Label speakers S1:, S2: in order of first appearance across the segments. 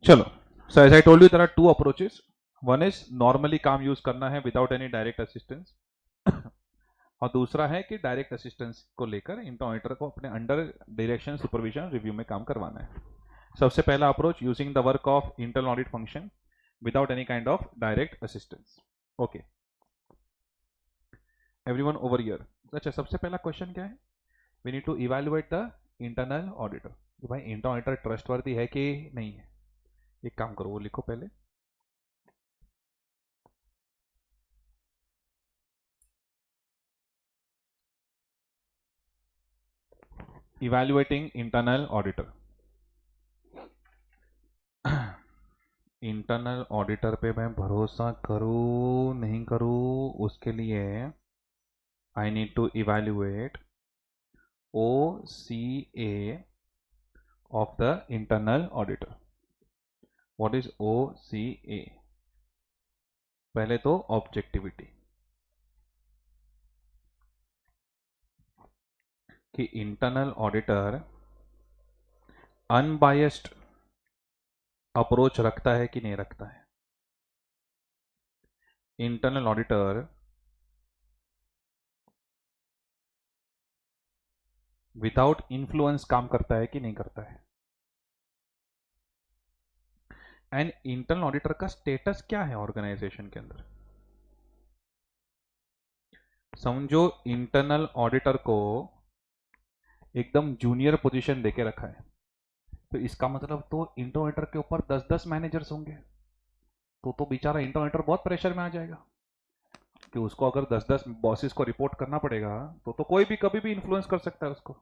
S1: चलो, so as I told you there are two approaches. One is normally काम use करना है without any direct assistance, और दूसरा है कि डायरेक्ट असिस्टेंस को लेकर इंटरऑडिटर को अपने अंडर डायरेक्शन, सुपरविजन, रिव्यू में काम करवाना है. सबसे पहला approach, using the work of internal audit function without any kind of direct assistance. Okay, everyone over here. अच्छा, सबसे पहला क्वेश्चन क्या है? We need to evaluate the internal auditor. भाई इंटरनल ऑडिटर ट्रस्टवर्दी है कि नहीं है? एक काम करो, वो लिखो पहले. Evaluating internal auditor. Internal auditor पे मैं भरोसा करूँ नहीं करूँ, उसके लिए I need to evaluate OCA of the internal auditor. What is OCA? पहले तो ऑब्जेक्टिविटी, कि इंटरनल ऑडिटर अनबायस्ड अप्रोच रखता है कि नहीं रखता है. इंटरनल ऑडिटर विदाउट इन्फ्लुएंस काम करता है कि नहीं करता है. एंड इंटरनल ऑडिटर का स्टेटस क्या है ऑर्गेनाइजेशन के अंदर? समझो इंटरनल ऑडिटर को एकदम जूनियर पोजीशन देके रखा है, तो इसका मतलब तो इंटरनल ऑडिटर के ऊपर 10-10 मैनेजर्स होंगे. तो बेचारा इंटरनल ऑडिटर बहुत प्रेशर में आ जाएगा कि उसको अगर 10-10 बॉसेस को रिपोर्ट करना पड़ेगा, तो कोई भी कभी भी इन्फ्लुएंस कर सकता है उसको.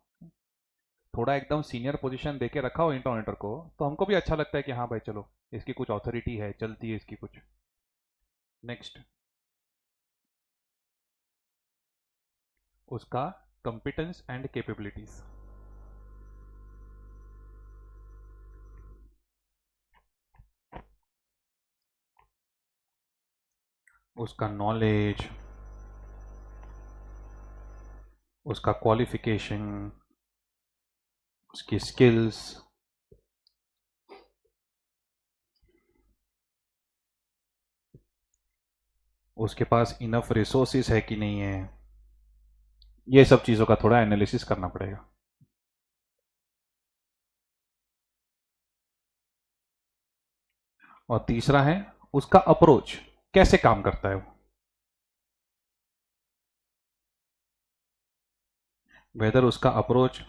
S1: थोड़ा एकदम सीनियर पोजीशन देके रखा हो इंटरनल ऑडिटर को, तो हमको भी अच्छा लगता है कि हाँ भाई चलो, इसकी कुछ अथॉरिटी है, चलती है इसकी कुछ. नेक्स्ट, उसका कंपिटेंस एंड कैपेबिलिटीज. उसका नॉलेज, उसका क्वालिफिकेशन, उसकी स्किल्स, उसके पास इनफ रिसोर्सेज है कि नहीं है, ये सब चीज़ों का थोड़ा एनालिसिस करना पड़ेगा. और तीसरा है उसका अप्रोच, कैसे काम करता है वो. वेदर उसका approach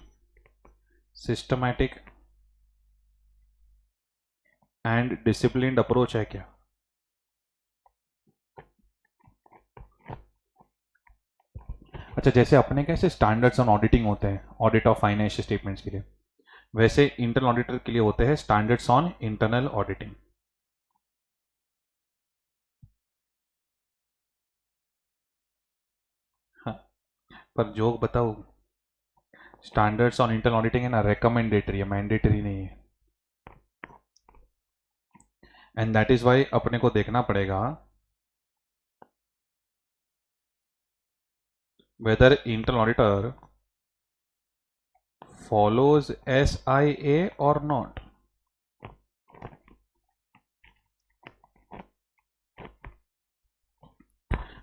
S1: systematic and disciplined approach है क्या. अच्छा, जैसे अपने कैसे स्टैंडर्ड्स ऑन ऑडिटिंग होते हैं ऑडिट ऑफ फाइनेंशियल स्टेटमेंट्स के लिए, वैसे इंटरनल ऑडिटर के लिए होते हैं स्टैंडर्ड्स ऑन इंटरनल ऑडिटिंग. हाँ, पर जोक बताओ, स्टैंडर्ड्स ऑन इंटरनल ऑडिटिंग है ना, रिकमेंडेटरी है, मैंडेटरी नहीं है. एंड दैट इज वाई अपने को देखना पड़ेगा whether internal auditor follows SIA or not.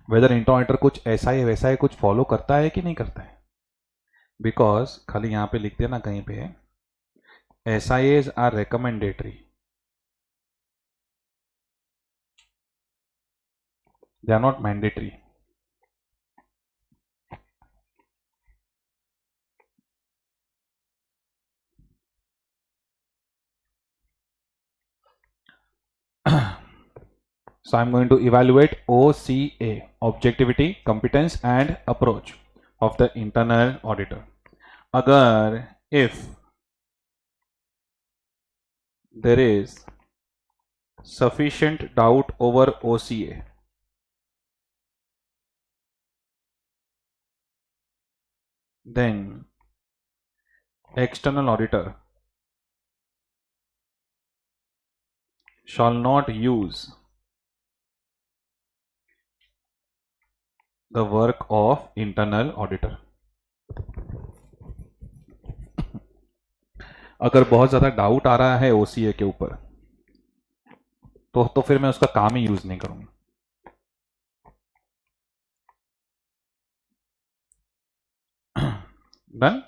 S1: Weather internal auditor कुछ ऐसा ही वैसा ही कुछ फॉलो करता है कि नहीं करता है. बिकॉज खाली यहां पे लिख देना कहीं पे, SIAs are recommendatory, they are not mandatory. So I'm going to evaluate OCA, objectivity, competence and approach of the internal auditor. अगर if there is sufficient doubt over OCA, then external auditor shall not use the work of internal auditor. अगर बहुत ज़्यादा doubt आ रहा है OCA के ऊपर, तो फिर मैं उसका काम ही यूज नहीं करूंगा। डन।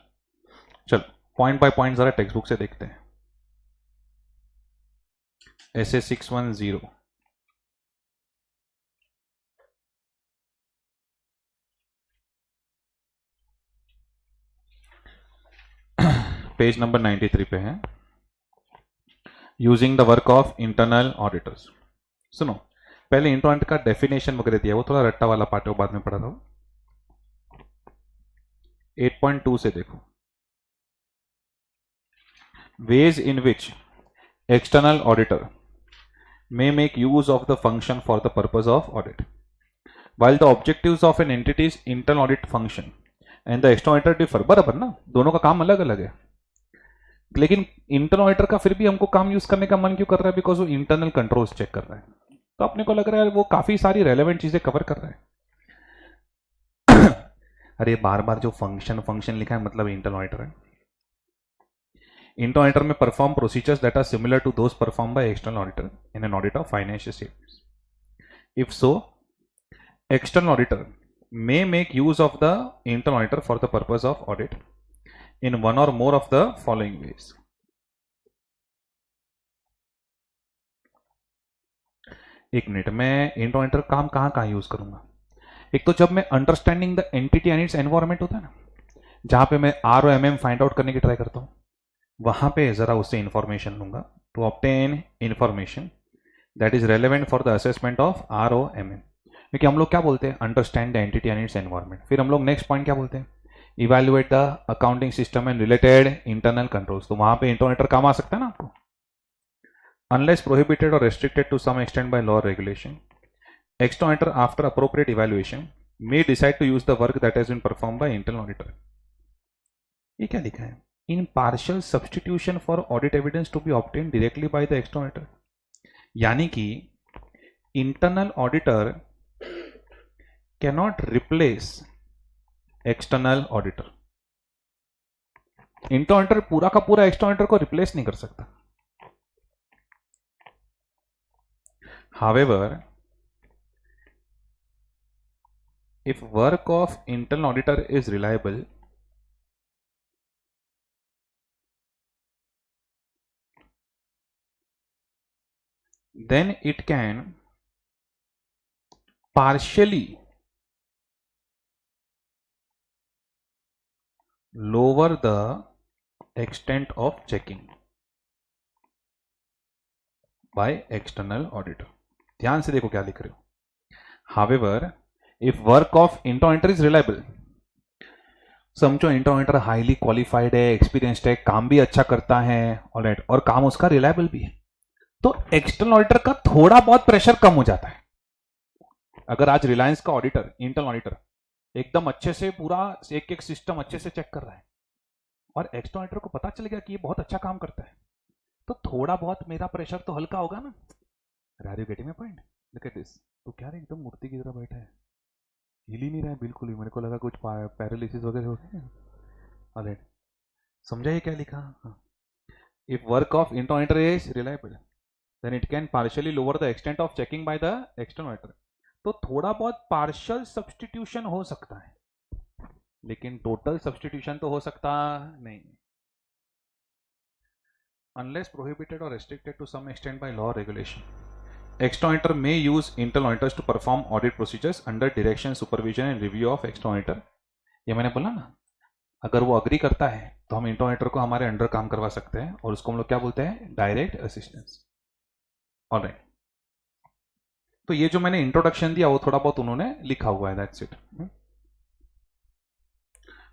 S1: चल पॉइंट बाय पॉइंट जरा टेक्स्ट बुक से देखते हैं। SA610 पेज नंबर 93 पे है। Using the work of internal auditors. सुनो, पहले इंटरनेट का डेफिनेशन वगैरह दिया, वो थोड़ा रट्टा वाला पार्ट है, वो बाद में पढ़ा था। 8.2 से देखो। ways in which external auditor may make use of the function for the purpose of audit. While the objectives of an entity's internal audit function and the external auditor differ, बराबर ना, दोनों का काम अलग अलग है, लेकिन इंटरनल ऑडिटर का फिर भी हमको काम यूज करने का मन क्यों कर रहा है? बिकॉज वो इंटरनल कंट्रोल्स चेक कर रहा है। तो अपने को लग रहा है वो काफी सारी रेलेवेंट चीजें कवर कर रहा है। अरे बार बार जो फंक्शन फंक्शन लिखा है मतलब इंटरनल ऑडिटर है। Internal auditor may perform procedures that are similar to those performed by external auditor in an audit of financial statements. If so, external auditor may make use of the internal auditor for the purpose of audit in one or more of the following ways. एक मिनट, मैं internal auditor काम कहां कहां use करूंगा? एक तो जब मैं understanding the entity and its environment होता है ना, जहां पे मैं R O M M find out करने की ट्राई करता हूं, वहां पे जरा उससे इंफॉर्मेशन लूंगा to obtain information that is relevant for the assessment of R O M M. क्योंकि हम लोग क्या बोलते हैं? Understand the entity and its environment. फिर हम लोग नेक्स्ट पॉइंट क्या बोलते हैं? Evaluate the accounting system and related internal controls. तो वहां पे इंटरनेटर काम आ सकता है ना आपको। Unless prohibited or restricted to some extent by law regulation, external auditor after appropriate evaluation may decide to use the work that has been performed by internal auditor. ये क्या लिखा है? In partial substitution for audit evidence to be obtain directly by the external auditor. यानी कि internal auditor cannot replace external auditor. Internal auditor पूरा का पूरा external auditor को रिप्लेस नहीं कर सकता। However, if work of internal auditor is reliable, then it can partially lower the extent of checking by external auditor. ध्यान से देखो क्या लिख रहे हो। However, if work of internal auditor is reliable, समझो इंटरनल ऑडिटर हाईली क्वालिफाइड है, experienced है, काम भी अच्छा करता है, ऑलराइट, और काम उसका रिलायबल भी है, तो एक्सटर्नल ऑडिटर का थोड़ा बहुत प्रेशर कम हो जाता है। अगर आज रिलायंस का ऑडिटर, इंटरनल ऑडिटर एकदम अच्छे से पूरा एक एक सिस्टम अच्छे से चेक कर रहा है और एक्सटर्नल ऑडिटर को पता चल गया कि ये बहुत अच्छा काम करता है, तो थोड़ा बहुत मेरा प्रेशर तो हल्का होगा ना। Are you getting my point? Look at this. तो क्या रे, एकदम मूर्ति की तरह बैठा है, हिल ही नहीं रहा है बिल्कुल भी। मेरे को लगा कुछ पैरालिसिस वगैरह हो गया। ऑलराइट, समझा ये क्या लिखा? If work of internal auditor is reliable, then it can partially lower the extent of checking by the external auditor. तो थोड़ा बहुत पार्शियल सब्सटीट्यूशन हो सकता है, लेकिन टोटल सब्सटीट्यूशन तो हो सकता नहीं। Unless prohibited or restricted to some extent by law regulation, external auditor may use internal auditors to perform audit procedures under direction, supervision and review of external auditor. ये मैंने बोला ना, अगर वो अग्री करता है तो हम इंटरनल ऑडिटर को हमारे अंडर काम करवा सकते हैं, और उसको हम लोग क्या बोलते हैं? Direct assistance. ऑलराइट, तो ये जो मैंने इंट्रोडक्शन दिया वो थोड़ा बहुत उन्होंने लिखा हुआ है, that's it.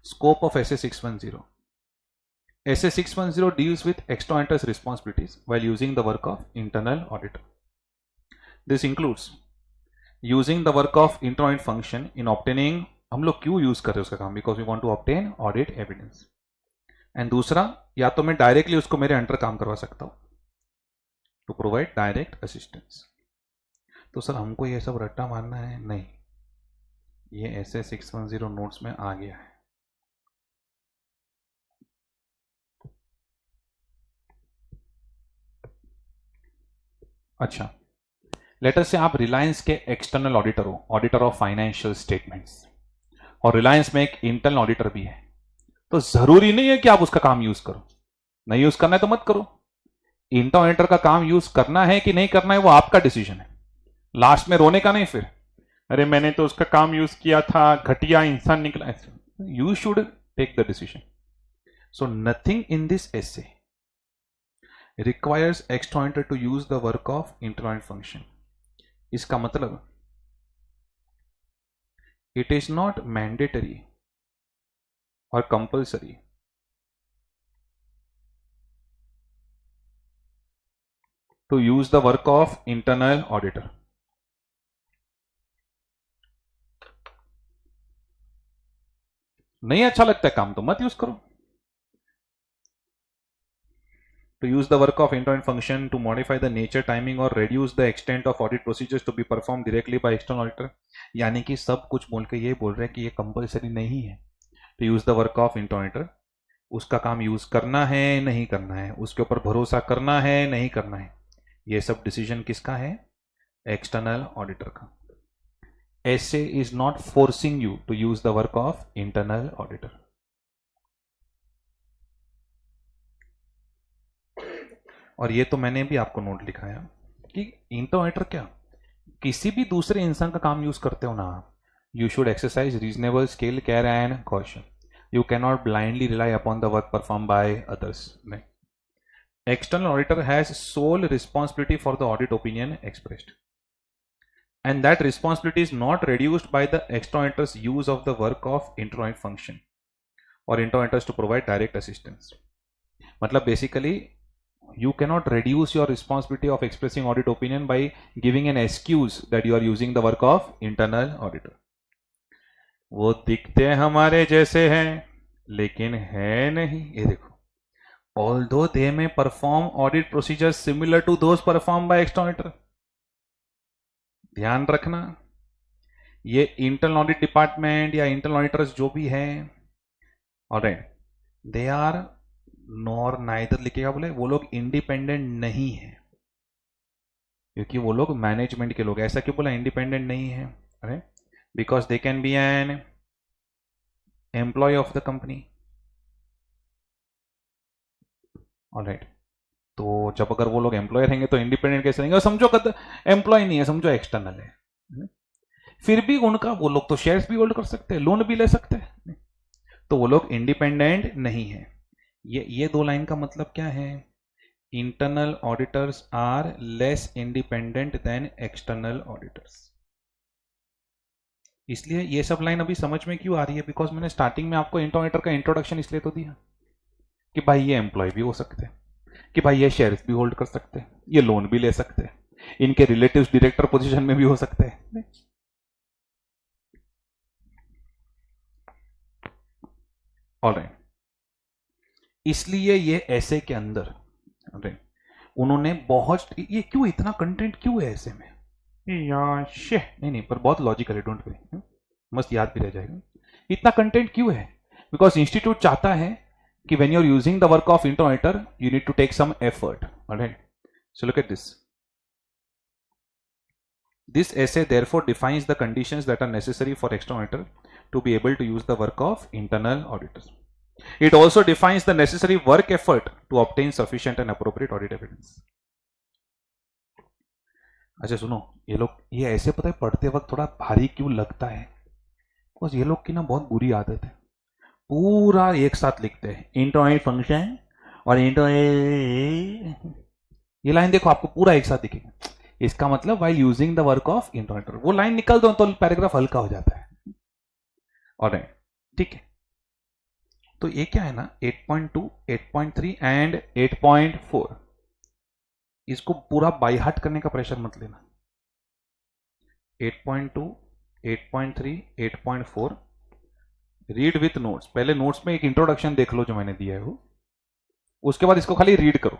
S1: Scope of SA610। SA610 deals with external auditor's responsibilities while using the work of internal auditor. This includes using the work of internal audit function in obtaining, हम लोग क्यों यूज कर रहे हैं उसका काम? Because we want to obtain audit evidence. And दूसरा, या तो मैं डायरेक्टली उसको मेरे अंडर काम करवा सकता हूं टू प्रोवाइड डायरेक्ट असिस्टेंस। तो सर हमको ये सब रट्टा मारना है? नहीं, ये SA610 नोट्स में आ गया है। अच्छा, लेट अस से आप रिलायंस के एक्सटर्नल ऑडिटर हो, ऑडिटर ऑफ फाइनेंशियल स्टेटमेंट्स, और रिलायंस में एक इंटरनल ऑडिटर भी है, तो जरूरी नहीं है कि आप उसका काम यूज करो। नहीं यूज करना है तो मत करो। इंटरनल ऑडिटर का काम यूज करना है कि नहीं करना है वो आपका डिसीजन है। लास्ट में रोने का नहीं फिर, अरे मैंने तो उसका काम यूज किया था, घटिया इंसान निकला। You should take the decision. So nothing in this SA requires external auditor to use the work of internal function. इसका मतलब it is not mandatory or compulsory to use the work of internal auditor. नहीं अच्छा लगता है काम तो मत use करो। To use the work of internal function to modify the nature, timing or reduce the extent of audit procedures to be performed directly by external auditor. यानी कि सब कुछ बोल के ये बोल रहे हैं कि ये कंपलसरी नहीं है to use the work of internal auditor. उसका काम यूज करना है नहीं करना है, उसके ऊपर भरोसा करना है नहीं करना है, ये सब डिसीजन किसका है? एक्सटर्नल ऑडिटर का। SA is not forcing you to use the work of internal auditor. और ये तो मैंने भी आपको नोट लिखाया कि इंटरनल ऑडिटर क्या, किसी भी दूसरे इंसान का काम यूज करते हो ना, you should exercise reasonable scale, care and caution. You cannot blindly rely upon the work performed by others. External auditor has sole responsibility for the audit opinion expressed, and that responsibility is not reduced by the external auditor's use of the work of internal audit function or internal auditors to provide direct assistance. मतलब basically you cannot reduce your responsibility of expressing audit opinion by giving an excuse that you are using the work of internal auditor. वो दिखते हमारे जैसे हैं लेकिन है नहीं। ये देखो, although they may perform audit procedures similar to those performed by external auditor. ध्यान रखना, ये इंटरनल ऑडिट डिपार्टमेंट या इंटरनल ऑडिटर्स जो भी है, alright, they are nor neither, लिखेगा बोले वो लोग इंडिपेंडेंट नहीं है, क्योंकि वो लोग मैनेजमेंट के लोग। ऐसा क्यों बोला इंडिपेंडेंट नहीं है? अरे because they can be an employ of the company. Alright, तो जब अगर वो लोग एम्प्लॉय रहेंगे तो इंडिपेंडेंट कैसे रहेंगे? समझो एम्प्लॉय नहीं है, समझो एक्सटर्नल है, फिर भी उनका वो लोग तो शेयर्स भी होल्ड कर सकते हैं, लोन भी ले सकते हैं, तो वो लोग इंडिपेंडेंट नहीं है। ये दो लाइन का मतलब क्या है? Internal auditors are less independent than external auditors. इसलिए ये सब लाइन अभी समझ में क्यों आ रही है? बिकॉज मैंने स्टार्टिंग में आपको इंटरनल ऑडिटर का इंट्रोडक्शन इसलिए तो दिया कि भाई ये एम्प्लॉय भी हो सकते हैं, कि भाई ये शेयर्स भी होल्ड कर सकते हैं, ये लोन भी ले सकते हैं, इनके रिलेटिव्स डायरेक्टर पोजीशन में भी हो सकते हैं। ऑलराइट, इसलिए ये ऐसे के अंदर उन्होंने बहुत, ये क्यों इतना कंटेंट क्यों है ऐसे में? नहीं, पर बहुत लॉजिकल है, डोंट वरी, मस्त याद भी रह जाएगा। इतना कंटेंट क्यों है? बिकॉज इंस्टीट्यूट चाहता है कि when you're using the work of internal auditor, you need to take some effort. Alright, so look at this. This essay therefore defines the conditions that are necessary for external auditor to be able to use the work of internal auditors. It also defines the necessary work effort to obtain sufficient and appropriate audit evidence. अच्छा सुनो, ये लोग ये ऐसे पता है पढ़ते वक्त थोड़ा भारी क्यों लगता है? बिकॉज ये लोग की ना बहुत बुरी आदत है, पूरा एक साथ लिखते हैं इंटरनल फंक्शन और ये लाइन देखो आपको पूरा एक साथ दिखेगा। इसका मतलब while using the work of internal, वो लाइन निकल दो तो पैराग्राफ हल्का हो जाता है। ऑलराइट, ठीक है, तो ये क्या है ना 8.2, 8.3 एंड 8.4, इसको पूरा बाय हार्ट करने का प्रेशर मत लेना। 8.2, 8.3, 8.4 रीड विथ नोट्स। पहले नोट्स में एक इंट्रोडक्शन देख लो जो मैंने दिया है वो, उसके बाद इसको खाली रीड करो।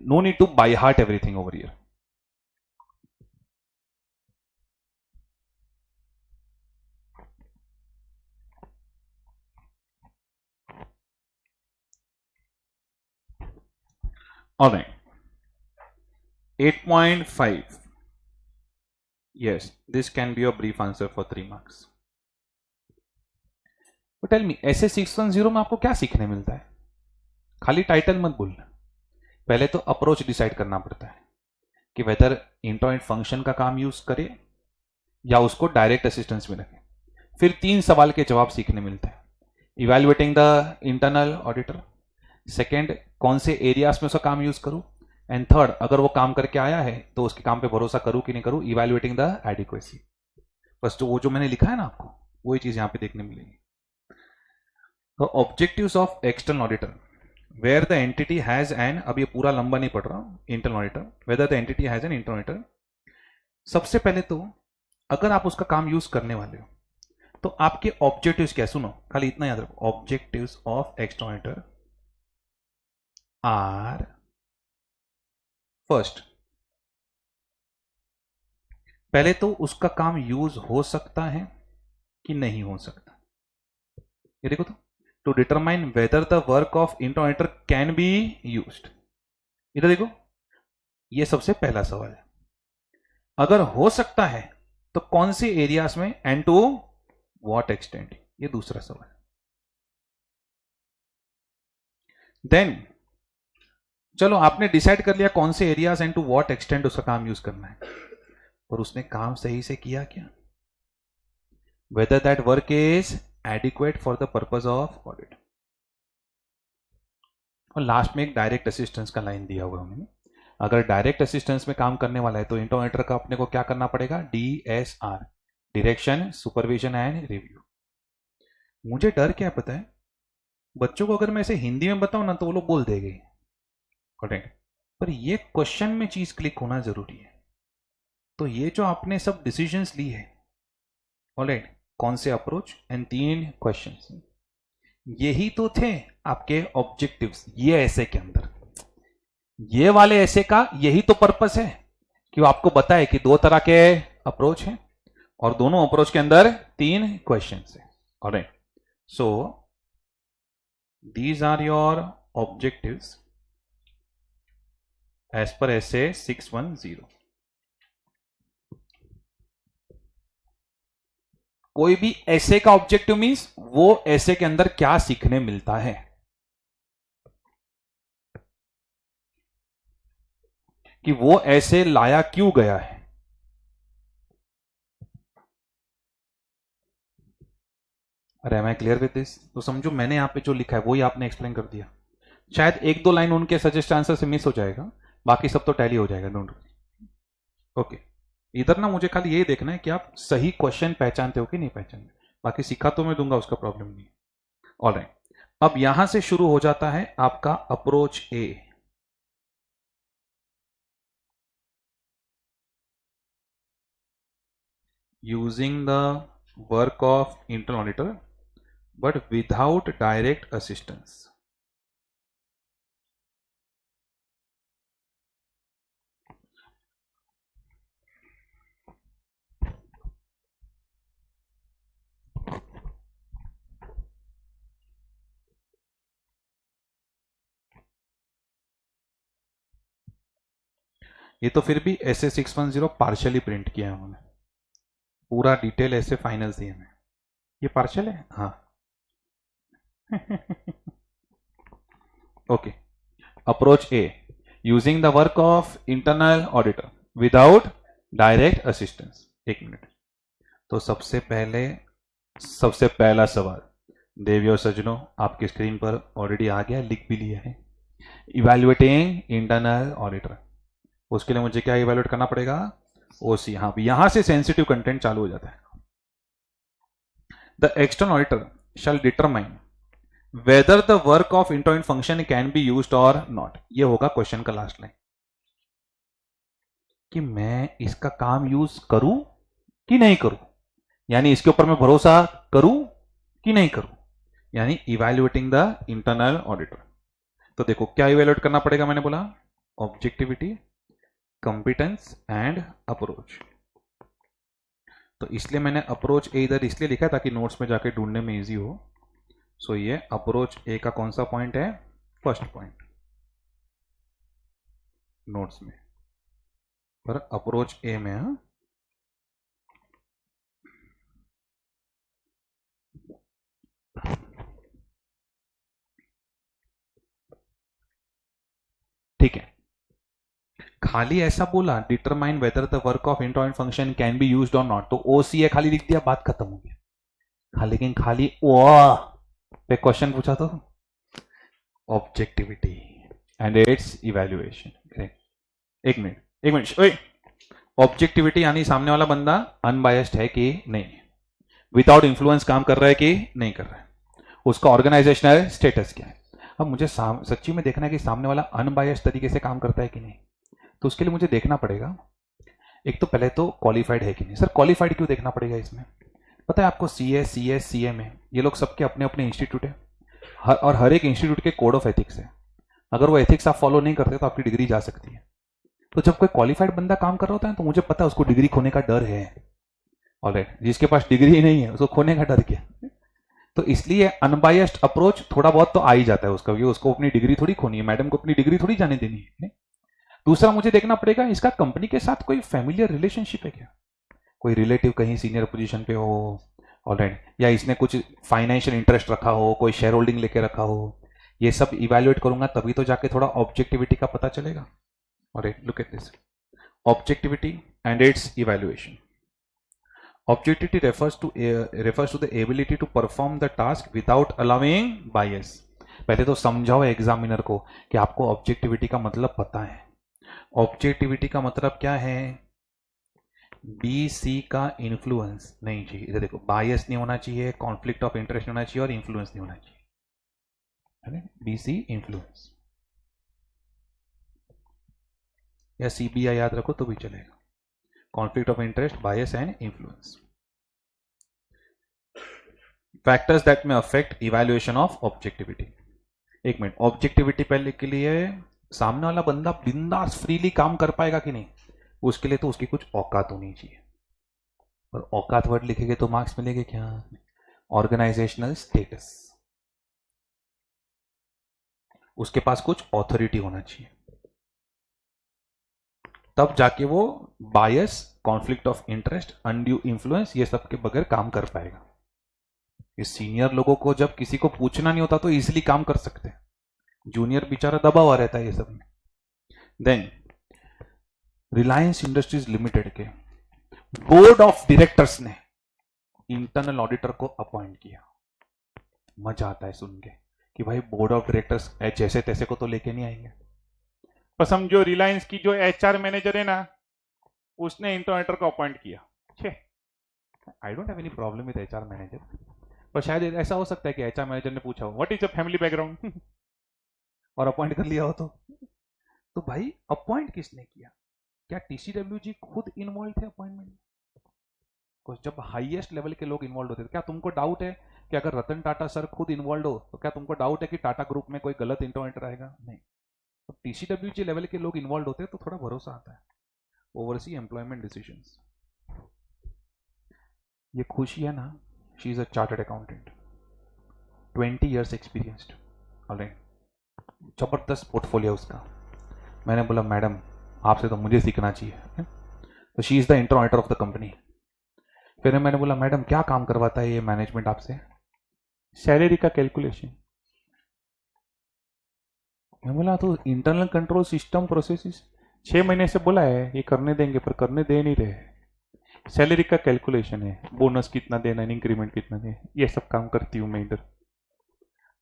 S1: No need to by heart everything over here. Alright, 8.5. Yes, this can be a brief answer for 3 marks. But tell me, ऐसे 610 में आपको क्या सीखने मिलता है? खाली टाइटल मत बोलना, पहले तो अप्रोच डिसाइड करना पड़ता है कि वेदर इंटरनेट फंक्शन का काम यूज करे या उसको डायरेक्ट असिस्टेंस में रखें। फिर 3 सवाल के जवाब सीखने मिलते हैं। Evaluating the internal auditor, second कौन से एरियाज में उसका काम यूज करूं, एंड थर्ड अगर वो काम करके आया है तो उसके काम पे भरोसा करूं कि नहीं करूं, इवेल्युएटिंग द एडिक्वेसी। बस तो वो जो मैंने लिखा है ना आपको, वही चीज यहां पे देखने मिलेगी। तो objectives of external auditor, where the entity has an, अब ये पूरा लंबा नहीं पढ़ रहा हूं, internal auditor, whether the entity has an internal auditor. सबसे पहले तो अगर आप उसका काम यूज करने वाले हो तो आपके ऑब्जेक्टिव्स क्या, सुनो खाली इतना याद रखो, objectives of external auditor are first, पहले तो उसका काम यूज हो सकता है कि नहीं हो सकता। ये देखो तो, to determine whether the work of internal auditor can be used. इधर देखो, ये सबसे पहला सवाल है। अगर हो सकता है तो कौन से एरियाज में एंड टू व्हाट एक्सटेंट, ये दूसरा सवाल। देन चलो आपने डिसाइड कर लिया कौन से areas and to what extent उसका काम यूज करना है, और उसने काम सही से किया क्या, whether that work is adequate for the purpose of audit. और लास्ट में एक डायरेक्ट असिस्टेंस का लाइन दिया हुआ है उन्होंने, अगर डायरेक्ट असिस्टेंस में काम करने वाला है तो इंटरनल ऑडिटर का अपने को क्या करना पड़ेगा, DSR, direction supervision and review. मुझे डर क्या पता है, बच्चों को अगर मैं इसे हिंदी में बताऊं ना तो वो लोग बोल देंगे, करेक्ट, पर ये क्वेश्चन में चीज क्लिक होना जरूरी है। तो ये जो आपने सब डिसीजंस ली है, ऑलराइट, कौन से अप्रोच एंड 3 क्वेश्चंस, यही तो थे आपके ऑब्जेक्टिव्स ये ऐसे के अंदर। ये वाले ऐसे का यही तो पर्पस है कि वो आपको बताए कि 2 तरह के अप्रोच हैं और दोनों अप्रोच के अंदर 3 क्वेश्चंस हैं। Alright, so these are your objectives as per SA 610। कोई भी ऐसे का ऑब्जेक्टिव मींस वो ऐसे के अंदर क्या सीखने मिलता है, कि वो ऐसे लाया क्यों गया है। अरे मैं क्लियर विद दिस, तो समझो मैंने यहां पे जो लिखा है वही आपने एक्सप्लेन कर दिया। शायद 1-2 लाइन उनके सजेस्ट आंसर से मिस हो जाएगा, बाकी सब तो टैली हो जाएगा, डोंट वरी। ओके, इधर ना मुझे खाली यही देखना है कि आप सही क्वेश्चन पहचानते हो कि नहीं पहचानते, बाकी सिखा तो मैं दूंगा, उसका प्रॉब्लम नहीं। ऑलराइट, अब यहां से शुरू हो जाता है आपका approach A. Using the work of internal auditor but without direct assistance. ये तो फिर भी ऐसे 610 पार्शियली प्रिंट किया है उन्होंने, पूरा डिटेल ऐसे फाइनल दिए हैं। ये पार्शियल है, हाँ। Okay, approach A, using the work of internal auditor without direct assistance. 1 minute, तो सबसे पहला सवाल देवियों सज्जनों आपकी स्क्रीन पर ऑलरेडी आ गया, लिख भी लिया है, इवैल्यूएटिंग इंटरनल ऑडिटर। उसके लिए मुझे क्या इवैल्यूएट करना पड़ेगा, ओसी। हाँ, यहां से सेंसिटिव कंटेंट चालू हो जाता है। The external auditor shell determine whether the work of internal function can be used or not. ये होगा क्वेश्चन का लास्ट लाइन, कि मैं इसका काम यूज करूं कि नहीं करूं, यानी इसके ऊपर मैं भरोसा करूं कि नहीं करूं, यानी इवैल्यूएटिंग द इंटरनल ऑडिटर। तो देखो क्या इवैल्यूएट करना पड़ेगा, मैंने बोला ऑब्जेक्टिविटी, कंपिटेंस एंड अप्रोच। तो इसलिए मैंने अप्रोच ए इधर इसलिए लिखा है ताकि नोट्स में जाके ढूंढने में इजी हो। सो ये अप्रोच ए का कौन सा पॉइंट है, फर्स्ट पॉइंट नोट्स में। पर अप्रोच ए में है। ठीक है, खाली ऐसा बोला determine whether the work of internal audit function can be used or not, तो ओसीए खाली लिख दिया, बात खत्म हो गई। हाँ, लेकिन खाली ओ पे क्वेश्चन पूछा तो ऑब्जेक्टिविटी एंड इट्स इवैल्यूएशन। एक मिनट, ऑब्जेक्टिविटी यानी सामने वाला बंदा अनबायस्ड है कि नहीं, विदाउट इन्फ्लुएंस काम कर रहा है कि नहीं कर रहा है, उसका ऑर्गेनाइजेशनल स्टेटस क्या है। अब मुझे सच्ची में देखना है कि सामने वाला अनबायस्ड तरीके से काम करता है कि नहीं, तो उसके लिए मुझे देखना पड़ेगा एक तो पहले तो क्वालिफाइड है कि नहीं। सर क्वालिफाइड क्यों देखना पड़ेगा इसमें? पता है आपको सीए में ये लोग सबके अपने अपने इंस्टीट्यूट है, और हर एक इंस्टीट्यूट के कोड ऑफ एथिक्स है। अगर वो एथिक्स आप फॉलो नहीं करते तो आपकी डिग्री जा सकती है। तो जब कोई क्वालिफाइड बंदा काम कर रहा होता है तो मुझे पता है उसको डिग्री खोने का डर है। ऑलराइट, जिसके पास डिग्री ही नहीं है उसको खोने का डर क्या? तो इसलिए अनबायस्ड अप्रोच थोड़ा बहुत तो आ ही जाता है उसका, क्योंकि उसको अपनी डिग्री थोड़ी खोनी है, मैडम को अपनी डिग्री थोड़ी जाने देनी है। दूसरा मुझे देखना पड़ेगा इसका कंपनी के साथ कोई फैमिलियर रिलेशनशिप है क्या, कोई रिलेटिव कहीं सीनियर पोजीशन पे हो, ऑलराइट, या इसने कुछ फाइनेंशियल इंटरेस्ट रखा हो, कोई शेयर होल्डिंग लेके रखा हो। ये सब इवैल्यूएट करूंगा तभी तो जाके थोड़ा ऑब्जेक्टिविटी का पता चलेगा। Alright, look at this, objectivity and it's evaluation. Objectivity refers to the ability to perform the task without allowing bias। पहले तो समझाओ एग्जामिनर को कि आपको ऑब्जेक्टिविटी का मतलब पता है। ऑब्जेक्टिविटी का मतलब क्या है? बी सी का इन्फ्लुएंस नहीं चाहिए, इधर देखो, बायस नहीं होना चाहिए, कॉन्फ्लिक्ट ऑफ इंटरेस्ट होना चाहिए और इन्फ्लुएंस नहीं होना चाहिए। बी सी इन्फ्लुएंस या सीबीआई याद रखो तो भी चलेगा। Conflict of interest, bias and influence, factors that में अफेक्ट इवैल्यूएशन ऑफ ऑब्जेक्टिविटी। एक मिनट, ऑब्जेक्टिविटी पहले के लिए सामने वाला बंदा बिंदास फ्रीली काम कर पाएगा कि नहीं, उसके लिए तो उसकी कुछ औकात होनी चाहिए। और औकात वर्ड लिखेंगे तो मार्क्स मिलेंगे क्या? ऑर्गेनाइजेशनल स्टेटस, उसके पास कुछ ऑथोरिटी होना चाहिए, तब जाके वो bias, conflict of interest, undue influence ये सब के बगैर काम कर पाएगा। इस सीनियर लोगों को जब किसी को पूछना नहीं होता तो इजीली काम कर सकते हैं, जूनियर बेचारा दबा हुआ रहता है ये सब में। देन रिलायंस इंडस्ट्रीज लिमिटेड के बोर्ड ऑफ डायरेक्टर्स ने इंटरनल ऑडिटर को अपॉइंट किया। मजा आता है सुन के कि भाई बोर्ड ऑफ डायरेक्टर्स जैसे तैसे को तो लेके नहीं आएंगे। पर समझो रिलायंस की जो एचआर मैनेजर है ना, उसने इंटरनल ऑडिटर को अपॉइंट किया। छे, I don't have any problem with HR manager, पर शायद ऐसा हो सकता है कि एचआर मैनेजर ने पूछा हो what is your family background और अपॉइंट कर लिया हो। तो भाई अपॉइंट किसने किया? क्या टीसीडब्ल्यू जी खुद इन्वॉल्व थे अपॉइंटमेंट? जब हाईएस्ट लेवल के लोग इन्वॉल्व होते थे, क्या तुमको डाउट है कि अगर रतन टाटा सर खुद इन्वॉल्व हो तो क्या तुमको डाउट है कि टाटा ग्रुप में कोई गलत इंटरवेंटर आएगा? नहीं। तो टीसीडब्ल्यू जी लेवल के लोग इन्वॉल्व होते हैं तो थोड़ा भरोसा आता है। Oversee employment decisions. ये खुशी है ना, she is a chartered accountant, 20 years experienced, alright, जबरदस्त पोर्टफोलियो उसका। मैंने बोला मैडम आपसे तो मुझे सीखना चाहिए। तो she is the internal auditor of the company. फिर मैंने बोला मैडम क्या काम करवाता है ये मैनेजमेंट आपसे? सैलरी का कैलकुलेशन। मैं बोला तो इंटरनल कंट्रोल सिस्टम प्रोसेसेस 6 महीने से बोला है ये करने देंगे, पर करने दे नहीं रहे। सैलरी का कैलकुलेशन है, बोनस कितना देना है, इंक्रीमेंट कितना देना, ये सब काम करती हूँ मैं इधर।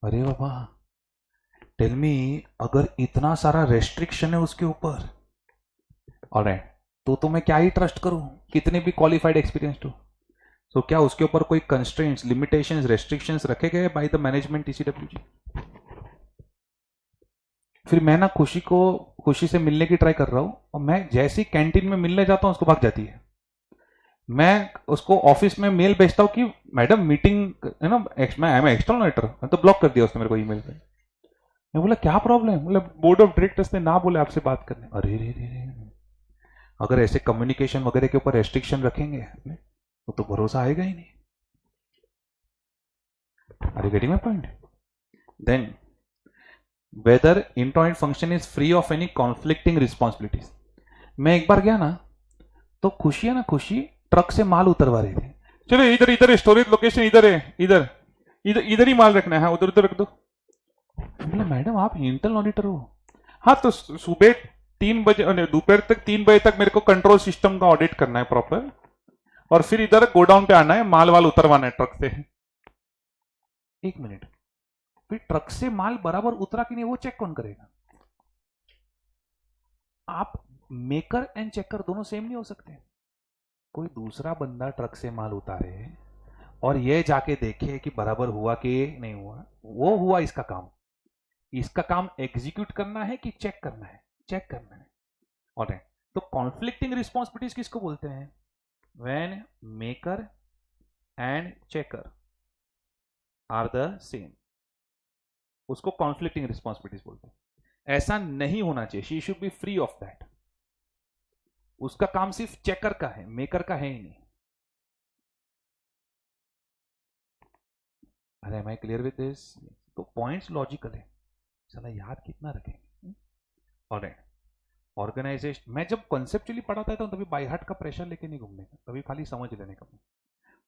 S1: अरे बाबा, टेल मी, अगर इतना सारा रेस्ट्रिक्शन है उसके ऊपर, ऑलराइट, तो मैं क्या ही ट्रस्ट करूं, कितने भी क्वालिफाइड एक्सपीरियंस हो। तो क्या उसके ऊपर कोई कंस्ट्रेंट्स, लिमिटेशंस, रेस्ट्रिक्शंस रखे गए बाय द मैनेजमेंट टीसीडब्ल्यू जी? फिर मैं ना खुशी से मिलने की ट्राई कर रहा हूं, और मैं जैसे ही कैंटीन में मिलने जाता हूं उसको भाग जाती है। मैं उसको ऑफिस में मेल भेजता हूं कि मैडम मीटिंग है ना, मैं एक्सटर्नल ऑडिटर, तो ब्लॉक कर दिया उसने मेरे को ईमेल पे। मैं बोला क्या प्रॉब्लम है? बोला बोर्ड ऑफ डायरेक्टर्स ने ना बोले आपसे बात करने। अरे रे रे रे, अगर ऐसे कम्युनिकेशन वगैरह के ऊपर रेस्ट्रिक्शन रखेंगे तो भरोसा आएगा ही नहीं। Are you getting my point? Then whether internal function is free of any conflicting responsibilities. मैं एक बार गया ना, तो खुशी है ना, खुशी ट्रक से माल उतरवा रही थी। चलो इधर इधर स्टोरेज लोकेशन इधर है, इधर इधर इधर ही माल रखना है, हाँ उधर उधर रख दो। बोला मैडम आप इंटरनल ऑडिटर हो? हाँ तो सुबह 3 बजे दोपहर तक 3 बजे तक मेरे को कंट्रोल सिस्टम का ऑडिट करना है प्रॉपर, और फिर इधर गोडाउन पे आना है, माल वाल उतरवाना है ट्रक से। 1 मिनट, फिर ट्रक से माल बराबर उतरा कि नहीं वो चेक कौन करेगा? आप मेकर एंड चेकर दोनों सेम नहीं हो सकते। कोई दूसरा बंदा ट्रक से माल उतारे और ये जाके देखे कि बराबर हुआ कि नहीं हुआ, वो हुआ इसका काम। इसका काम एग्जीक्यूट करना है कि चेक करना है? चेक करना है। और तो कॉन्फ्लिक्टिंग रिस्पॉन्सिबिलिटीज किसको बोलते हैं? When maker and checker are the same, उसको कॉन्फ्लिक्टिंग रिस्पॉन्सिबिलिटीज बोलते हैं। ऐसा नहीं होना चाहिए, she should be free of that. उसका काम सिर्फ चेकर का है, मेकर का है ही नहीं। अरे am I clear with this? तो पॉइंट्स लॉजिकल है, चला याद कितना रखेंगे। और ऑर्गेनाइजेशन मैं जब कॉन्सेप्चुअली पढ़ाता था तभी बाय हार्ट का प्रेशर लेके नहीं घूमने का, तभी खाली समझ लेने का।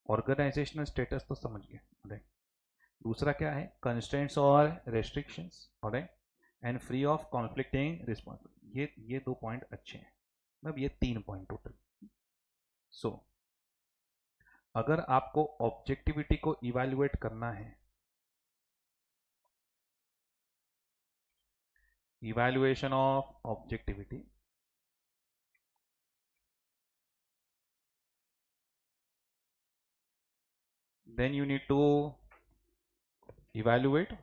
S1: ऑर्गेनाइजेशनल स्टेटस तो समझ गए। दूसरा क्या है? कंस्ट्रेंट्स और रेस्ट्रिक्शंस, और and free of conflicting responsibility. ये 2 पॉइंट अच्छे हैं, मतलब ये 3 पॉइंट टोटल। सो अगर आपको ऑब्जेक्टिविटी को इवैल्यूएट करना है, evaluation of objectivity, then you need to evaluate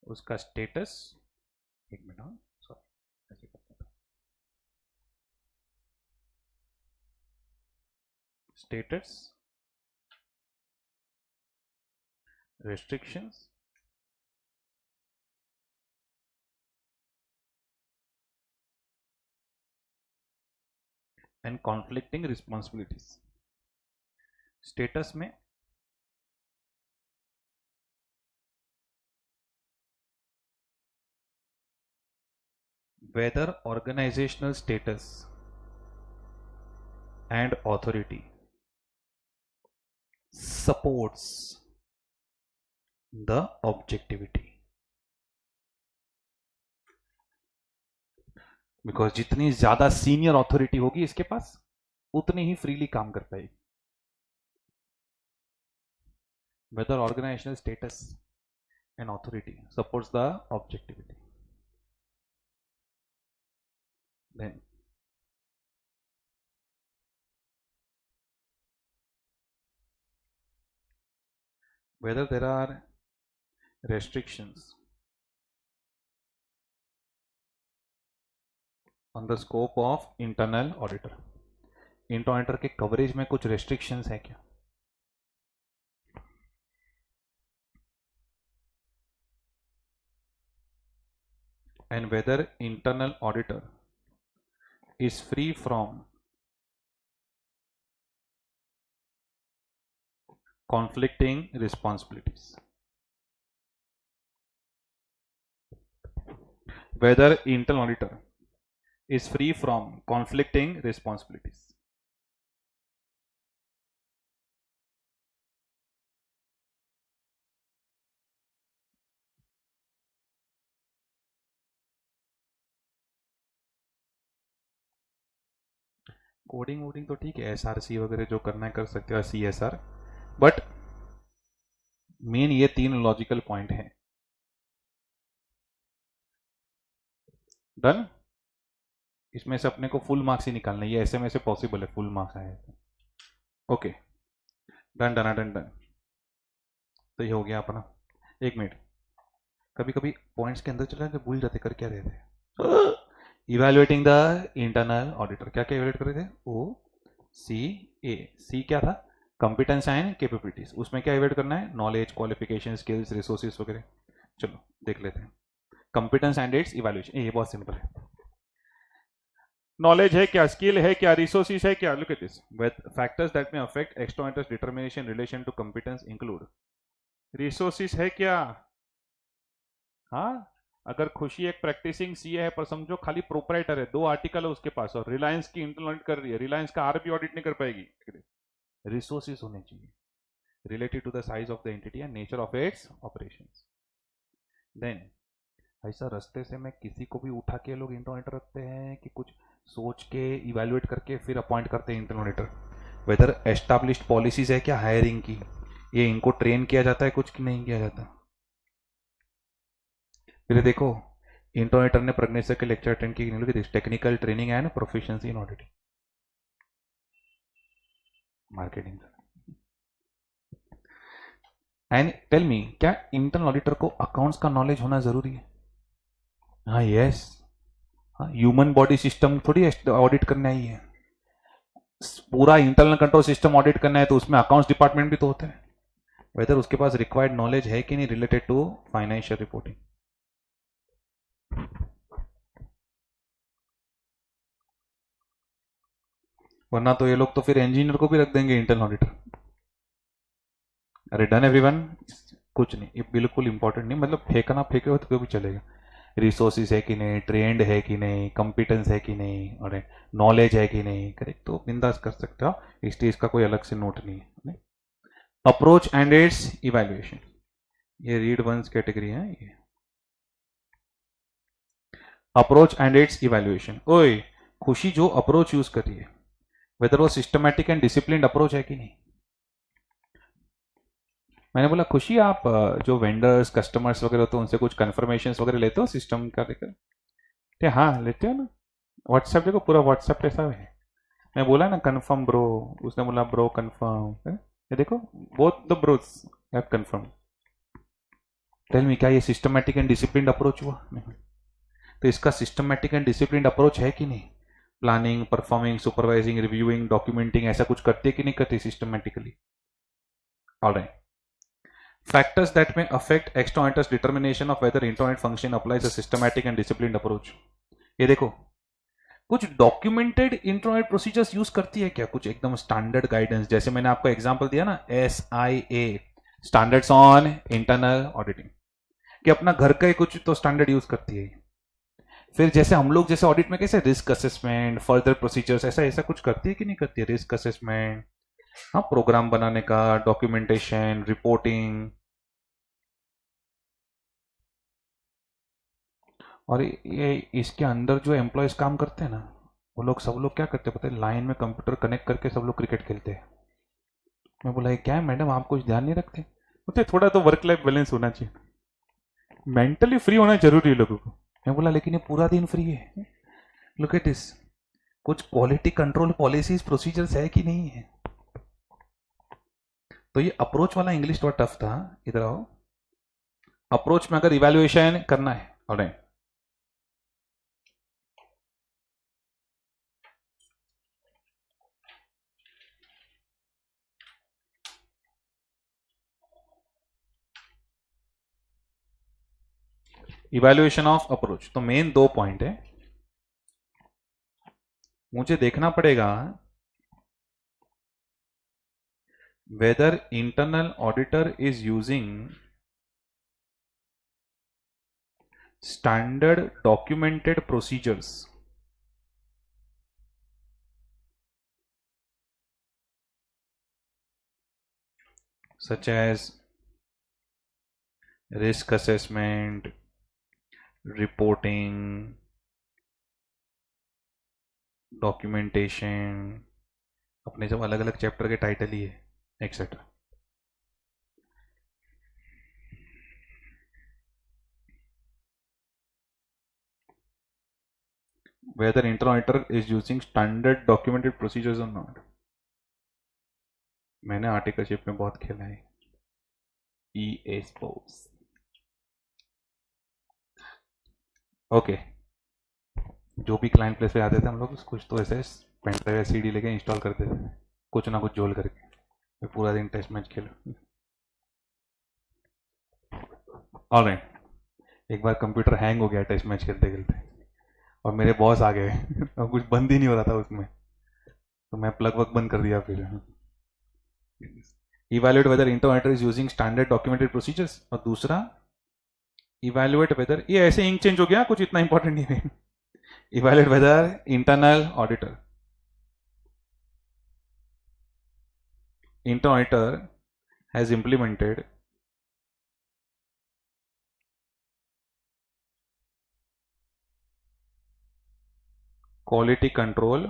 S1: उसका स्टेटस। एक मिनट, हाँ सॉरी, ऐसे करता था। Status, restrictions, and conflicting responsibilities। Status में whether organizational status and authority supports the objectivity, because जितनी ज्यादा सीनियर अथॉरिटी होगी इसके पास, उतनी ही फ्रीली काम कर पाएगी। Whether organisational status and authority supports the objectivity, then whether there are restrictions on the scope of internal auditor। Internal auditor के coverage में कुछ रेस्ट्रिक्शंस है क्या? And weather internal auditor is free from conflicting responsibilities, whether internal auditor is free from conflicting responsibilities। Coding वोडिंग तो ठीक है, SRC वगैरह जो करना है कर सकते हो, सीएसआर, बट मेन ये 3 लॉजिकल पॉइंट हैं। डन? इसमें से अपने को फुल मार्क्स ही निकालना है, ये ऐसे में से पॉसिबल है फुल मार्क्स आए। Okay, done done done done. तो ये हो गया अपना। 1 मिनट, कभी कभी पॉइंट्स के अंदर चला भूल जाते कर क्या रहे थे। इवेल्युएटिंग द इंटरनल ऑडिटर, क्या क्या इवेल्युएट कर रहे थे? ओ सी ए, सी क्या था? Competence and capabilities. उसमें क्या इवेल्युएट करना है? नॉलेज, क्वालिफिकेशन, स्किल्स, रिसोर्सेज वगैरह। चलो देख लेते हैं। कॉम्पिटेंस एंड इट्स इवेल्युएशन, ये बहुत सिंपल है। नॉलेज है क्या? स्किल है क्या? रिसोर्सेज है क्या? Look at this. Factors that may affect external determination relation to competence include. Resources है क्या? हाँ, अगर खुशी एक प्रैक्टिसिंग सीए है पर समझो खाली प्रोपराइटर है, 2 आर्टिकल है उसके पास और रिलायंस की इंटरनल ऑडिट कर रही है, रिलायंस का आरबी ऑडिट नहीं कर पाएगी। रिसोर्सेज होने चाहिए related to the size of the entity and nature of its operations. Then ऐसा रास्ते से मैं किसी को भी उठा के लोग इंटरनल ऑडिटर रखते हैं कि कुछ सोच के इवेल्युएट करके फिर अपॉइंट करते हैं internal auditor. Whether established policies है क्या हायरिंग की, ये इनको ट्रेन किया जाता है कुछ कि नहीं किया जाता। फिर देखो इंटरनल ऑडिटर ने प्रज्ञेश सर के लेक्चर अटेंड की, लोग technical training and proficiency in auditing marketing. And tell me, क्या इंटरनल ऑडिटर को अकाउंट्स का नॉलेज होना जरूरी है? हाँ यस। हाँ, ह्यूमन बॉडी सिस्टम थोड़ी ऑडिट करना ही है, पूरा इंटरनल कंट्रोल सिस्टम ऑडिट करना है तो उसमें अकाउंट्स डिपार्टमेंट भी तो होता है। वेदर उसके पास रिक्वायर्ड नॉलेज है कि नहीं रिलेटेड टू फाइनेंशियल रिपोर्टिंग। वरना तो ये लोग तो फिर इंजीनियर को भी रख देंगे इंटरनल ऑडिटर। अरे डन एवरीवन, कुछ नहीं, ये बिल्कुल इंपॉर्टेंट नहीं, मतलब फेंकना फेंके हो तो भी चलेगा। रिसोर्सिस है कि नहीं, ट्रेंड है कि नहीं, कंपिटेंस है कि नहीं, और नॉलेज है कि नहीं, करेक्ट, तो बिंदास कर सकते हो, इसलिए इसका कोई अलग से नोट नहीं है। अप्रोच एंड इट्स इवैल्यूएशन, ये रीड वंस कैटेगरी है ये। अप्रोच एंड इट्स इवैल्यूएशन, ओए खुशी जो अप्रोच यूज कर रही है वेदर वो सिस्टमैटिक एंड डिसिप्लिन अप्रोच है कि नहीं। मैंने बोला खुशी आप जो वेंडर्स कस्टमर्स वगैरह होते हैं उनसे कुछ कंफर्मेशन वगैरह लेते हो सिस्टम का लेकर? हाँ लेते हो ना, व्हाट्सएप देखो पूरा व्हाट्सएप ऐसा है। मैं बोला ना कंफर्म ब्रो, उसने बोला ब्रो कंफर्म, ये देखो both the bros have confirm. Tell me, क्या ये सिस्टमैटिक एंड डिसिप्लिन अप्रोच हुआ? नहीं। तो इसका सिस्टमैटिक एंड डिसिप्लिन अप्रोच है कि नहीं? Planning, performing, supervising, reviewing, documenting, ऐसा कुछ करती है कि नहीं करती systematically? Alright. Factors that may affect external auditor's determination of whether internal function applies a systematic and disciplined approach. ये देखो कुछ डॉक्यूमेंटेड इंटरनल प्रोसीजर्स यूज करती है क्या, कुछ एकदम स्टैंडर्ड गाइडेंस, जैसे मैंने आपको एग्जांपल दिया ना SIA, standards on internal auditing, कि अपना घर का ही कुछ तो स्टैंडर्ड यूज करती है। फिर जैसे हम लोग जैसे ऑडिट में कैसे रिस्क असेसमेंट, फर्दर प्रोसीजर्स, ऐसा ऐसा कुछ करती है कि नहीं करती है? रिस्क असेसमेंट, हाँ, प्रोग्राम बनाने का, डॉक्यूमेंटेशन, रिपोर्टिंग। और ये इसके अंदर जो एम्प्लॉयज काम करते हैं ना, वो लोग सब लोग क्या करते हैं पता है? लाइन में कंप्यूटर कनेक्ट करके सब लोग क्रिकेट खेलते हैं। मैं बोला ये क्या है मैडम, आप कुछ ध्यान नहीं रखते? बोलते थोड़ा तो वर्क लाइफ बैलेंस होना चाहिए, मेंटली फ्री होना जरूरी है लोगों को। मैं बोला लेकिन ये पूरा दिन फ्री है, लुक एट दिस, कुछ क्वालिटी कंट्रोल पॉलिसीज प्रोसीजर्स है कि नहीं है? तो ये अप्रोच वाला इंग्लिश थोड़ा टफ था, इधर आओ। अप्रोच में अगर इवेल्युएशन करना है, ऑलराइट, इवेल्युएशन ऑफ अप्रोच, तो मेन 2 पॉइंट है, मुझे देखना पड़ेगा whether internal auditor is using standard documented procedures such as risk assessment, reporting, documentation, अपने सब अलग अलग चैप्टर के टाइटल ही है, etcetera. Whether internal auditor is using standard documented procedures or not, मैंने आर्टिकलशिप में बहुत खेला है, EA स्पोर्ट्स। ओके, जो भी क्लाइंट प्लेस पे आते थे हम लोग कुछ तो ऐसे पेन ड्राइव या CD लेके इंस्टॉल करते थे, कुछ ना कुछ जोल करके, फिर पूरा दिन टेस्ट मैच खेलो। ऑलराइट, एक बार कंप्यूटर हैंग हो गया टेस्ट मैच खेलते खेलते, और मेरे बॉस आ गए और कुछ बंद ही नहीं हो रहा था उसमें, तो मैं प्लग वग बंद कर दिया फिर। Evaluate weather internal auditor is using standard documented procedures, और दूसरा इवेल्युएट वेदर, ये ऐसे इंक चेंज हो गया, कुछ इतना इंपॉर्टेंट नहीं है। Evaluate weather internal auditor, internal auditor has implemented quality control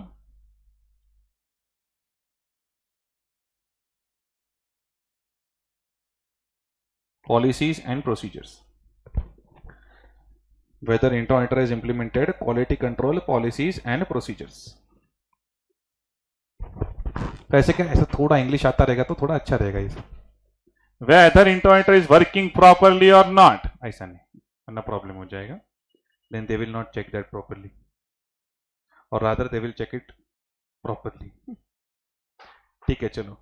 S1: policies and procedures. Whether internal auditor has implemented quality control policies and procedures. तो ऐसे क्या, ऐसा थोड़ा इंग्लिश आता रहेगा तो थोड़ा अच्छा रहेगा इसे। Whether internal auditor is working properly or not, ऐसा नहीं, वरना प्रॉब्लम हो जाएगा। Then they will not check that properly, or rather they will check it properly. ठीक है, चलो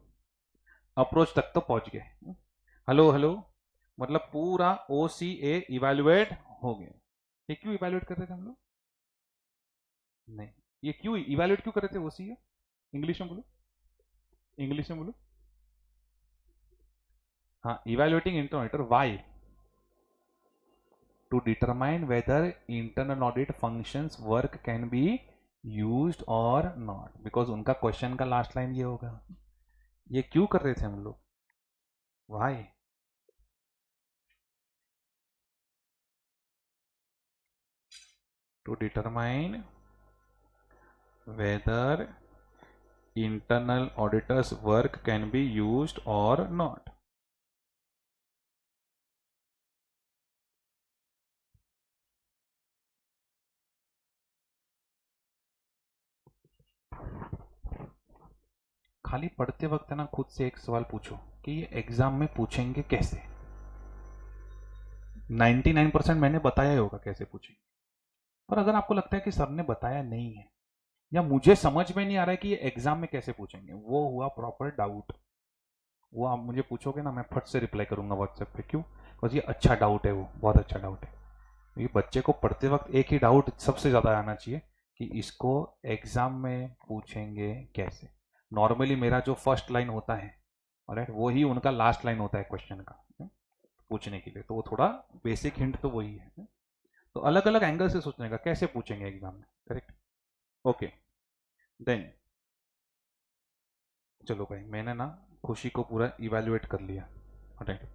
S1: अप्रोच तक तो पहुंच गए। हेलो हेलो, मतलब पूरा OCA इवेल्युएट हो गया। ये क्यों इवेल्युएट कर रहे थे हम लोग? नहीं, ये क्यों इवेल्युएट क्यों कर रहे थे OCA? इंग्लिश में बोलो, इंग्लिश में बोलो। हाँ, evaluating internal auditor, why? To determine whether internal audit functions work can be used or not, because उनका क्वेश्चन का लास्ट लाइन ये होगा। ये क्यों कर रहे थे हम लोग? Why? To determine whether internal auditors work can be used or not. खाली पढ़ते वक्त ना खुद से एक सवाल पूछो कि ये एग्जाम में पूछेंगे कैसे। 99% मैंने बताया ही होगा कैसे पूछेंगे, पर अगर आपको लगता है कि सर ने बताया नहीं है या मुझे समझ में नहीं आ रहा है कि ये एग्जाम में कैसे पूछेंगे, वो हुआ प्रॉपर डाउट, वो आप मुझे पूछोगे ना, मैं फट से रिप्लाई करूंगा व्हाट्सएप पे। क्यों? बिकॉज ये अच्छा डाउट है, वो बहुत अच्छा डाउट है। ये बच्चे को पढ़ते वक्त एक ही डाउट सबसे ज्यादा आना चाहिए कि इसको एग्जाम में पूछेंगे कैसे। नॉर्मली मेरा जो फर्स्ट लाइन होता है, ऑलराइट, वो ही उनका लास्ट लाइन होता है क्वेश्चन का पूछने के लिए, तो वो थोड़ा बेसिक हिंट तो वही है। तो अलग अलग एंगल से सोचने का कैसे पूछेंगे एग्जाम में, करेक्ट? ओके, देन चलो भाई, मैंने ना खुशी को पूरा इवेल्युएट कर लिया, right?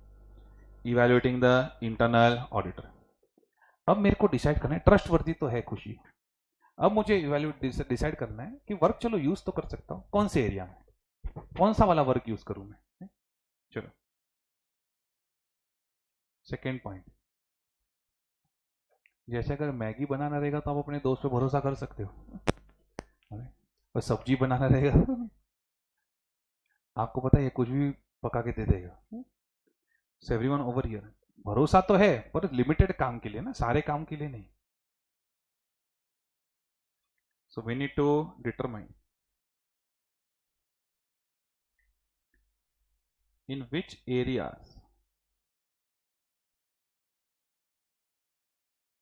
S1: Evaluating the internal auditor. अब मेरे को डिसाइड करना है, ट्रस्ट वर्दी तो है खुशी, अब मुझे इवेल्युएट डिसाइड करना है कि वर्क चलो यूज तो कर सकता हूं, कौन से एरिया में, कौन सा वाला वर्क यूज करूं मैं। चलो सेकेंड पॉइंट, जैसे अगर मैगी बनाना रहेगा तो आप अपने दोस्त पे भरोसा कर सकते हो, और सब्जी बनाना रहेगा आपको पता है ये कुछ भी पका के दे देगा। सो एवरीवन ओवर हियर, भरोसा तो है पर लिमिटेड काम के लिए ना, सारे काम के लिए नहीं। So we need to determine in which areas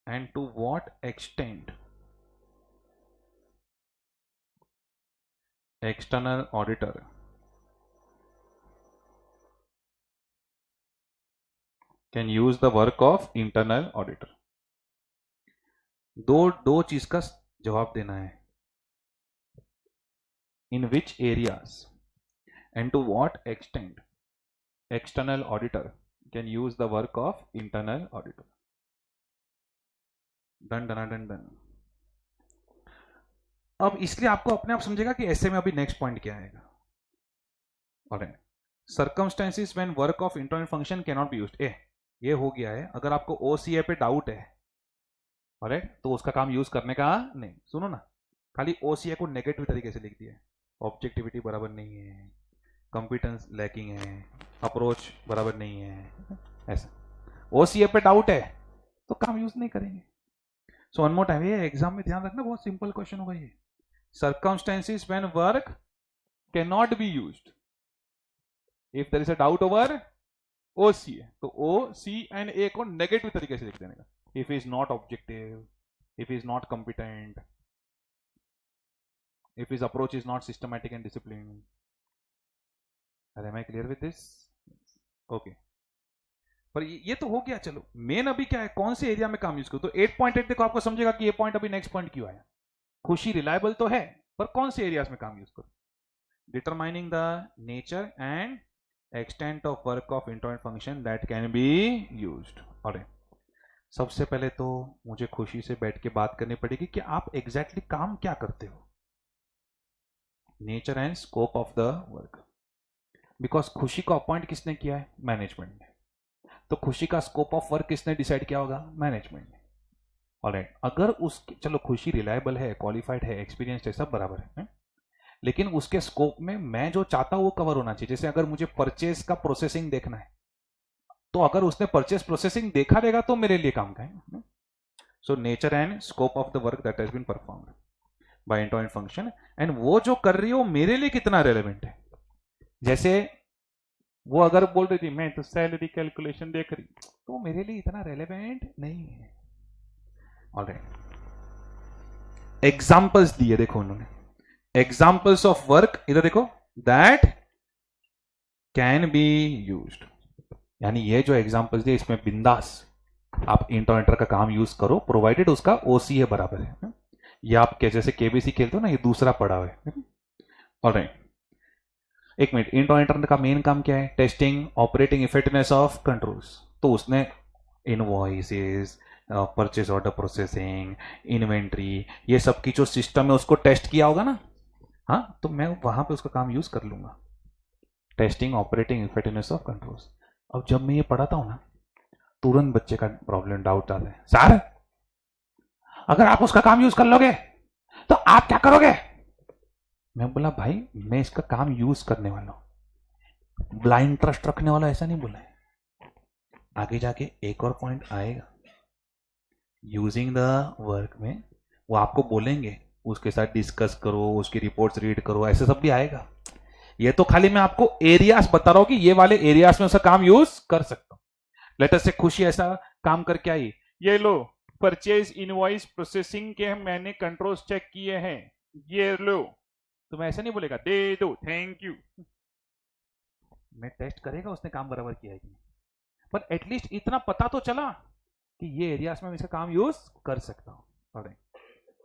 S1: and to what extent external auditor can use the work of internal auditor। दो चीज का जवाब देना है, in which areas and to what extent external auditor can use the work of internal auditor। Done done done done. अब इसलिए आपको अपने आप समझेगा कि ऐसे में अभी नेक्स्ट पॉइंट क्या आएगा। Alright, circumstances when work of internal function can not be used. ये हो गया है, अगर आपको OCA पे डाउट है, ऑलराइट, तो उसका काम यूज करने का नहीं। सुनो ना, खाली OCA को नेगेटिव तरीके से लिख दिया, ऑब्जेक्टिविटी बराबर नहीं है, कॉम्पिटेंस लैकिंग है, अप्रोच बराबर नहीं है, ऐसा। OCA पे डाउट है तो काम यूज नहीं करेंगे। सो वन मोर टाइम, ये एग्जाम में ध्यान रखना, बहुत सिंपल क्वेश्चन होगा ये। Circumstances when work can not be used if there is a doubt over OCA, तो OC&A को नेगेटिव तरीके से लिख देने का। If is not objective, if he is not competent, if his approach is not systematic and disciplined। Am I clear with this? Okay, पर ये तो हो गया, चलो मेन अभी क्या है, कौन से एरिया में काम यूज करो। तो 8.8 देखो आपको समझेगा कि ये पॉइंट अभी नेक्स्ट पॉइंट क्यों आया। खुशी रिलायबल तो है, पर कौन से एरियाज में काम यूज करो। Determining the nature and extent of work of internet function that can be used. और सबसे पहले तो मुझे खुशी से बैठ के बात करनी पड़ेगी कि आप एग्जैक्टली काम क्या करते हो। Nature and scope of the work, because खुशी को अपॉइंट किसने किया है, मैनेजमेंट ने। तो खुशी का स्कोप ऑफ वर्क किसने डिसाइड किया होगा, मैनेजमेंट ने। ऑलराइट, अगर उसकी, चलो खुशी रिलायबल है, क्वालिफाइड है, एक्सपीरियंस है, सब बराबर है, लेकिन उसके स्कोप में मैं जो चाहता हूं वो कवर होना चाहिए। जैसे अगर मुझे परचेज का प्रोसेसिंग देखना है, तो अगर उसने परचेज प्रोसेसिंग देखा रहेगा तो मेरे लिए काम का है। So nature and scope of the work that has been performed by internal function, and वो जो कर रही है वो मेरे लिए कितना रेलेवेंट है। जैसे वो अगर बोल रही थी मैं तो सैलरी कैलकुलेशन देख रही, तो मेरे लिए इतना रेलेवेंट नहीं है। ऑलराइट, एग्जांपल्स दिए देखो उन्होंने, एग्जांपल्स ऑफ वर्क, इधर देखो, दैट कैन बी यूज्ड। यानी ये जो एग्जांपल्स दिए इसमें बिंदास आप इंटरनेटर का काम यूज करो, प्रोवाइडेड उसका ओसीए बराबर है। ये आप जैसे केबीसी खेलते हो ना, ये दूसरा पड़ा हुआ है। ऑलराइट, एक मिनट, इंटरनेटर का मेन काम क्या है, testing operating effectiveness of controls. तो उसने invoices, purchase order processing, inventory, ये सब की जो सिस्टम है उसको टेस्ट किया होगा ना। हाँ, तो मैं वहां पे उसका काम यूज कर लूंगा, testing operating effectiveness of controls. अब जब मैं ये पढ़ाता हूं ना, तुरंत बच्चे का प्रॉब्लम डाउट आता है, सर अगर आप उसका काम यूज कर लोगे तो आप क्या करोगे। मैं बोला भाई मैं इसका काम यूज करने वाला हूं, ब्लाइंड ट्रस्ट रखने वाला ऐसा नहीं बोला है। आगे जाके एक और पॉइंट आएगा, यूजिंग द वर्क में वो आपको बोलेंगे उसके साथ डिस्कस करो, उसकी रिपोर्ट्स रीड करो, ऐसे सब भी आएगा। ये तो खाली मैं आपको एरियाज बता रहा हूं कि ये वाले एरियाज में उसका काम यूज कर सकता हूं। लेटर से खुशी ऐसा काम करके आई, ये लो परचेज इनवॉइस प्रोसेसिंग के मैंने कंट्रोल्स चेक किए हैं, ये लो। तो मैं ऐसा नहीं बोलेगा दे दो थैंक यू, मैं टेस्ट करेगा उसने काम बराबर किया है कि नहीं, पर एटलीस्ट इतना पता तो चला कि ये एरियाज में मैं इसका काम यूज कर सकता हूं।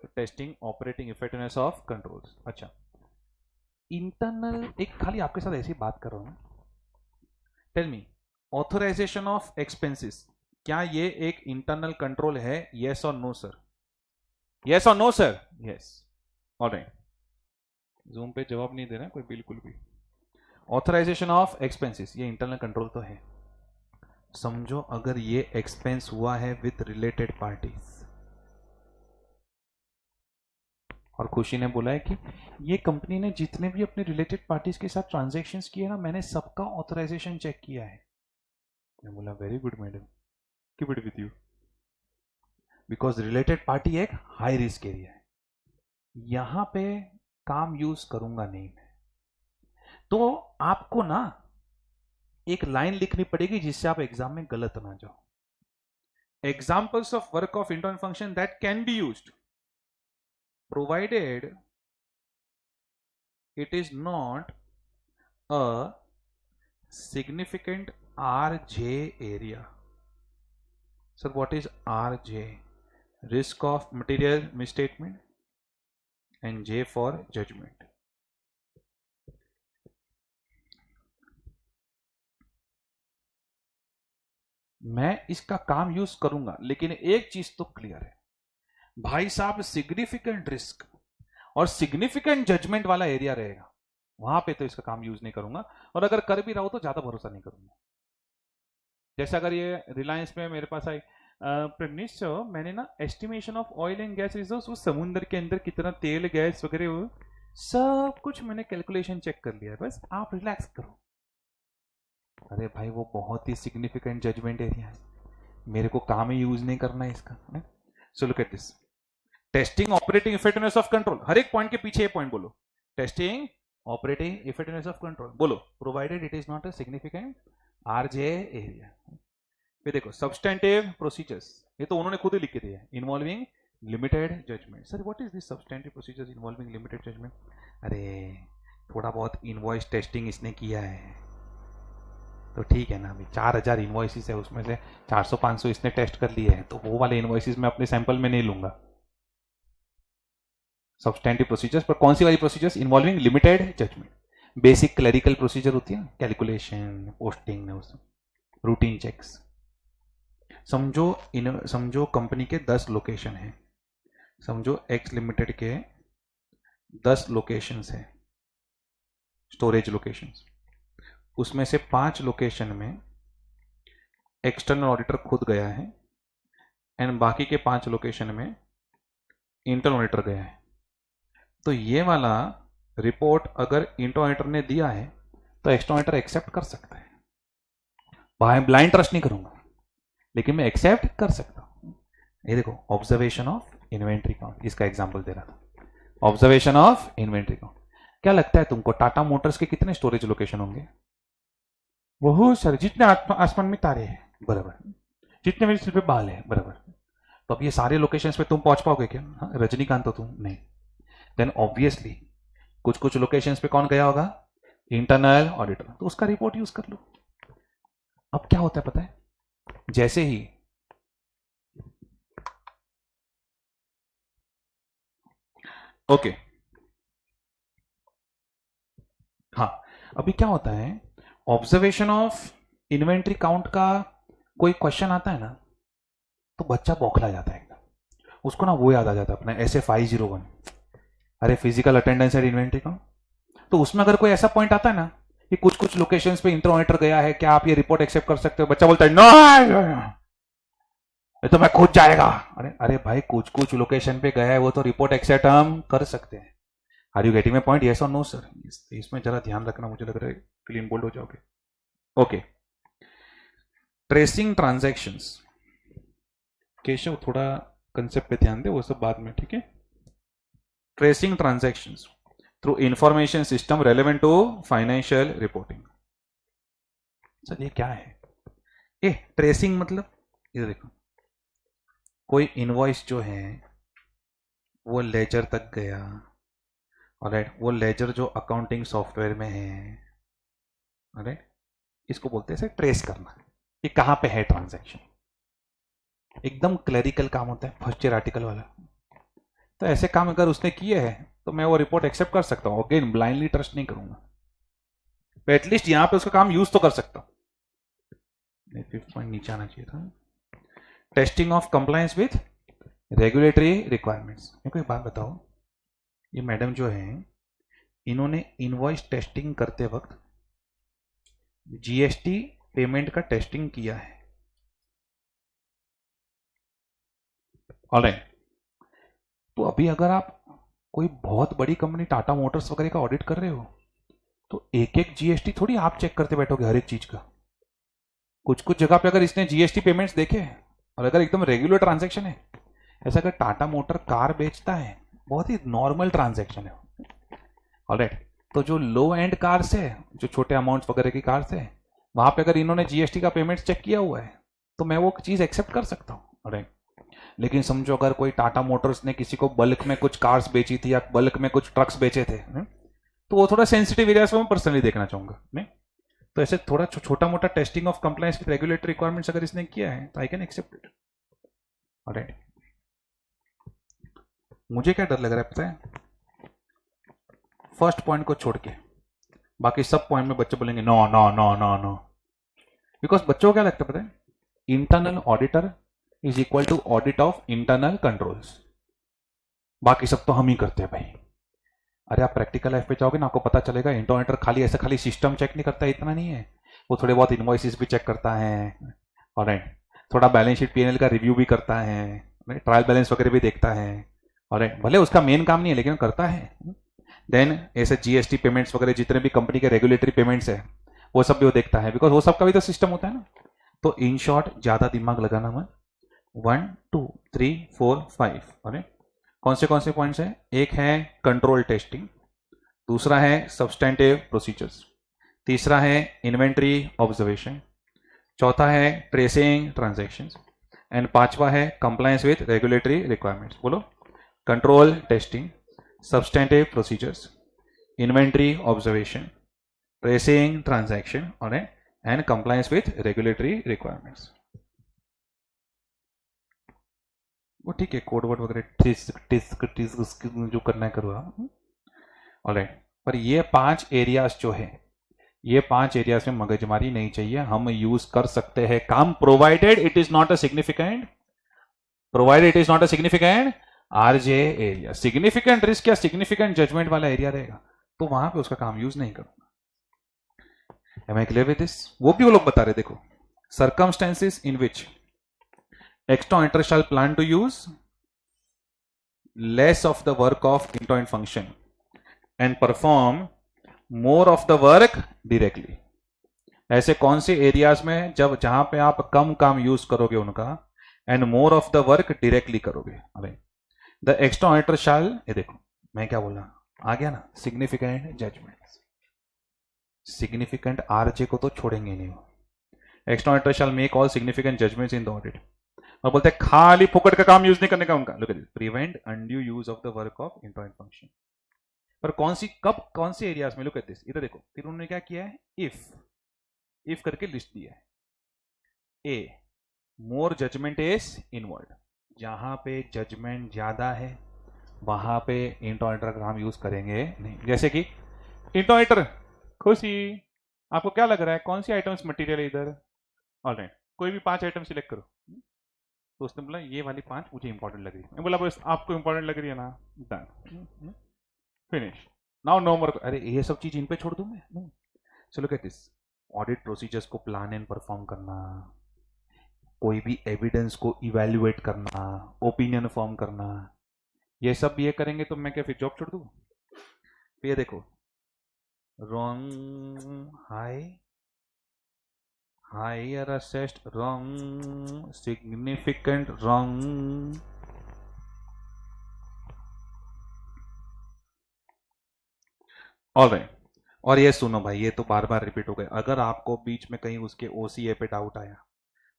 S1: Testing operating effectiveness of controls. अच्छा, इंटरनल, एक खाली आपके साथ ऐसी बात कर रहा हूं, tell me, authorisation of expenses, क्या ये एक इंटरनल कंट्रोल है, yes or no sir, yes or no sir, yes. Alright, Zoom पे जवाब नहीं दे रहा कोई बिल्कुल भी। ऑथराइजेशन ऑफ एक्सपेंसेस ये इंटरनल कंट्रोल तो है। समझो अगर ये एक्सपेंस हुआ है विथ रिलेटेड पार्टीज, और खुशी ने बोला है कि ये कंपनी ने जितने भी अपने रिलेटेड पार्टीज के साथ ट्रांजैक्शंस किए ना, मैंने सबका ऑथराइजेशन चेक किया है। मैं बोला very good madam, keep it with you, because related party एक हाई रिस्क एरिया है, यहां पे काम यूज करूंगा नहीं मैं। तो आपको ना एक लाइन लिखनी पड़ेगी जिससे आप एग्जाम में गलत ना जाओ। Examples of work of internal function that can be used provided it is not a significant RJ area. Sir, what is RJ? Risk of material misstatement, and J for judgment. मैं इसका काम use करूंगा, लेकिन एक चीज तो clear है भाई साहब, सिग्निफिकेंट रिस्क और सिग्निफिकेंट जजमेंट वाला एरिया रहेगा, वहां पे तो इसका काम यूज नहीं करूंगा, और अगर कर भी रहा हो तो ज्यादा भरोसा नहीं करूंगा। जैसे अगर ये रिलायंस में मेरे पास आई, प्रनिश मैंने ना estimation of oil and gas reserves, उस समुद्र के अंदर कितना तेल गैस वगैरह सब कुछ मैंने कैलकुलेशन चेक कर लिया है, बस आप रिलैक्स करो। अरे भाई वो बहुत ही सिग्निफिकेंट जजमेंट एरिया है, मेरे को काम ही यूज नहीं करना है इसका। So look at this, testing operating effectiveness of control, हर एक पॉइंट के पीछे ये पॉइंट बोलो, testing operating effectiveness of control बोलो, provided it is not a significant RJ area. फिर देखो सब्सटेंटिव प्रोसीजर्स, ये तो उन्होंने खुद ही लिख के दिया है, involving limited judgement. Sir what is this substantive procedures involving limited judgement. अरे थोड़ा बहुत इनवॉइस टेस्टिंग इसने किया है, तो ठीक है ना, अभी 4000 इन्वॉइसिस है, उसमें से 400-500 इसने टेस्ट कर लिए हैं, तो वो वाले इन्वॉइसिस मैं अपने सैंपल में नहीं लूंगा। सब्सटेंटिव प्रोसीजर्स, पर कौन सी वाली procedures? Involving limited judgement. Basic clerical procedure होती है, कैलकुलेशन, पोस्टिंग, रूटीन चेक्स। समझो कंपनी के 10 लोकेशन हैं, समझो एक्स लिमिटेड के 10 लोकेशंस हैं, स्टोरेज लोकेशंस। उसमें से 5 लोकेशन में एक्सटर्नल ऑडिटर खुद गया है एंड बाकी के 5 लोकेशन में इंटरनल ऑडिटर गया है। तो ये वाला रिपोर्ट अगर इंटरनल ऑडिटर ने दिया है तो एक्सटर्नल ऑडिटर एक्सेप्ट कर सकता है। भाई ब्लाइंड ट्रस्ट नहीं करूंगा, लेकिन मैं एक्सेप्ट कर सकता हूं। ये देखो, ऑब्जर्वेशन ऑफ इन्वेंट्री काउंट, इसका एग्जांपल दे रहा था, ऑब्जर्वेशन ऑफ इन्वेंट्री काउंट। क्या लगता है तुमको टाटा मोटर्स के कितने स्टोरेज लोकेशन होंगे? वो सर जितने आसमान में तारे हैं, बराबर, जितने मेरे सिर पे बाल है, बराबर। तो अब ये सारे लोकेशंस पे तुम पहुंच पाओगे क्या? हाँ, रजनीकांत तो तुम नहीं। देन ऑब्वियसली कुछ कुछ लोकेशंस पे कौन गया होगा? इंटरनल ऑडिटर, तो उसका रिपोर्ट यूज कर लो। अब क्या होता है पता है, जैसे ही ओके हाँ, अभी क्या होता है, ऑब्जर्वेशन ऑफ इन्वेंट्री काउंट का कोई क्वेश्चन आता है ना, तो बच्चा बौखला जाता है एकदम, उसको ना वो याद आ जाता है अपना SF501, अरे physical attendance eight inventory count. तो उसमें अगर कोई ऐसा पॉइंट आता है ना कि कुछ कुछ लोकेशंस पे इंटर ऑडिटर गया है, क्या आप ये रिपोर्ट एक्सेप्ट कर सकते हो? बच्चा बोलता है नो, ये तो मैं खुद जाएगा। अरे अरे भाई, कुछ कुछ लोकेशन पे गया है, वो तो रिपोर्ट एक्सेप्ट हम कर सकते हैं। Are you getting my point? Yes or no sir? इसमें जरा ध्यान रखना, मुझे लग रहा है क्लीन बोल्ड हो जाओगे। Okay, tracing transactions. केशव थोड़ा कंसेप्ट पे ध्यान दे, वो सब बाद में, ठीक है? Tracing transactions through information system relevant to financial reporting. Sir ये क्या है? ए ट्रेसिंग मतलब, ये देखो, कोई इनवॉइस जो है वो लेजर तक गया, ऑलराइट, वो लेजर जो अकाउंटिंग सॉफ्टवेयर में है, ऑलराइट, इसको बोलते हैं ट्रेस करना कि कहां पे है ट्रांजैक्शन। एकदम क्लरिकल काम होता है, फर्स्ट ईयर आर्टिकल वाला। तो ऐसे काम अगर उसने किए हैं तो मैं वो रिपोर्ट एक्सेप्ट कर सकता हूं, अगेन ब्लाइंडली ट्रस्ट नहीं करूंगा, तो एटलीस्ट यहां पे उसका काम यूज तो कर सकता हूं। 5th पॉइंट नीचे आना चाहिए था। Testing of compliance with regulatory requirements. मेरे को एक बात बताओ, ये मैडम जो है, इन्होंने इनवॉइस टेस्टिंग करते वक्त जीएसटी पेमेंट का टेस्टिंग किया है, ऑलराइट। तो अभी अगर आप कोई बहुत बड़ी कंपनी टाटा मोटर्स वगैरह का ऑडिट कर रहे हो, तो एक एक जीएसटी थोड़ी आप चेक करते बैठोगे हर एक चीज का। कुछ कुछ जगह पे अगर इसने जीएसटी पेमेंट्स देखे और अगर एकदम रेगुलर ट्रांजैक्शन है, ऐसा अगर टाटा मोटर कार बेचता है, बहुत ही नॉर्मल ट्रांजैक्शन है, ऑलराइट। तो जो लो एंड कार्स है, जो छोटे अमाउंट्स वगैरह की कार्स है, वहां पे अगर इन्होंने जीएसटी का पेमेंट चेक किया हुआ है तो मैं वो चीज एक्सेप्ट कर सकता हूँ, ऑलराइट। लेकिन समझो अगर कोई टाटा मोटर्स ने किसी को बल्क में कुछ कार्स बेची थी या बल्क में कुछ ट्रक्स बेचे थे, तो वो थोड़ा सेंसिटिव एरिया से मैं पर्सनली देखना चाहूंगा, नहीं? तो ऐसे थोड़ा छोटा मोटा testing of compliance with regulatory requirements अगर इसने किया है तो I can accept it, alright. मुझे क्या डर लग रहा है पता है? फर्स्ट पॉइंट को छोड़ के बाकी सब पॉइंट में बच्चे बोलेंगे no no no no no, because बच्चों को क्या लगता है पता है? Internal auditor is equal to audit of internal controls, बाकी सब तो हम ही करते हैं भाई। अरे आप प्रैक्टिकल लाइफ पे जाओगे ना, आपको पता चलेगा इंटरनल ऑडिटर खाली ऐसा खाली सिस्टम चेक नहीं करता है, इतना नहीं है, वो थोड़े बहुत इनवॉइसेस भी चेक करता है, ऑलराइट, थोड़ा बैलेंस शीट पीएनएल का रिव्यू भी करता है, ट्रायल बैलेंस वगैरह भी देखता है, ऑलराइट। भले उसका मेन काम नहीं है लेकिन करता है। देन ऐसे जीएसटी पेमेंट्स वगैरह जितने भी कंपनी के रेगुलेटरी पेमेंट्स है वो सब भी वो देखता है, बिकॉज वो सब का भी तो सिस्टम होता है ना। तो इन शॉर्ट ज्यादा दिमाग लगाना मत। 1 2 3 4 5, अरे कौन से पॉइंट्स है? एक है कंट्रोल टेस्टिंग, दूसरा है सब्सटेंटिव प्रोसीजर्स, तीसरा है इन्वेंट्री ऑब्जर्वेशन, चौथा है ट्रेसिंग ट्रांजैक्शंस, एंड पांचवा है कंप्लायंस विद रेगुलेटरी रिक्वायरमेंट्स। बोलो, control testing, substantive procedures, inventory observation, tracing transaction और and compliance with regulatory requirements. वो ठीक है, कोड वर्ड वगैरह जो करना है करो आप. ऑलराइट, पर ये 5 एरियाज जो है, ये 5 एरियाज में मगजमारी नहीं चाहिए, हम यूज कर सकते हैं काम, provided it is not a significant RJ area. Significant risk या सिग्निफिकेंट जजमेंट वाला एरिया रहेगा तो वहां पे उसका काम यूज नहीं करूंगा. Am I clear with this? वो भी वो लोग बता रहे, देखो, circumstances in which external shall plan to use less of the work of internal function and perform more of the work directly. ऐसे कौन से एरियाज में जब जहां पे आप कम काम यूज करोगे उनका and more of the work directly करोगे. अरे द एक्स्ट्रा ऑडिटर शैल, ये देखो मैं क्या बोल रहा, आ गया ना, सिग्निफिकेंट जजमेंट. सिग्निफिकेंट आरजे को तो छोड़ेंगे नहीं. Extra auditor shall make all significant judgements in the audit. और बोलते हैं खाली फुकट का काम यूज नहीं करने का उनका. Look at, prevent undue use of the work of internal function. पर कौन सी, कब, कौन से एरियाज में? लुक एट दिस, इधर देखो, फिर उन्होंने क्या किया है, इफ करके लिस्ट दिया है. ए, मोर जजमेंट इज इनवर्ड. जहां पे जजमेंट ज्यादा है वहां पे इंटरऑडिटर का काम यूज करेंगे नहीं. जैसे कि इंटरऑडिटर, खुशी आपको क्या लग रहा है कौन सी आइटम्स मटेरियल है इधर? ऑलराइट, कोई भी 5 आइटम सिलेक्ट करो. तो उसने बोला ये वाली 5 मुझे इंपॉर्टेंट लग रही है. मैं बोला बस आपको इंपॉर्टेंट लग रही है ना, डन, फिनिश, नाउ नो मोर. अरे ये सब चीज इन पे छोड़ दूं मैं? चलो कहते ऑडिट प्रोसीजर्स को प्लान एंड परफॉर्म करना, कोई भी एविडेंस को इवेल्युएट करना, ओपिनियन फॉर्म करना, ये सब ये करेंगे तो मैं क्या फिर जॉब छोड़ दूं? ये देखो, wrong higher assessed wrong, significant wrong. Alright, और ये सुनो भाई, ये तो बार बार रिपीट हो गए. अगर आपको बीच में कहीं उसके ओसीए पे डाउट आया,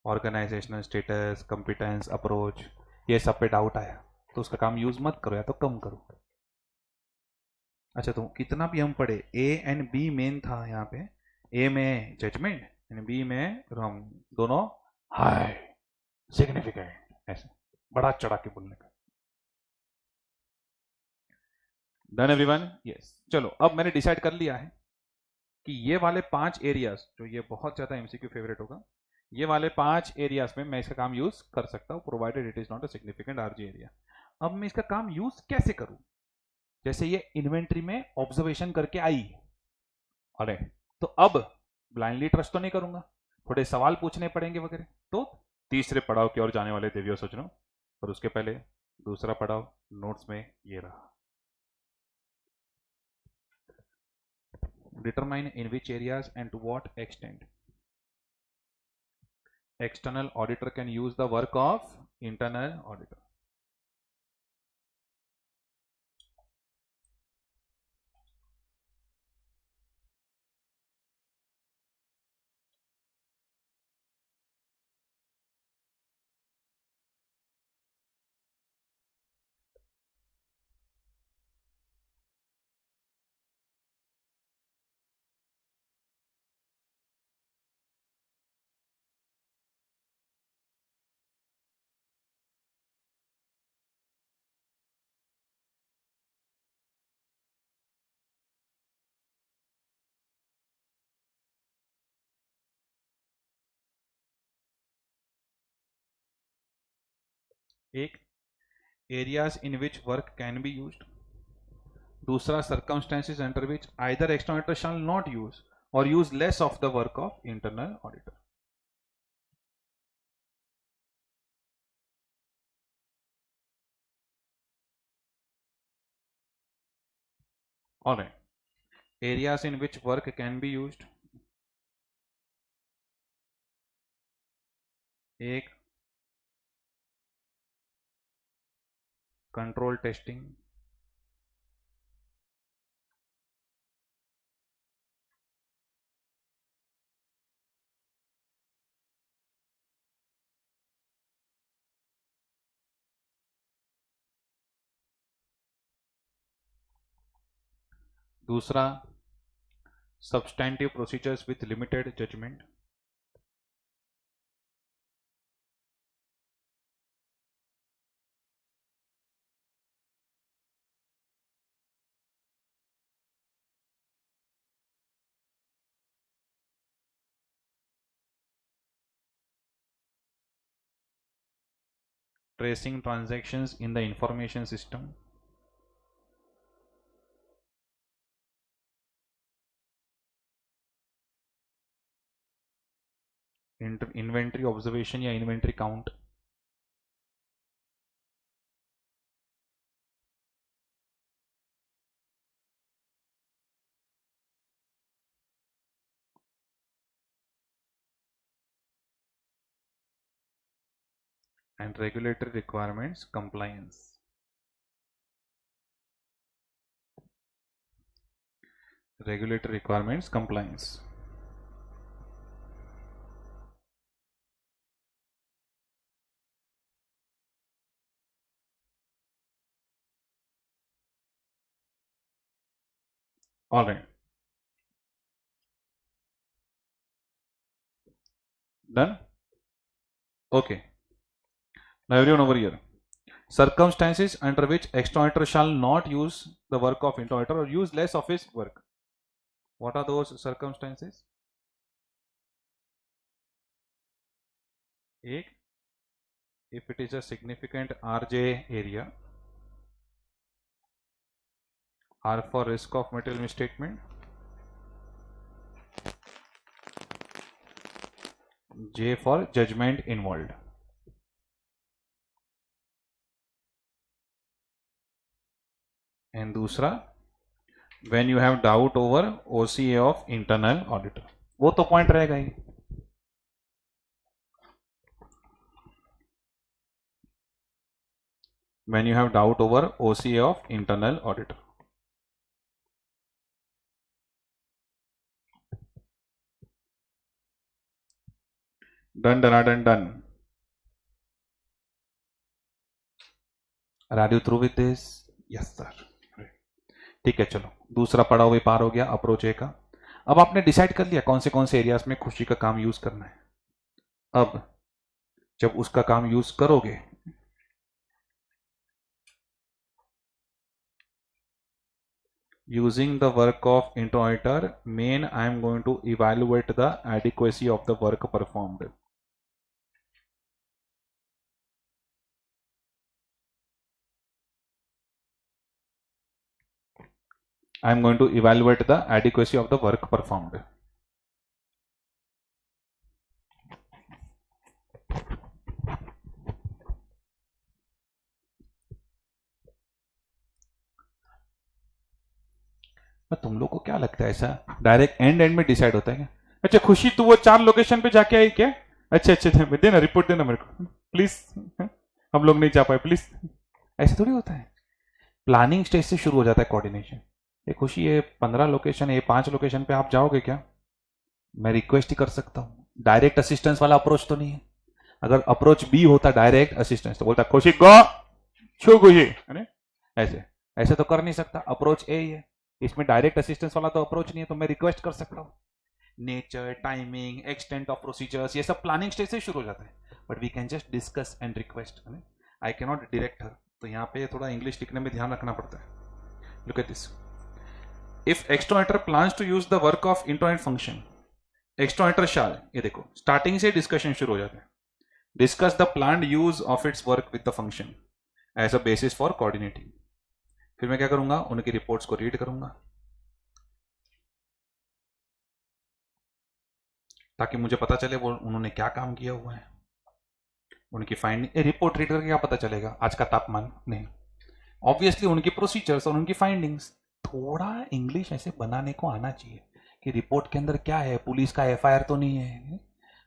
S1: ऑर्गेनाइजेशनल स्टेटस, कंपिटेंस, अप्रोच, ये सब पे डाउट आया, तो उसका काम यूज मत करो या तो कम करो. अच्छा, तो कितना भी हम पढ़े, ए एंड बी मेन था यहाँ पे. ए में जजमेंट एंड बी में रॉन्ग, दोनों हाई सिग्निफिकेंट, ऐसे बड़ा चढ़ा के बोलने का. Done everyone? यस. चलो, अब मैंने डिसाइड कर लिया है कि ये वाले 5 एरियाज, जो ये बहुत ज्यादा एमसीक्यू फेवरेट होगा, ये वाले 5 एरियाज में मैं इसका काम यूज कर सकता हूं, provided it is not a significant आरजी एरिया. अब मैं इसका काम यूज कैसे करूं? जैसे ये इन्वेंट्री में ऑब्जर्वेशन करके आई, अरे तो अब ब्लाइंडली ट्रस्ट तो नहीं करूंगा, थोड़े सवाल पूछने पड़ेंगे वगैरह. तो तीसरे पड़ाव की ओर जाने वाले देवियों सोच रहा हूं, पर उसके पहले दूसरा पड़ाव नोट्स में ये रहा. Determine in which areas and to what extent external auditor can use the work of internal auditor. एक, areas in which work can be used. दूसरा, circumstances under which either external auditor shall not use or use less of the work of internal auditor. All right, areas in which work can be used. एक, control testing. दूसरा, substantive procedures with limited judgment, tracing transactions in the information system, inventory observation या inventory count, and regulatory requirements compliance. Regulatory requirements compliance. All right. Done? Okay. Now everyone over here. Circumstances under which external auditor shall not use the work of internal auditor or use less of his work. What are those circumstances? एक, if it is a significant RJ area, R for risk of material misstatement, J for judgment involved. And दूसरा, when you have doubt over OCA of internal auditor, वो तो point रहेगा ही. When you have doubt over OCA of internal auditor. Done, done, done, done. Are you through with this? Yes, sir. ठीक है, चलो दूसरा पड़ाव भी पार हो गया, अप्रोच ए का. अब आपने डिसाइड कर लिया कौन से एरियाज में खुशी का काम यूज करना है. अब जब उसका काम यूज करोगे, using the work of internal auditor, main I am going to evaluate the adequacy of the work performed. I am going to evaluate the adequacy of the work performed. तुम लोग को क्या लगता है, ऐसा डायरेक्ट एंड में decide होता है क्या? अच्छा खुशी, तू वो 4 लोकेशन पे जाके आई क्या? अच्छा देना रिपोर्ट देना मेरे को प्लीज, हम लोग नहीं जा पाए प्लीज. ऐसे थोड़ी होता है. प्लानिंग स्टेज से शुरू हो जाता है कोऑर्डिनेशन. ये खुशी, ये 15 लोकेशन, ये 5 लोकेशन पे आप जाओगे क्या? मैं रिक्वेस्ट ही कर सकता हूँ. डायरेक्ट असिस्टेंस वाला अप्रोच तो नहीं है. अगर अप्रोच बी होता डायरेक्ट असिस्टेंस, तो बोलता खुशी गो छू खुशी, ऐसे ऐसे तो कर नहीं सकता. अप्रोच ए ही है, इसमें डायरेक्ट असिस्टेंस वाला तो अप्रोच नहीं है, तो मैं रिक्वेस्ट कर सकता हूँ. Nature, timing, extent of procedures, ये सब प्लानिंग स्टेज से शुरू हो जाता है. But we can just discuss and request. I can not direct her. तो यहाँ पे थोड़ा इंग्लिश लिखने में ध्यान रखना पड़ता है. Look at this. If external auditor plans to use the work of internal function, external auditor shall, ये देखो स्टार्टिंग से डिस्कशन शुरू हो जाता है. Discuss the planned use of its work with the function as a basis for coordinating. फिर मैं क्या करूंगा, उनकी रिपोर्ट्स को रीड करूंगा ताकि मुझे पता चले वो उन्होंने क्या काम किया हुआ है. उनकी फाइंडिंग, रिपोर्ट रीड करके क्या पता चलेगा? आज का तापमान नहीं. ऑब्वियसली उनकी प्रोसीजर्स और उनकी फाइंडिंग्स. थोड़ा इंग्लिश ऐसे बनाने को आना चाहिए कि रिपोर्ट के अंदर क्या है. पुलिस का एफआईआर तो नहीं है,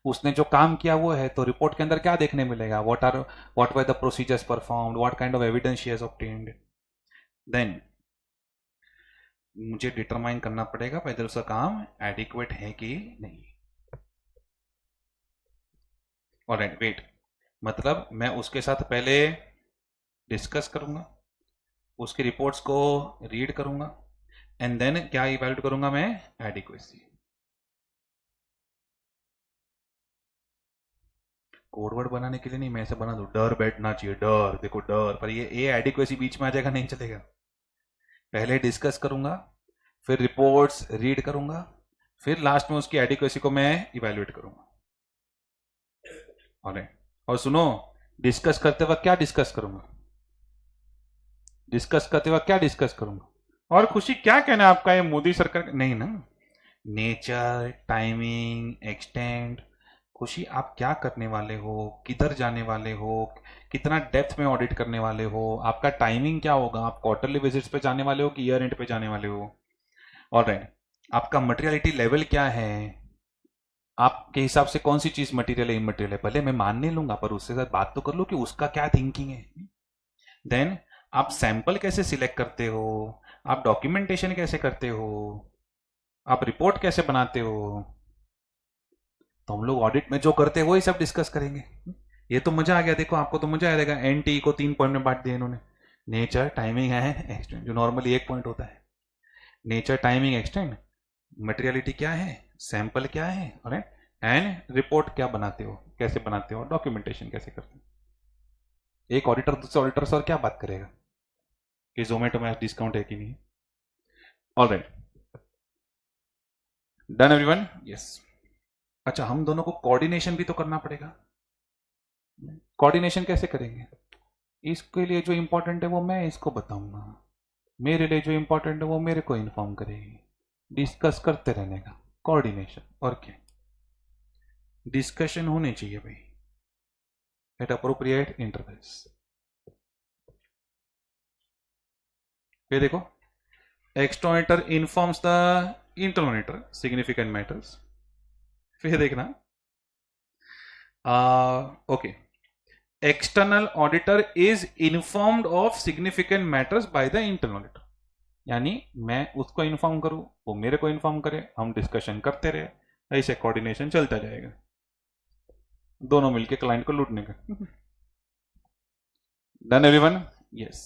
S1: उसने जो काम किया वो है. तो रिपोर्ट के अंदर क्या देखने मिलेगा? What were the procedures performed, what kind of evidence she has obtained. Then मुझे डिटरमाइन करना पड़ेगा वेदर उसका काम एडिक्वेट है कि नहीं. ऑलराइट, वेट, मतलब मैं उसके साथ पहले डिस्कस करूंगा, उसकी रिपोर्ट्स को रीड करूंगा, एंड देन क्या इवैल्यूएट करूंगा मैं? एडिक्वेसी। कोड वर्ड बनाने के लिए नहीं, मैं ऐसे बना दूं डर बैठना चाहिए, डर देखो डर, पर ये एडिक्वेसी बीच में आ जाएगा, नहीं चलेगा। पहले डिस्कस करूंगा, फिर रिपोर्ट्स रीड करूंगा, फिर लास्ट में उसकी एडिक्वेसी को मैं इवैल्यूएट करूंगा। और सुनो, डिस्कस करते वक्त क्या डिस्कस करूंगा? डिस्कस करते वक्त क्या डिस्कस करूंगा? और खुशी क्या कहना है आपका ये मोदी सरकार नहीं ना? Nature, timing, extend. खुशी आप क्या करने वाले हो, किधर जाने वाले हो, कितना डेप्थ में ऑडिट करने वाले हो, आपका टाइमिंग क्या होगा, आप क्वार्टरली विजिट्स पे जाने वाले हो कि ईयर एंड पे जाने वाले हो, और आपका मटेरियलिटी लेवल क्या है, आपके हिसाब से कौन सी चीज मटेरियल है इमटेरियल है, भले मैं मान नहीं लूंगा पर उससे साथ बात तो कर लो कि उसका क्या थिंकिंग है। देन आप सैंपल कैसे सिलेक्ट करते हो, आप डॉक्यूमेंटेशन कैसे करते हो, आप रिपोर्ट कैसे बनाते हो। तो हम लोग ऑडिट में जो करते हैं वही सब डिस्कस करेंगे। ये तो मजा आ गया, देखो आपको तो मजा आएगा। एनटी को 3 पॉइंट में बांट दिया इन्होंने, नेचर, टाइमिंग है, एक्सटेंड, जो नॉर्मली 1 पॉइंट होता है। नेचर, टाइमिंग, एक्सटेंड, मटेरियलिटी क्या है, सैंपल क्या है, और एंड रिपोर्ट क्या बनाते हो, कैसे बनाते हो, डॉक्यूमेंटेशन कैसे करते हो। एक ऑडिटर दूसरे ऑडिटर से और क्या बात करेगा कि जोमेटो में डिस्काउंट है कि नहीं। Alright, done everyone? यस। अच्छा, हम दोनों को कोऑर्डिनेशन भी तो करना पड़ेगा। कोऑर्डिनेशन कैसे करेंगे? इसके लिए जो इंपॉर्टेंट है वो मैं इसको बताऊंगा, मेरे लिए जो इंपॉर्टेंट है वो मेरे को इन्फॉर्म करेगी। डिस्कस करते रहने का कोऑर्डिनेशन, और क्या? डिस्कशन होने चाहिए भाई एट अप्रोप्रिएट इंटरवल्स। ये देखो, एक्सट्रोनेटर इन्फॉर्म्स द इंटरनेटर सिग्निफिकेंट मैटर्स। फिर देखना, okay, external auditor is informed of significant matters by the internal auditor. यानी मैं उसको इन्फॉर्म करूं, वो मेरे को इन्फॉर्म करे, हम डिस्कशन करते रहे, ऐसे कोऑर्डिनेशन चलता जाएगा, दोनों मिलके क्लाइंट को लूटने का। Done everyone? यस।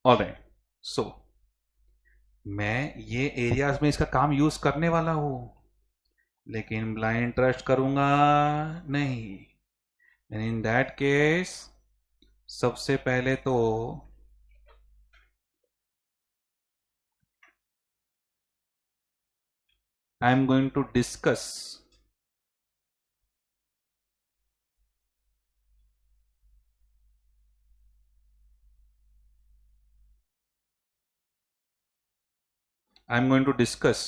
S1: ऑलराइट, सो मैं ये एरियाज में इसका काम यूज करने वाला हूं, लेकिन ब्लाइंड ट्रस्ट करूंगा नहीं। इन दैट केस सबसे पहले तो I am going to discuss I am going to discuss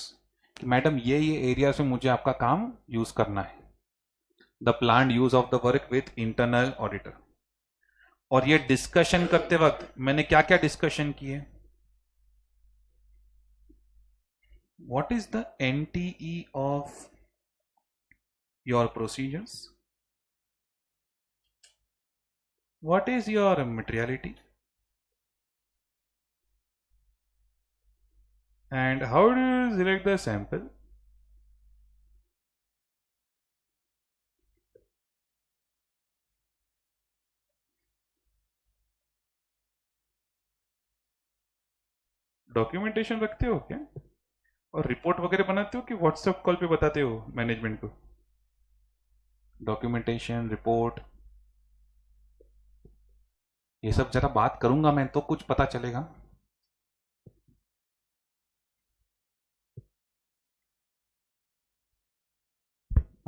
S1: कि मैडम ये एरियाज में मुझे आपका काम यूज करना है, the plan use of the work with internal auditor. और ये डिस्कशन करते वक्त मैंने क्या क्या डिस्कशन किए? What is the NTE of your procedures, what is your materiality, and how do you select the sample? Documentation रखते हो क्या, और रिपोर्ट वगैरह बनाते हो कि व्हाट्सएप कॉल पे बताते हो मैनेजमेंट को? डॉक्यूमेंटेशन, रिपोर्ट, ये सब जरा बात करूंगा मैं तो कुछ पता चलेगा।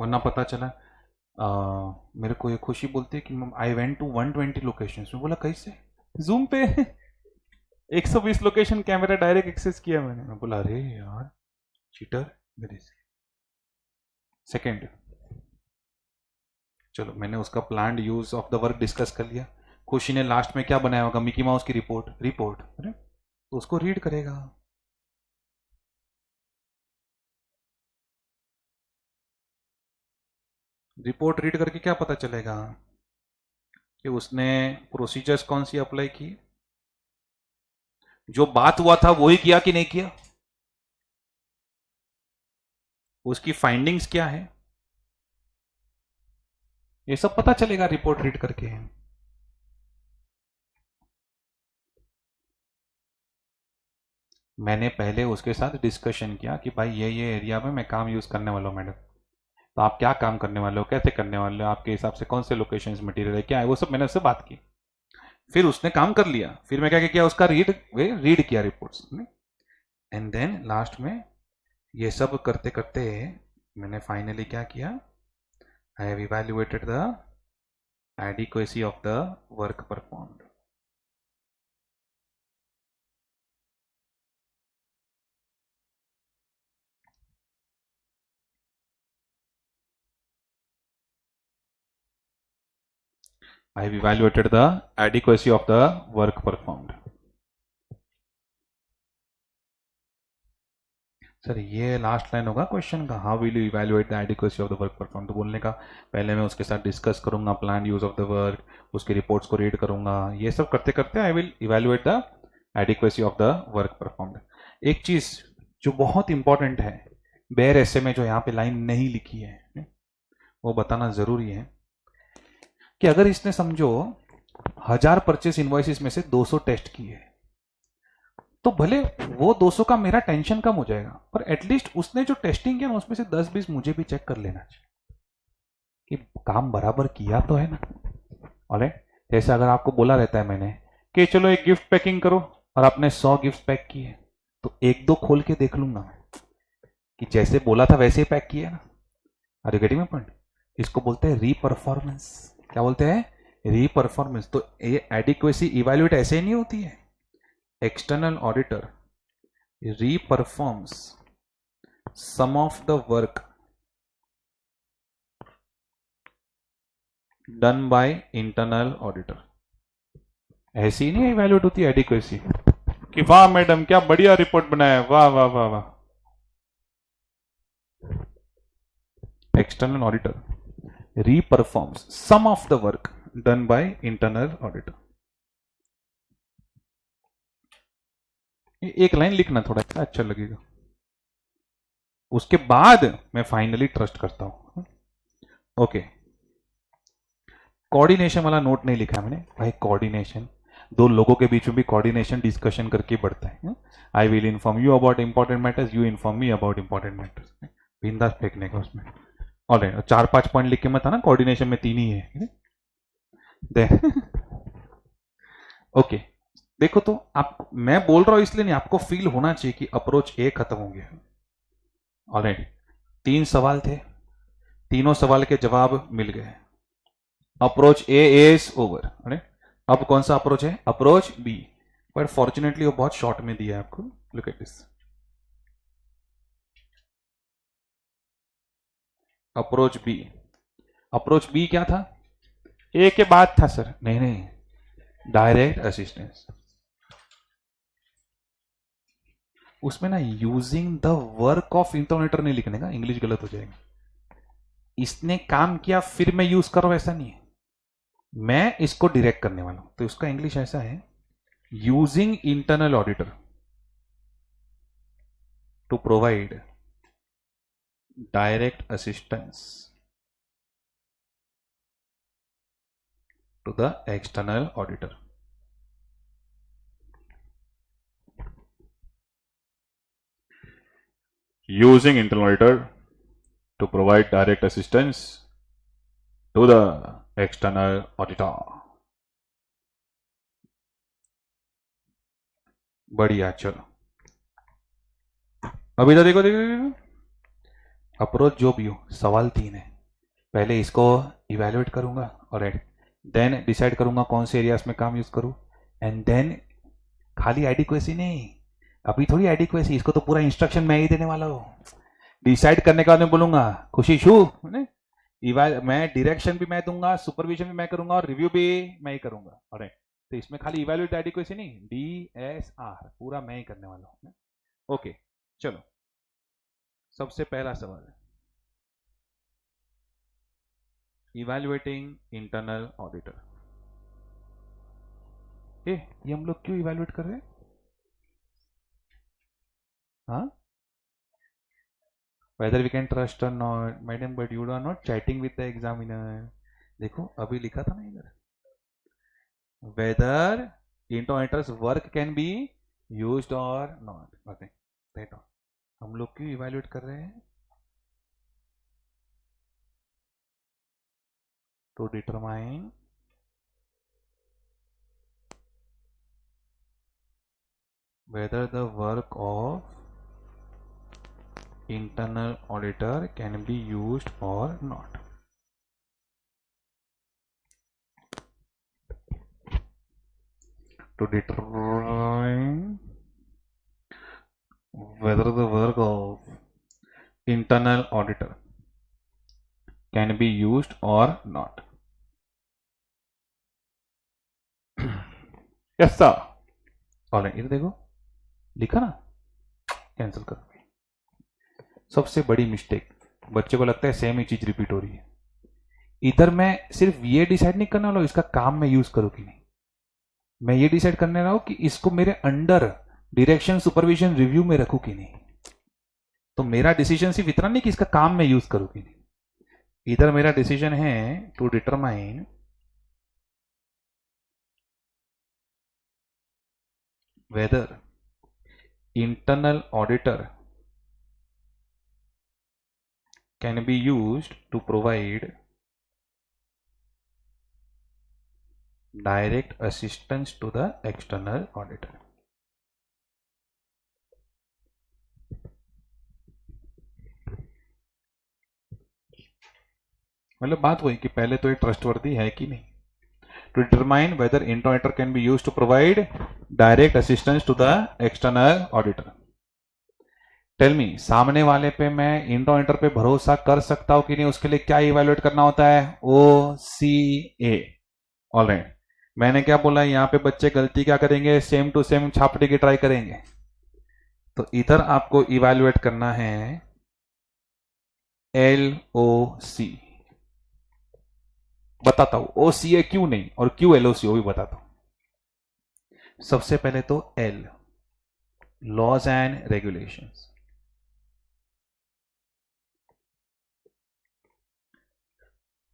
S1: वरना पता चला मेरे को ये खुशी बोलती है कि आई वेंट टू 120 लोकेशन में। बोला कैसे? जूम पे 120 लोकेशन कैमरा डायरेक्ट एक्सेस किया मैंने। मैं बोला अरे यार चीटर मेरे से। सेकेंड, चलो मैंने उसका plan use of the work discuss कर लिया। खुशी ने लास्ट में क्या बनाया होगा? मिकी माउस की रिपोर्ट। रिपोर्ट अरे तो उसको रीड करेगा। रिपोर्ट रीड करके क्या पता चलेगा कि उसने प्रोसीजर्स कौन सी अप्लाई की, जो बात हुआ था वही किया कि नहीं किया, उसकी फाइंडिंग्स क्या है, ये सब पता चलेगा रिपोर्ट रीड करके। मैंने पहले उसके साथ डिस्कशन किया कि भाई ये एरिया में मैं काम यूज़ करने वाला हूँ मैडम, तो आप क्या काम करने वाले हो, कैसे करने वाले हो, आपके हिसाब से कौन से लोकेशंस मटेरियल है, क्या है, वो सब मैंने उससे बात की। फिर उसने काम कर लिया, फिर मैं क्या क्या किया, उसका रीड किया रिपोर्ट्स, एंड देन लास्ट में ये सब करते करते मैंने फाइनली क्या किया, I have evaluated the adequacy of the work performed. I have evaluated the adequacy of the work performed. Sir ये लास्ट लाइन होगा क्वेश्चन का, how will you evaluate the adequacy of the work perform, तो बोलने का पहले मैं उसके साथ डिस्कस करूंगा plan use of the work, उसके रिपोर्ट्स को रीड करूंगा, ये सब करते करते I will evaluate the adequacy of the work performed. एक चीज जो बहुत इंपॉर्टेंट है, बेयर ऐसे में जो यहाँ पे लाइन नहीं लिखी है वो बताना जरूरी है, कि अगर इसने समझो 1000 परचेस इनवॉइसेस में से 200 टेस्ट किए, तो भले वो 200 का मेरा टेंशन कम हो जाएगा, पर एटलीस्ट उसने जो टेस्टिंग किया ना उसमें से 10-20 मुझे भी चेक कर लेना चाहिए कि काम बराबर किया तो है ना। और जैसे अगर आपको बोला रहता है मैंने कि चलो एक गिफ्ट पैकिंग करो, और आपने 100 गिफ्ट पैक किए, तो एक दो खोल के देख लूंगा कि जैसे बोला था वैसे ही पैक किया ना। Are you getting my point? इसको बोलते हैं रीपरफॉर्मेंस। क्या बोलते हैं? रीपरफॉर्मेंस। तो ये एडिक्वेसी इवैल्यूएट ऐसे ही नहीं होती है। External auditor reperforms some of the work done by internal auditor। ऐसी ही नहीं इवैल्यूएट होती है एडिक्वेसी कि वाह मैडम क्या बढ़िया रिपोर्ट बनाया, वाह वाह वाह वाह। External auditor reperforms some of the work done by internal auditor। एक लाइन लिखना थोड़ा सा अच्छा लगेगा, उसके बाद मैं फाइनली ट्रस्ट करता हूं। ओके, कोऑर्डिनेशन वाला नोट नहीं लिखा मैंने भाई। कोऑर्डिनेशन दो लोगों के बीच में भी कोऑर्डिनेशन डिस्कशन करके बढ़ता है। I will inform you about important matters, you inform me about important matters. बिंदास फेंकने का उसमें। ऑलराइट, 4-5 पॉइंट लिख के मत आना, कोऑर्डिनेशन में 3 ही है। ओके, देखो तो आप, मैं बोल रहा हूं इसलिए नहीं, आपको फील होना चाहिए कि अप्रोच ए खत्म हो गया। ऑलराइट, 3 सवाल थे, तीनों सवाल के जवाब मिल गए। Approach A is over. अब कौन सा अप्रोच है? Approach B. पर फॉर्चुनेटली वो बहुत शॉर्ट में दिया है आपको। Look at this, approach B. Approach B क्या था? ए के बाद था सर। नहीं नहीं, डायरेक्ट असिस्टेंस। उसमें ना यूजिंग द वर्क ऑफ इंटरनेटर नहीं लिखने का, इंग्लिश गलत हो जाएगी। इसने काम किया फिर मैं यूज करो ऐसा नहीं है, मैं इसको डायरेक्ट करने वाला हूं। तो इसका इंग्लिश ऐसा है, using internal auditor to provide direct assistance to the external auditor। Using internal auditor to provide direct assistance to the external auditor। बढ़िया, चलो अभी तो देखो देखो, देखो। अप्रोच जो भी हो, सवाल 3 है। पहले इसको इवेल्युएट करूंगा और देन डिसाइड करूंगा कौन से एरियाज में काम यूज करूं, एंड देन खाली एडिक्वेसी नहीं, अभी थोड़ी एडिक्वेसी, इसको तो पूरा इंस्ट्रक्शन मैं ही देने वाला हूं। डिसाइड करने के बाद मैं बोलूंगा खुशी शू, मैं डायरेक्शन भी मैं दूंगा, सुपरविजन भी मैं करूंगा, और रिव्यू भी मैं ही करूंगा। और तो इसमें खाली इवैल्यूएट एडिक्वेसी नहीं, DSR पूरा मैं ही करने वाला हूं। ओके, चलो सबसे पहला सवाल, इवैल्यूएटिंग इंटरनल ऑडिटर। ये हम लोग क्यों इवैल्यूएट कर रहे हैं? हाँ, whether we can trust or not madam, but you are not chatting with the examiner। देखो अभी लिखा था ना इधर, whether internal auditor's work can be used or not, okay that all. हम लोग क्यों इवैल्यूएट कर रहे हैं? To determine whether the work of internal auditor can be used or not. To determine whether the work of internal auditor can be used or not. Yes sir. Alright, इधर देखो लिखा ना, कैंसिल कर। सबसे बड़ी मिस्टेक, बच्चे को लगता है सेम ही चीज रिपीट हो रही है। इधर मैं सिर्फ ये डिसाइड नहीं करने वाला हूं इसका काम मैं यूज करूं कि नहीं, मैं ये डिसाइड करने वाला हूं कि इसको मेरे अंडर डायरेक्शन सुपरविजन रिव्यू में रखूं कि नहीं। तो मेरा डिसीजन सिर्फ इतना नहीं कि इसका काम मैं यूज करूं कि नहीं, इधर मेरा डिसीजन है to determine whether internal auditor can be used to provide direct assistance to the external auditor. मतलब बात वही कि पहले तो ये ट्रस्टवर्दी है कि नहीं। To determine whether internal auditor can be used to provide direct assistance to the external auditor. Tell me, सामने वाले पे मैं इंटरनल ऑडिटर पे भरोसा कर सकता हूं कि नहीं, उसके लिए क्या इवैल्यूएट करना होता है? OCA। ऑलराइट, मैंने क्या बोला, यहां पे बच्चे गलती क्या करेंगे, सेम टू सेम छापने की ट्राई करेंगे। तो इधर आपको इवैल्यूएट करना है LOC। बताता हूं OCA क्यों नहीं और क्यों LOC, वो भी बताता हूं। सबसे पहले तो L, लॉज एंड रेगुलेशंस।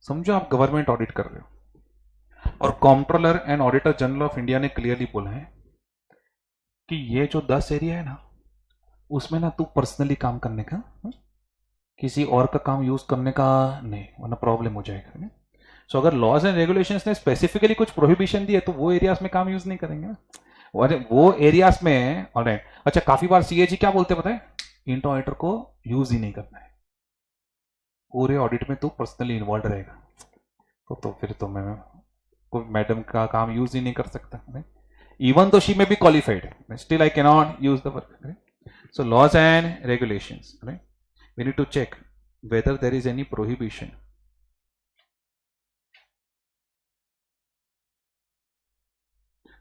S1: समझो आप गवर्नमेंट ऑडिट कर रहे हो और controller and auditor general of India ने क्लियरली बोला है कि ये जो 10 एरिया है ना, उसमें ना तू पर्सनली काम करने का, किसी और का काम यूज करने का नहीं, वरना प्रॉब्लम हो जाएगा। सो अगर लॉज एंड रेगुलेशंस ने स्पेसिफिकली कुछ प्रोहिबिशन दी है तो वो एरियाज में काम यूज नहीं करेंगे ना, वो एरियाज में। ऑलराइट, अच्छा काफी बार CAG क्या बोलते हैं पता है? इंटरनल ऑडिटर को यूज ही नहीं करना है, पूरे ऑडिट में तू पर्सनली इन्वॉल्व रहेगा। तो फिर तो मैं कोई मैडम का काम यूज ही नहीं कर सकता, इवन तो she may be qualified, still I can not use the work. So laws and regulations, we need to check whether there is any prohibition.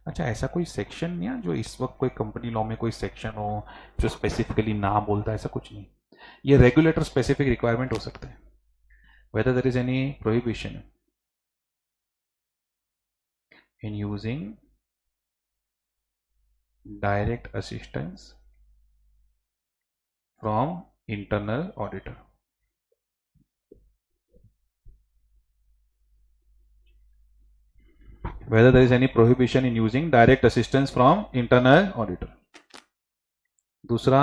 S1: अच्छा, ऐसा कोई सेक्शन नहीं है जो इस वक्त कोई कंपनी लॉ में कोई सेक्शन हो जो स्पेसिफिकली ना बोलता है? ऐसा कुछ नहीं, ये रेगुलेटर स्पेसिफिक रिक्वायरमेंट हो सकता है। whether there is any prohibition in using direct assistance from internal auditor. Whether there is any prohibition in using direct assistance from internal auditor. दूसरा,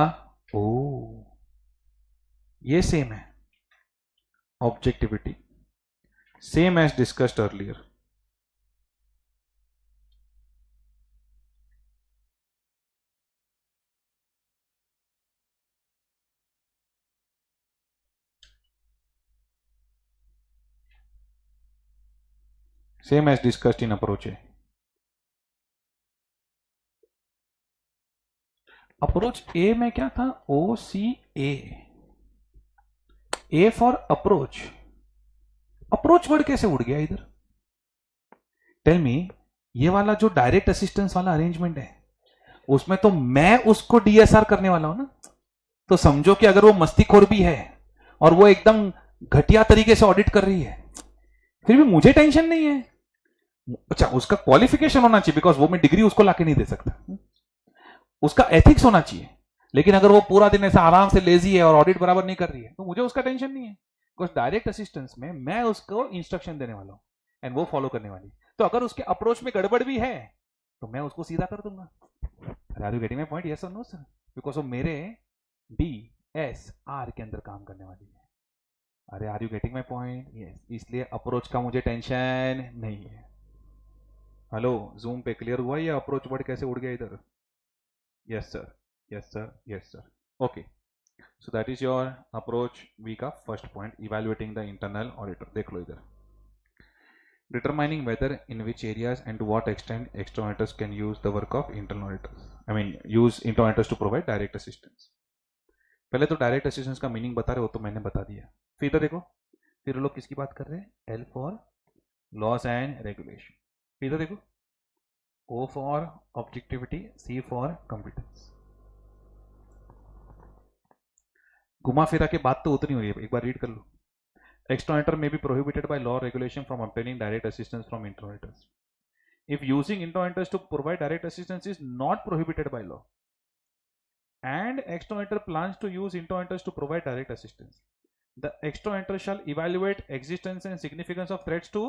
S1: ओ ये सेम है, objectivity, same as discussed earlier. Same as discussed in approach A. Approach A में क्या था? OCA, A for approach. Approach word कैसे उड़ गया इधर? टेल मी, ये वाला जो डायरेक्ट असिस्टेंस वाला अरेंजमेंट है उसमें तो मैं उसको DSR करने वाला हूं ना। तो समझो कि अगर वो मस्तीखोर भी है और वो एकदम घटिया तरीके से ऑडिट कर रही है, फिर भी मुझे टेंशन नहीं है। अच्छा, उसका क्वालिफिकेशन होना चाहिए, बिकॉज वो मैं डिग्री उसको लाके नहीं दे सकता। उसका एथिक्स होना चाहिए, लेकिन अगर वो पूरा दिन ऐसा आराम से लेजी है और ऑडिट बराबर नहीं कर रही है तो मुझे उसका टेंशन नहीं है, बिकॉज डायरेक्ट असिस्टेंस में मैं उसको इंस्ट्रक्शन देने वाला हूं एंड वो फॉलो करने वाली। तो अगर उसके अप्रोच में गड़बड़ भी है तो मैं उसको सीधा कर दूंगा। Are you getting my point? Yes or no sir? Because वो मेरे डी एस आर के अंदर काम करने वाली है। अरे are you getting my point? Yes, इसलिए अप्रोच का मुझे टेंशन नहीं है। हेलो, जूम पे क्लियर हुआ या अप्रोच वर्ड कैसे उड़ गया इधर? Yes sir, yes sir, yes sir. Okay, so that is your approach V का first point, evaluating the internal auditor. देख लो इधर, determining whether in which areas and to what extent external auditors can use the work of internal auditors, I mean use internal auditors to provide direct assistance। पहले तो direct assistance का meaning बता रहे हो तो मैंने बता दिया। फिर इधर देखो, फिर लोग किसकी बात कर रहे हैं? L for loss and regulation, फिर इधर देखो O for objectivity, C for competence. घुमा फिरा के बात तो उतनी हुई है, एक बार रीड कर लो। External auditor may be prohibited by law or regulation from obtaining direct assistance from internal auditors. If using internal auditors to provide direct assistance is not prohibited by law, and external auditor plans to use internal auditors to provide direct assistance, the external auditor shall evaluate existence and significance of threats to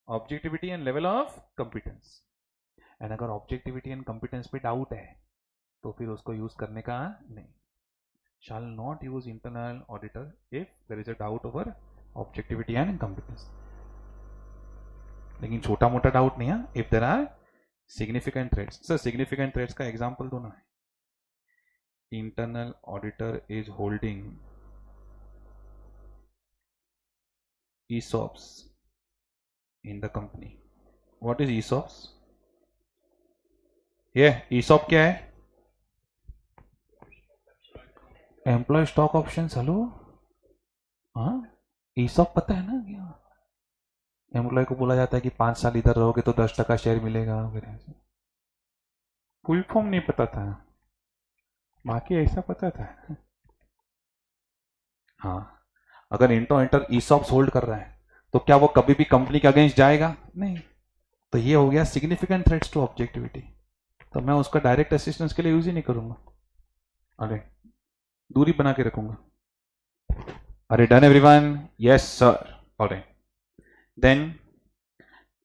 S1: objectivity and level of competence. And अगर objectivity and competence पे doubt है तो फिर उसको use करने का नहीं। Shall not use internal auditor if there is a doubt over objectivity and competence. लेकिन छोटा मोटा डाउट नहीं है, if there are significant threats. Sir significant threats का एग्जांपल दो ना। Internal auditor is holding ESOPs in the company. What is ESOPs? ये ESOP क्या है? Employ stock option. हेलो, हाँ ESOP पता है ना क्या? एम्प्लॉय को बोला जाता है कि 5 साल इधर रहोगे तो 10% शेयर मिलेगा वगैरह। फुल फॉर्म नहीं पता था, बाकी ऐसा पता था। हाँ, अगर इंटर ESOPs होल्ड कर रहा है तो क्या वो कभी भी कंपनी के अगेंस्ट जाएगा? नहीं। तो ये हो गया सिग्निफिकेंट थ्रेट्स टू ऑब्जेक्टिविटी, तो मैं उसका डायरेक्ट असिस्टेंस के लिए यूज ही नहीं करूंगा। अरे दूरी बना के रखूंगा। Are you done everyone? Yes sir. Alright. Then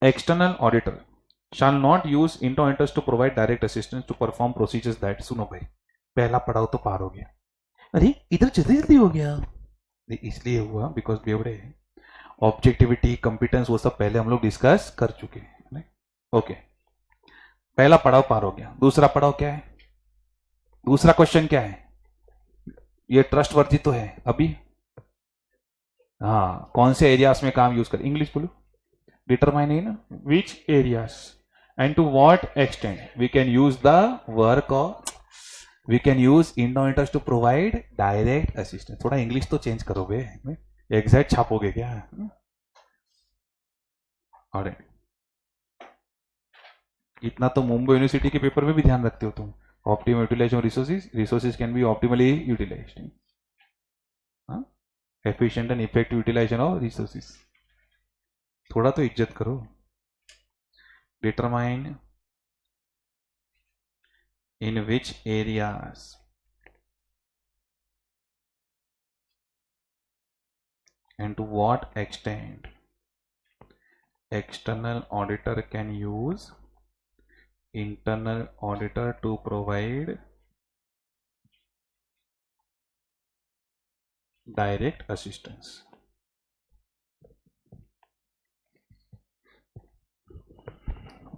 S1: external auditor shall not use internal auditors to provide direct assistance to perform procedures that, सुनो भाई, पहला पढ़ाओ तो पार हो गया। अरे इधर जल्दी जल्दी हो गया, इसलिए हुआ बिकॉज बेवड़े ऑब्जेक्टिविटी कंपिटेंस वो सब पहले हम लोग डिस्कस कर चुके हैं। ओके, पहला पड़ाव पार हो गया। दूसरा पड़ाव क्या है? दूसरा क्वेश्चन क्या है? ये ट्रस्टवर्दी तो है अभी। हाँ, कौन से एरियाज में काम यूज कर, इंग्लिश बोलो। डिटरमाइन है ना, which areas and to what extent we can use the work of, we can use internal auditors to provide direct assistance. थोड़ा इंग्लिश तो चेंज करोगे, एग्जैक्ट छापोगे क्या? और इतना तो मुंबई यूनिवर्सिटी के पेपर में भी ध्यान रखते हो तुम। Optimal utilisation resources, resources can be optimally utilised. Efficient and effective utilisation of resources. थोड़ा तो इज्जत करो। Determine in which areas and to what extent external auditor can use internal auditor to provide direct assistance।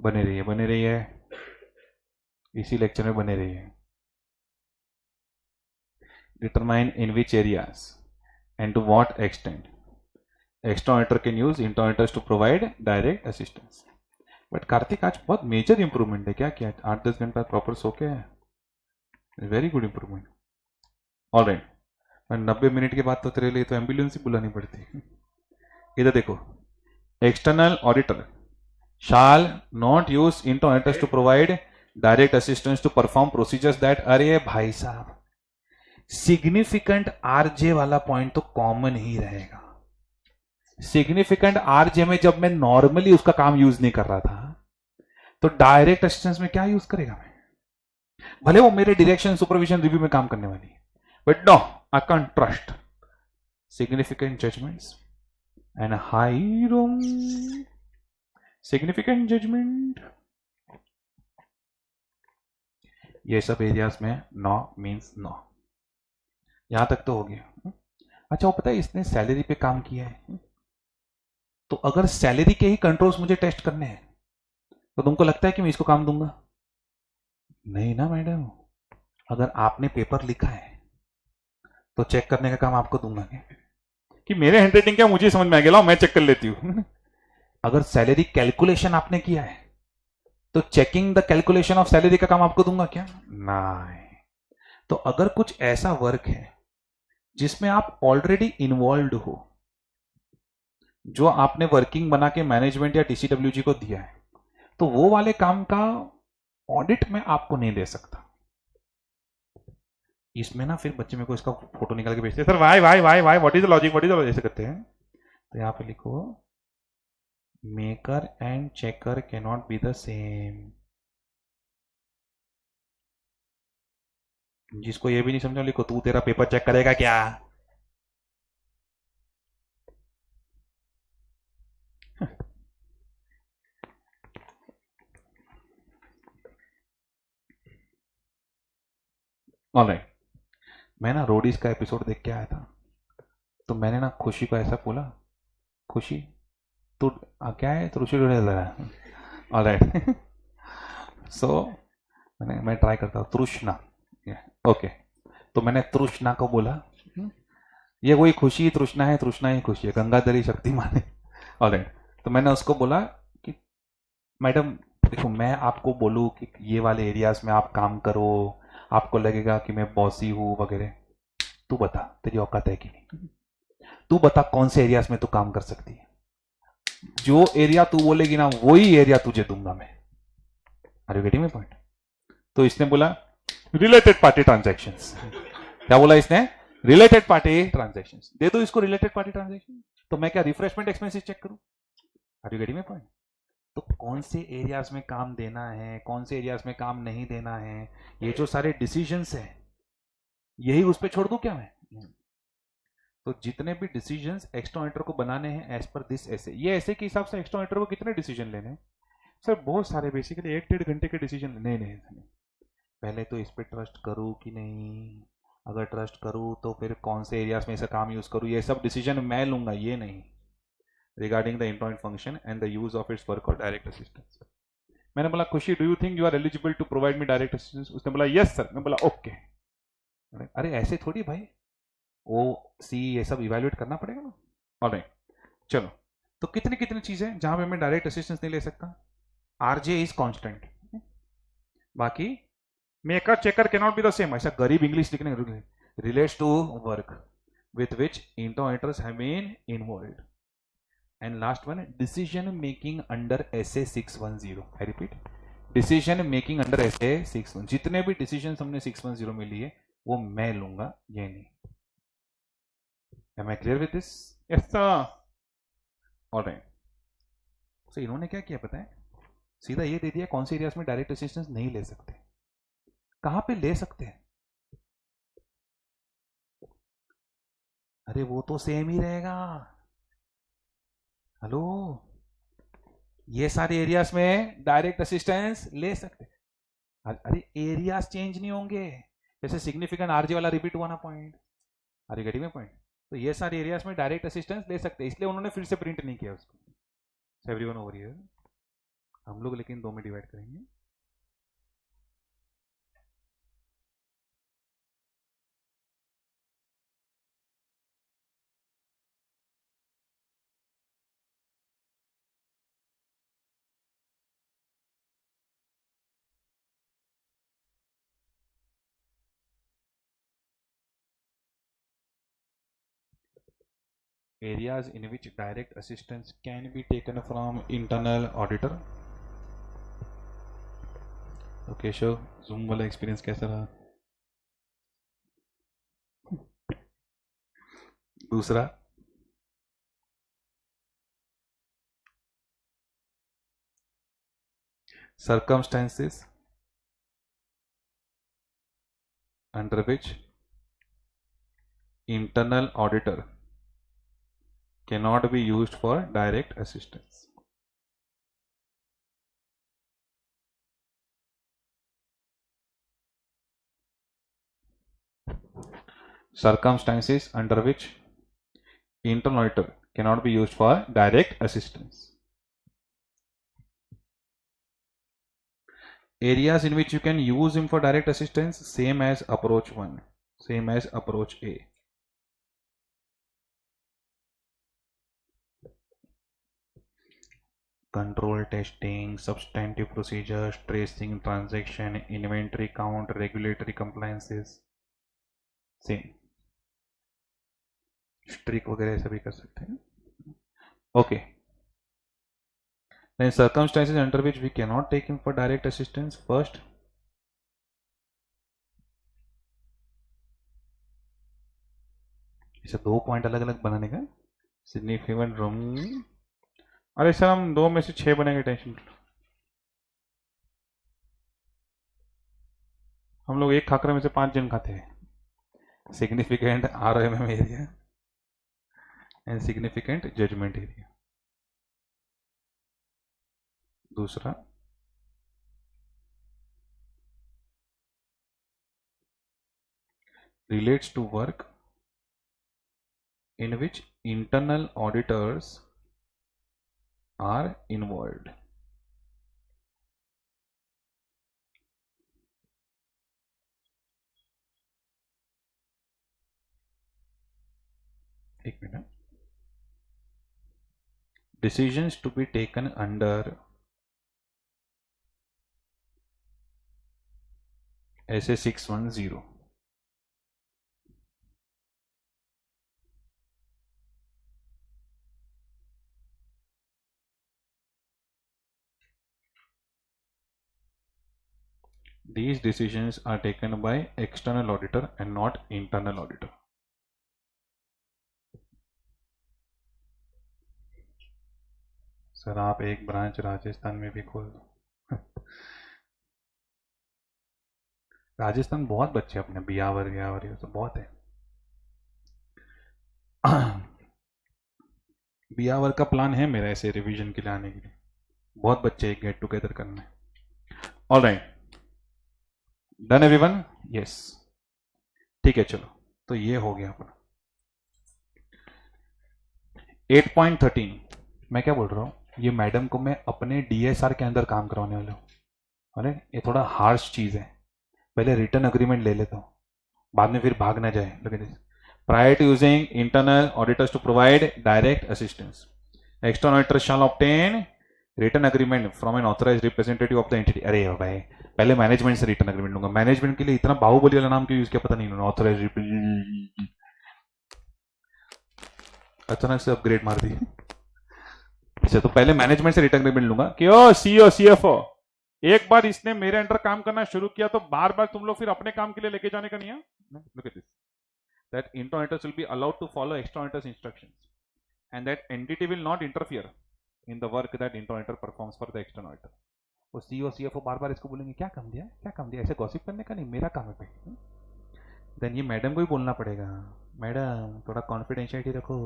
S1: बने रहिए, इसी lecture में बने रहिए। Determine in which areas and to what extent external auditor can use internal auditors to provide direct assistance. But Kartik आज बहुत major improvement है। क्या किया? 8-10 घंटा प्रॉपर सो के है। Very good improvement. Alright, 90 minute के बाद तो तेरे लिए तो एम्बुलेंस ही बुलानी पड़ती है। इधर देखो, external auditor shall not use internal auditors to provide direct assistance to perform procedures that, अरे भाई साहब, सिग्निफिकेंट आरजे वाला पॉइंट तो कॉमन ही रहेगा। सिग्निफिकेंट आरजे में जब मैं नॉर्मली उसका काम यूज नहीं कर रहा था तो डायरेक्ट असिस्टेंस में क्या यूज करेगा मैं? भले वो मेरे डायरेक्शन सुपरविजन रिव्यू में काम करने वाली है, but no, I can't trust significant judgements and high room significant judgment ये सब एरियाज में नो मीन्स नो। यहां तक तो हो गया। अच्छा, वो पता है इसने सैलरी पे काम किया है, तो अगर सैलरी के ही कंट्रोल्स मुझे टेस्ट करने हैं तो तुमको लगता है कि मैं इसको काम दूंगा? नहीं ना मैडम। अगर आपने पेपर लिखा है तो चेक करने का काम आपको दूंगा क्या? कि मेरे हैंडराइटिंग क्या मुझे समझ में आ गया, लाओ मैं चेक कर लेती हूं। अगर सैलरी कैलकुलेशन आपने किया है तो checking the calculation of salary का काम आपको दूंगा क्या? नहीं। तो अगर कुछ ऐसा वर्क है जिसमें आप ऑलरेडी इन्वॉल्व हो, जो आपने वर्किंग बना के मैनेजमेंट या टीसीडब्ल्यूजी को दिया है, तो वो वाले काम का ऑडिट में आपको नहीं दे सकता। इसमें ना फिर बच्चे मेरे को इसका फोटो निकाल के भेजते हैं, sir why why why why what is the logic, what is the logic, ऐसे करते हैं। तो यहां पे लिखो maker and checker can not be the same. जिसको ये भी नहीं समझा लिखो तू तेरा पेपर चेक करेगा क्या? ऑलराइट। मैं ना रोडीज का एपिसोड देख के आया था, तो मैंने ना खुशी को ऐसा बोला, खुशी तू क्या है, तो रुचि ढूंढने लगा। ऑलराइट। सो मैं ट्राई करता हूँ तृष्णा। ओके, तो मैंने तृष्णा को बोला, ये वही खुशी तृष्णा है, तृष्णा ही खुशी है, गंगाधरी शक्तिमान है। ऑलराइट। तो मैंने उसको बोला कि मैडम देखो, मैं आपको बोलूँ कि ये वाले एरियाज में आप काम करो, आपको लगेगा कि मैं बॉसी हूँ वगैरह, तू बता तेरी औकात है कि नहीं? तू बता कौन से एरियाज में तू काम कर सकती है? जो एरिया तू बोलेगी ना वही एरिया तुझे दूंगा मैं। Are you getting my point? तो इसने बोला रिलेटेड पार्टी ट्रांजैक्शंस। क्या बोला इसने? Related party transactions. दे दो इसको रिलेटेड पार्टी ट्रांजैक्शन, तो मैं क्या रिफ्रेशमेंट एक्सपेंसेस चेक करूं? Are you getting my point? तो कौन से एरियाज में काम देना है, कौन से एरियाज में काम नहीं देना है, ये जो सारे डिसीजंस हैं, यही उस पर छोड़ दूं क्या मैं? तो जितने भी डिसीजंस एक्स्ट्रा ऑडिटर को बनाने हैं एज पर दिस ऐसे, ये ऐसे के हिसाब से एक्स्ट्रा ऑडिटर को कितने डिसीजन लेने हैं? सर बहुत सारे, बेसिकली 1-1.5 घंटे के डिसीजन। नहीं, पहले तो इस पर ट्रस्ट करूँ कि नहीं, अगर ट्रस्ट करूँ तो फिर कौन से एरियाज में ऐसा काम यूज करूँ, ये सब डिसीजन मैं लूंगा, ये नहीं। Regarding the internet function and the use of its work और डायरेक्ट असिस्टेंस। मैंने बोला Khushi do you think you are eligible to provide me direct assistance? उसने बोला यस सर। मैं बोला ओके। अरे ऐसे थोड़ी भाई, ओ सी ये सब इवेल्युएट करना पड़ेगा ना। ऑलराइट, चलो। तो कितनी कितनी चीजें जहां पे मैं डायरेक्ट असिस्टेंस नहीं ले सकता? आरजे इज कांस्टेंट, बाकी maker checker can not be the same, ऐसा गरीब इंग्लिश लिखने, relates to work with which inter-auditors have been involved. And last one, decision making under SA 610. I repeat, decision making under SA 61। जितने भी decision हमने 610 में लिए वो मैं लूंगा, ये नहीं। Am I clear with this? Yes sir. All right. So इन्होंने क्या किया पता है? सीधा ये दे दिया कौन से एरियाज में डायरेक्ट असिस्टेंस नहीं ले सकते, कहां पे ले सकते हैं। अरे वो तो सेम ही रहेगा। हेलो, ये सारे एरियाज में डायरेक्ट असिस्टेंस ले सकते। अरे एरियाज चेंज नहीं होंगे, जैसे सिग्निफिकेंट आरजे वाला रिपीट हुआ ना point. Are you getting my point? तो ये सारे एरियाज में डायरेक्ट असिस्टेंस ले सकते हैं, इसलिए उन्होंने फिर से प्रिंट नहीं किया उसको। Everyone over here. हम लोग लेकिन दो में डिवाइड करेंगे। Areas in which direct assistance can be taken from internal auditor. तो केशव, जूम वाला एक्सपीरियंस कैसा रहा? दूसरा, circumstances under which internal auditor cannot be used for direct assistance. circumstances under which internal auditor cannot be used for direct assistance. Areas in which you can use him for direct assistance, same as approach 1, same as approach A. Control testing, substantive procedures, tracing transaction, inventory count, regulatory compliances, same. Strict वगैरह ऐसा भी कर सकते हैं. Okay. Then circumstances under which we cannot take him for direct assistance. First, इसे 2 point अलग अलग बनाने का. Significant room. अरे सर हम 2 में से 6 बनेंगे, टेंशन. हम लोग एक खाकरे में से 5 जन खाते हैं. Significant RMM area and significant judgement area. दूसरा, relates to work in which internal auditors are involved. एक minute. Decisions to be taken under SA 610. These decisions are taken by external auditor and not internal auditor. Sir आप एक branch Rajasthan में भी खोल दो. राजस्थान बहुत बच्चे अपने बियावर ये तो बहुत है. बियावर का प्लान है मेरा ऐसे रिवीजन के लिए आने के लिए. बहुत बच्चे एक गेट टुगेदर करना है. All right, done everyone? Yes, ठीक है. चलो, तो ये हो गया अपना 8.13. मैं क्या बोल रहा हूँ, ये मैडम को मैं अपने DSR के अंदर काम करवाने वाला हूँ. अरे ये थोड़ा हार्श चीज है. पहले रिटर्न अग्रीमेंट ले लेता हूँ, बाद में फिर भाग ना जाए. Prior to using internal auditors to provide direct assistance, external auditors shall obtain written agreement from an authorized representative of the entity. अरे भाई, पहले मैनेजमेंट से रिटर्न अग्रीमेंट लूंगा. मैनेजमेंट के लिए इतना बाहुबली वाला नाम क्यों यूज किया पता नहीं उन्होंने. ऑथराइज, अचानक से अपग्रेड मार दी. अच्छा, तो पहले मैनेजमेंट से रिटर्न अग्रीमेंट लूंगा कि ओ CEO CFO, एक बार इसने मेरे अंडर काम करना शुरू किया तो बार बार तुम लोग फिर अपने काम के लिए लेके जाने का नहीं है. Look at this, that internal auditors will be allowed to follow external auditors instructions and that entity will not interfere in the work that internal auditor performs for the external auditor. वो CEO CFO बार बार इसको बोलेंगे क्या काम दिया, क्या काम दिया. ऐसे गॉसिप करने का नहीं, मेरा काम है भाई. देन ये मैडम को ही बोलना पड़ेगा, मैडम थोड़ा कॉन्फिडेंशियलिटी रखो.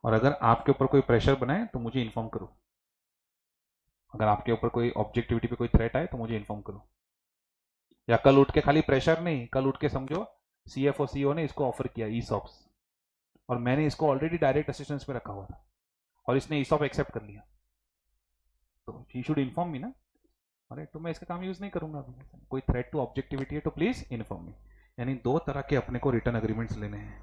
S1: और अगर आपके ऊपर कोई प्रेशर बनाए तो मुझे इन्फॉर्म करो. अगर आपके ऊपर कोई ऑब्जेक्टिविटी पे कोई थ्रेट आए तो मुझे इन्फॉर्म करो. या कल उठ के खाली प्रेशर नहीं, कल उठ के समझो CFO CEO ने इसको ऑफर किया ESOPs, और मैंने इसको ऑलरेडी डायरेक्ट असिस्टेंस में रखा हुआ था और इसने ESOP एक्सेप्ट कर लिया, तो ही शुड इन्फॉर्म मी ना. अरे तो मैं इसका काम यूज नहीं करूंगा. कोई थ्रेट टू ऑब्जेक्टिविटी है तो प्लीज इन्फॉर्म मी. यानी 2 तरह के अपने को रिटर्न अग्रीमेंट्स लेने हैं.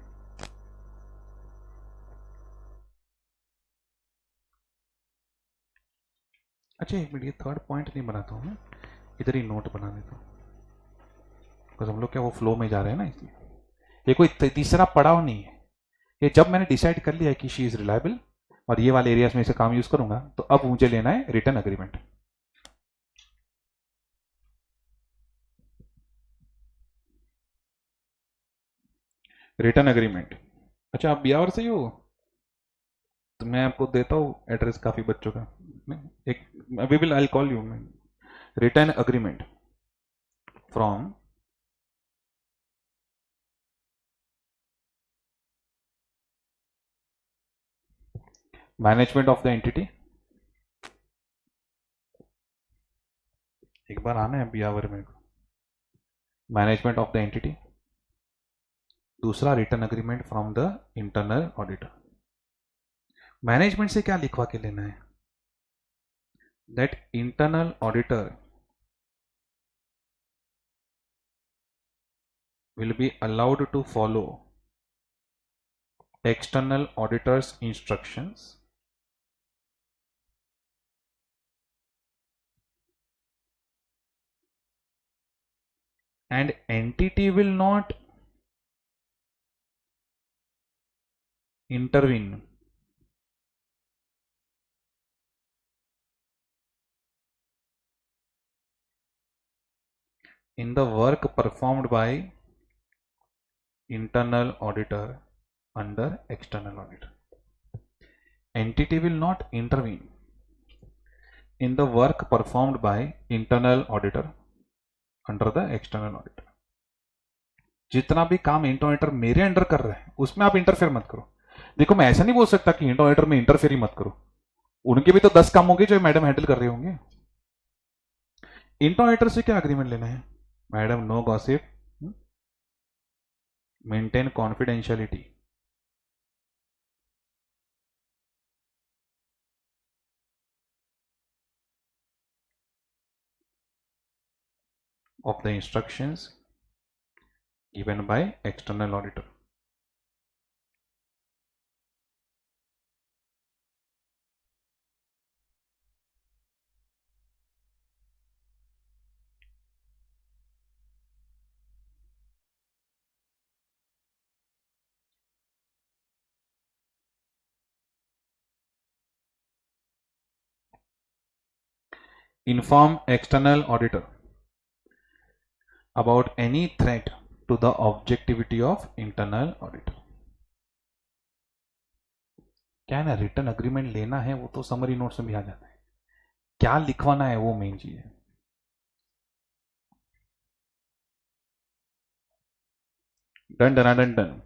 S1: अच्छा एक मिनट, ये 3rd पॉइंट नहीं बनाता हूँ मैं, इधर ही नोट बना देता हूँ, बिकॉज हम लोग क्या वो फ्लो में जा रहे हैं ना, इसलिए. ये कोई तीसरा पड़ाव नहीं है. ये जब मैंने डिसाइड कर लिया है कि शी इज रिलायबल और ये वाले एरियाज में इसे काम यूज करूंगा, तो अब मुझे लेना है रिटर्न अग्रीमेंट. Return agreement. अच्छा आप बियावर से ही हो, तो मैं आपको देता हूँ एड्रेस काफी बच्चों का. एक we will I call you. Written agreement from management of the entity. एक बार आना है बियावर में. मैनेजमेंट ऑफ द एंटिटी, दूसरा written agreement from the internal auditor. Management से क्या लिखवा के लेना है? That internal auditor will be allowed to follow external auditor's instructions and entity will not intervene in the work performed by internal auditor under external auditor. Entity will not intervene in the work performed by internal auditor under the external auditor. जितना भी काम internal auditor मेरे under कर रहे हैं उसमें आप interfere मत करो। देखो मैं ऐसा नहीं बोल सकता कि इंटरनल ऑडिटर में इंटरफेयर ही मत करो, उनके भी तो 10 काम होंगे जो मैडम हैंडल कर रहे होंगे। इंटरनल ऑडिटर से क्या अग्रीमेंट लेना है? Madam no gossip, maintain confidentiality, of the instructions given by external auditor. Inform external auditor about any threat to the objectivity of internal auditor. क्या है ना, रिटर्न अग्रीमेंट लेना है वो तो समरी नोट्स में भी आ जाता है, क्या लिखवाना है वो मेन चीज है। Done done done done.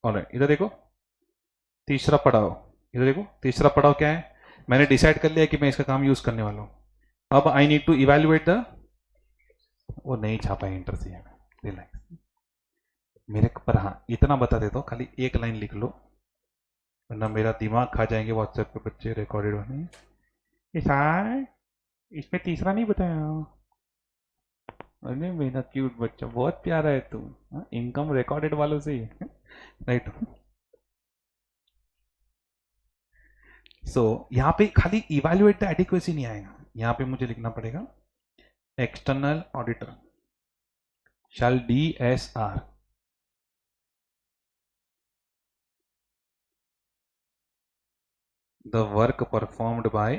S1: Alright, इधर देखो तीसरा पड़ाव, इधर देखो तीसरा पड़ाव क्या है? मैंने डिसाइड कर लिया कि मैं इसका काम यूज करने वाला हूं। अब I need to evaluate the, वो नहीं छापा है इंटर से, रिलैक्स मेरे पर। हाँ इतना बता देता हूँ, खाली एक लाइन लिख लो वरना मेरा दिमाग खा जाएंगे व्हाट्सएप पे बच्चे रिकॉर्डेड बने। सर इसमें तीसरा नहीं बताया। अरे मेरा क्यूट बच्चा, बहुत प्यारा है तू, इनकम रिकॉर्डेड वालों से ही राइट। सो यहाँ पे खाली इवैल्यूएट द एडिक्वेसी नहीं आएगा, यहाँ पे मुझे लिखना पड़ेगा external auditor shall DSR the work performed by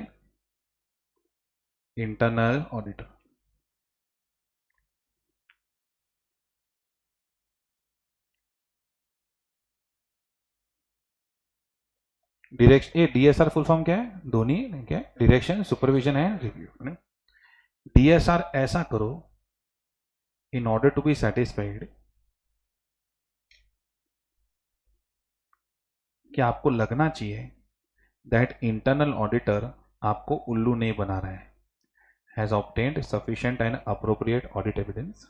S1: internal auditor. Direction, ये DSR फुल फॉर्म क्या है? धोनी क्या? डायरेक्शन, सुपरविजन है, रिव्यू। DSR ऐसा करो in order to be satisfied कि आपको लगना चाहिए दैट इंटरनल ऑडिटर आपको उल्लू नहीं बना रहा है, has obtained sufficient and appropriate audit evidence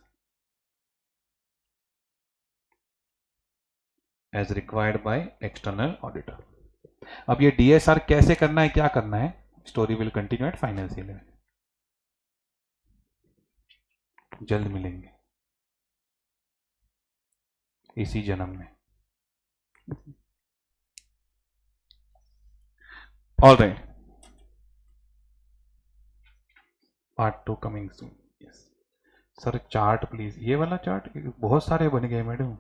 S1: as required by external auditor. अब ये DSR कैसे करना है, क्या करना है, story will continue at financial level. जल्द मिलेंगे इसी जन्म में। All right, part 2 coming soon. Yes sir, chart please, ये वाला चार्ट बहुत सारे बन गए मैडम।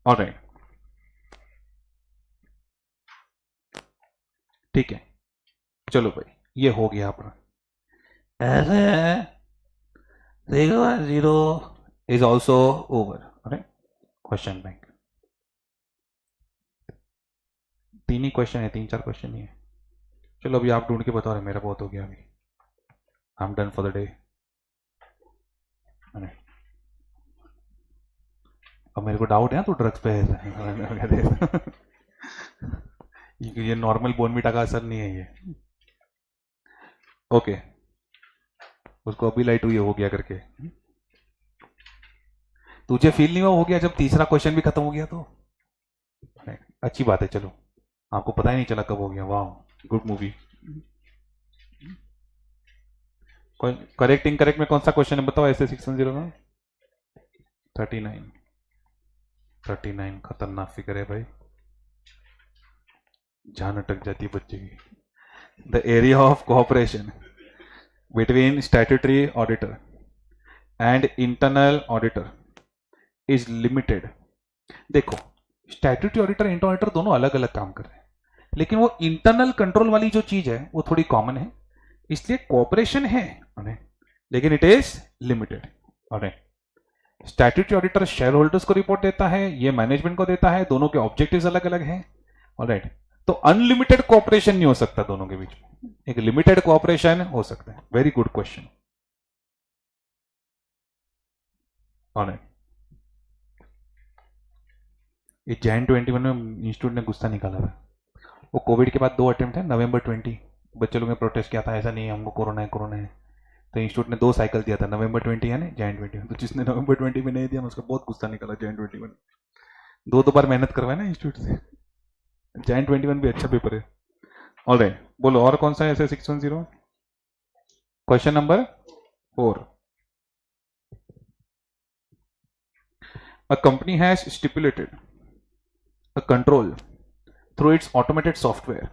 S1: ऑल राइट ठीक है, चलो भाई ये हो गया अपना। ऐसे zero is also over. Question bank तीन ही क्वेश्चन है, 3-4 क्वेश्चन ही है। चलो अभी आप ढूंढ के बता रहे, मेरा बहुत हो गया अभी, I am done for the day. अब मेरे को डाउट है तो ड्रग्स पे है ये नॉर्मल बोनमीटा का असर नहीं है ये। ओके उसको अभी लाइट हुई हो गया करके। तुझे फील नहीं हुआ हो गया जब तीसरा क्वेश्चन भी खत्म हो गया तो? अच्छी बात है, चलो आपको पता ही नहीं चला कब हो गया। वाह, गुड मूवी। करेक्ट इनकरेक्ट में कौन सा क्वेश्चन है बताओ ऐसे 610 में? 39। 39 खतरनाक फिगर है भाई, जान अटक जाती है बच्चे की। The area of cooperation between statutory auditor and internal auditor is limited. देखो, स्टैट्यूटरी ऑडिटर इंटरनल ऑडिटर दोनों अलग अलग काम कर रहे हैं, लेकिन वो इंटरनल कंट्रोल वाली जो चीज है वो थोड़ी कॉमन है, इसलिए कोऑपरेशन है, लेकिन it is limited. Statutory auditor share holders को रिपोर्ट देता है, ये मैनेजमेंट को देता है, दोनों के ऑब्जेक्टिव्स अलग अलग हैं। ऑलराइट, तो अनलिमिटेड कोऑपरेशन नहीं हो सकता दोनों के बीच में, एक लिमिटेड कोऑपरेशन हो सकता है। Very good question. ऑलराइट, ये जैन 21 में इंस्टीट्यूट ने गुस्सा निकाला था। वो कोविड के बाद 2 अटेम्प्ट है, नवंबर 20 बच्चे लोगों ने प्रोटेस्ट किया था, ऐसा नहीं है हमको कोरोना है कोरोना है, तो इंस्टीट्यूट ने 2 साइकिल दिया था, नवंबर 20 है ना जैन 21। तो जिसने नवंबर 20 में नहीं दिया ना उसका बहुत गुस्सा निकाला जैन 21। दो बार मेहनत करवाए ना इंस्टीट्यूट से। जैन 21 भी अच्छा पेपर है। ऑलराइट, बोलो और कौन सा है ऐसे 610? Question number 4। A company has stipulated a control through its automated software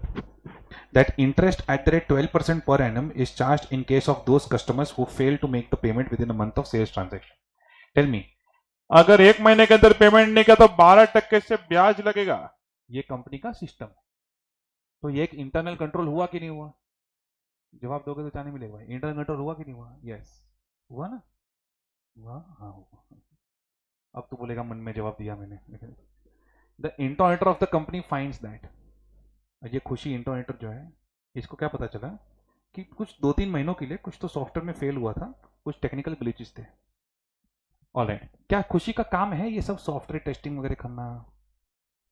S1: that interest at the rate 12% per annum is charged in case of those customers who fail to make the payment within a month of sales transaction. Tell me, अगर 1 महीने के अंदर payment नहीं किया तो 12% से ब्याज लगेगा। ये कंपनी का सिस्टम है, तो ये एक इंटरनल कंट्रोल हुआ कि नहीं हुआ? जवाब दोगे तो चांदी मिलेगा। इंटरनल कंट्रोल हुआ कि नहीं हुआ? यस, हुआ ना? हुआ, हाँ हुआ। अब तो बोलेगा मन में जवाब दिया मैंने। The internal auditor of the company finds that, ये खुशी इंटरऑडिटर जो है, इसको क्या पता चला कि कुछ 2-3 महीनों के लिए कुछ तो सॉफ्टवेयर में फेल हुआ था, कुछ टेक्निकल ग्लिचेस थे। ऑलराइट, क्या खुशी का काम है ये सब सॉफ्टवेयर टेस्टिंग वगैरह करना,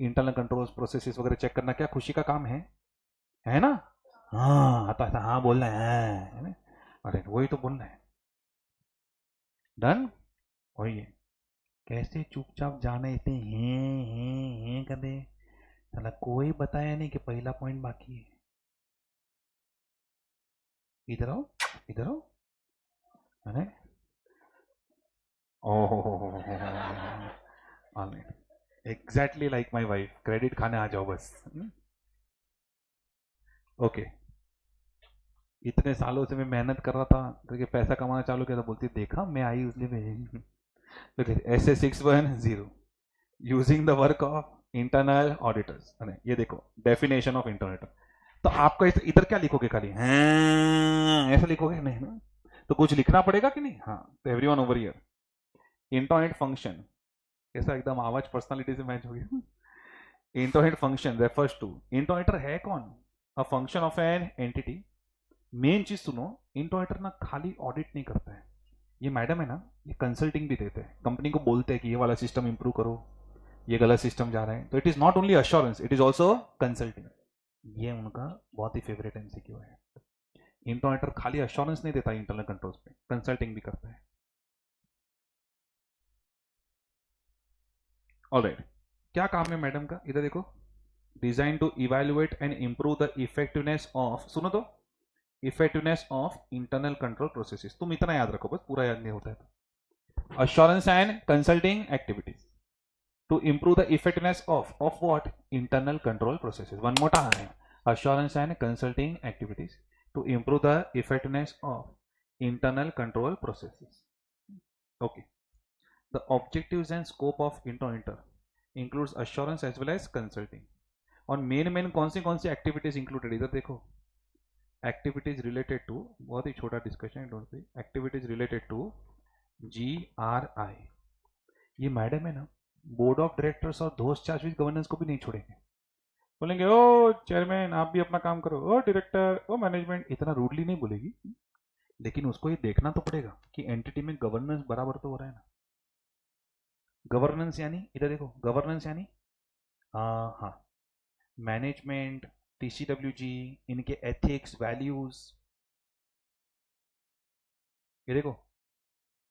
S1: इंटरनल कंट्रोल्स प्रोसेसेस वगैरह चेक करना? क्या खुशी का काम है ना? हाँ आता था, हाँ बोलना है ना? अरे वही तो बोलना है। डन, वही है। कैसे चुपचाप जाने इतने हैं कर दे, साला कोई बताया नहीं कि पहला पॉइंट बाकी है। इधर आओ, इधर आओ। अरे oh, exactly like my wife, credit खाने आ जाओ बस। ओके, इतने सालों से मैं मेहनत कर रहा था तो पैसा कमाना चालू किया था, बोलती देखा मैं आई उसलिए भेजी। SA610 using the work of internal auditors. ये देखो डेफिनेशन ऑफ इंटरनेट। तो आपको इधर क्या लिखोगे? खाली हाँ ऐसा लिखोगे नहीं ना, तो कुछ लिखना पड़ेगा कि नहीं? हाँ, तो everyone over here, internet function कैसा एकदम आवाज पर्सनालिटी से मैच हो गया। इंटरनेट फंक्शन रेफर्स टू, इंटरनेटर है कौन? A function of an entity. Main चीज सुनो, इंटरनेटर ना खाली ऑडिट नहीं करता है, ये मैडम है ना, ये कंसल्टिंग भी देते हैं, कंपनी को बोलते हैं कि ये वाला सिस्टम इंप्रूव करो, ये गलत सिस्टम जा रहा है। तो it is not only assurance, it is also consulting. ये उनका बहुत ही फेवरेट एमसीक्यू है। इंटरनेटर खाली अश्योरेंस नहीं देता इंटरनल कंट्रोल्स पे, कंसल्टिंग भी करता है। ऑलराइट, क्या काम है मैडम का? इधर देखो, design to evaluate and improve the effectiveness of, सुनो तो, effectiveness of internal control processes. तुम इतना याद रखो बस, पूरा याद नहीं होता है तो। Assurance and consulting activities to improve the effectiveness of what? Internal control processes. One more time, assurance and consulting activities to improve the effectiveness of internal control processes. Okay, the objectives and scope of inter includes assurance as well as consulting। और main कौन सी activities included, इधर देखो, activities related to, बहुत ही छोटा discussion, don't see, activities related to GRI। ये madam है ना, बोर्ड ऑफ डायरेक्टर्स और दोस्त चार्ज विद गवर्नेंस को भी नहीं छोड़ेंगे, बोलेंगे ओ चेयरमैन आप भी अपना काम करो, ओ डायरेक्टर, ओ मैनेजमेंट, इतना रूडली नहीं बोलेगी, लेकिन उसको ये देखना तो पड़ेगा कि एंटिटी में गवर्नेंस बराबर तो हो रहा है ना। गवर्नेंस यानी, इधर देखो, गवर्नेंस यानी हाँ, मैनेजमेंट, TCWG, इनके एथिक्स वैल्यूज, ये देखो,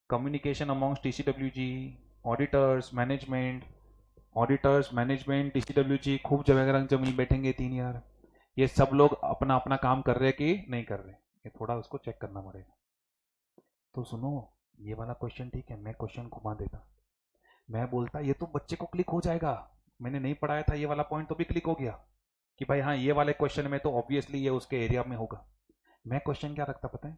S1: communication amongst TCWG, auditors, management, TCWG, खूब जगह जब मिल बैठेंगे तीन यार, ये सब लोग अपना अपना काम कर रहे हैं कि नहीं कर रहे, ये थोड़ा उसको चेक करना पड़ेगा। तो सुनो, ये वाला क्वेश्चन ठीक है, मैं क्वेश्चन घुमा देता, मैं बोलता ये तो बच्चे को क्लिक हो जाएगा, मैंने नहीं पढ़ाया था ये वाला पॉइंट तो भी क्लिक हो गया कि भाई हाँ ये वाले क्वेश्चन में तो ऑब्वियसली ये उसके एरिया में होगा। मैं क्वेश्चन क्या रखता पता है,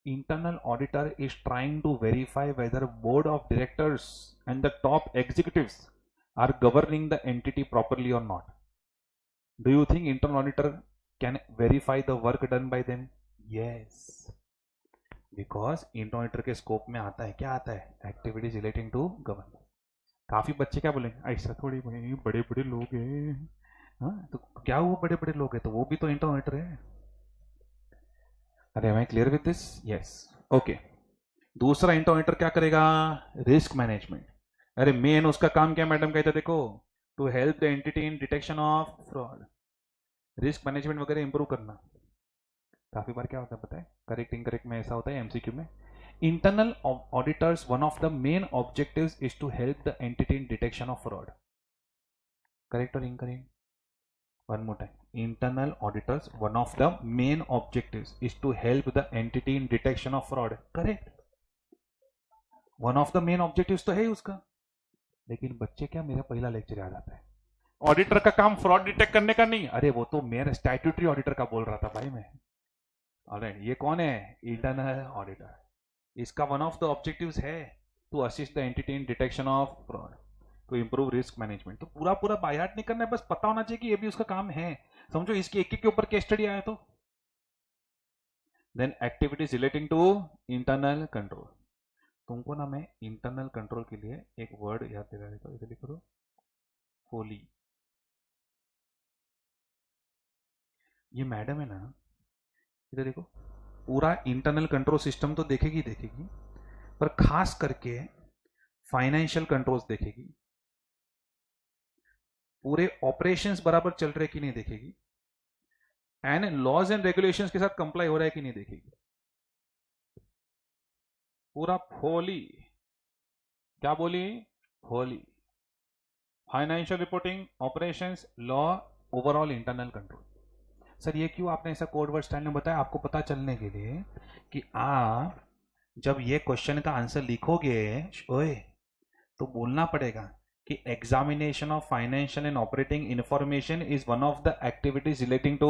S1: internal auditor is trying to verify whether board of directors and the top executives are governing the entity properly or not. Do you think internal auditor can verify the work done by them? Yes, because internal auditor के scope में आता है, क्या आता है, activities relating to governance. काफी बच्चे क्या बोलेंगे, ऐसा थोड़ी भाई बड़े बड़े लोग हैं, हाँ तो क्या हुआ, बड़े बड़े लोग हैं तो वो भी तो इंटरनल ऑडिटर है। अरे am I clear with this? Yes, okay. दूसरा इंटरनेटर क्या करेगा, रिस्क मैनेजमेंट। अरे मेन उसका काम क्या मैडम कहते देखो, to help the entity in detection of fraud, risk management वगैरह इंप्रूव करना। काफी बार क्या होता है पता है, करेक्ट इनकरेक्ट में ऐसा होता है एमसीक्यू में, internal auditors one of the main objectives is to help the entity in detection of fraud, correct or incorrect? One more time, internal auditors one of the main objectives is to help the entity in detection of fraud, correct, one of the main objectives तो है ही उसका। लेकिन बच्चे क्या, मेरा पहला lecture याद आता है, ऑडिटर का काम फ्रॉड डिटेक्ट करने का नहीं, अरे वो तो मेरा स्टैट्यूटरी ऑडिटर का बोल रहा था भाई मैं। ऑलराइट, ये कौन है, इंटरनल ऑडिटर, इसका वन ऑफ द ऑब्जेक्टिव्स है to assist the entity in detection of fraud, to improve risk management. तो पूरा पूरा बायहार्ट नहीं करना है, बस पता होना चाहिए कि ये भी उसका काम है। समझो इसके एक एक के ऊपर केस स्टडी आया तो। Then activities relating to internal control, तुमको ना मैं इंटरनल कंट्रोल के लिए एक वर्ड याद दिला देता हूँ, इसे लिखो तो, फोली। ये मैडम है ना, इधर देखो, पूरा इंटरनल कंट्रोल सिस्टम तो देखेगी देखेगी, पर खास करके फाइनेंशियल कंट्रोल्स देखेगी, पूरे ऑपरेशंस बराबर चल रहे कि नहीं देखेगी, एंड लॉज एंड रेगुलेशंस के साथ कंप्लाई हो रहा है कि नहीं देखेगी, पूरा फोली। क्या बोली, FOLI, financial reporting, operations, law, overall internal control. Sir ये क्यों आपने ऐसा कोड वर्ड स्टाइल में बताया, आपको पता चलने के लिए कि आप जब ये क्वेश्चन का आंसर लिखोगे ओए, तो बोलना पड़ेगा कि examination of financial and operating information is one of the activities relating to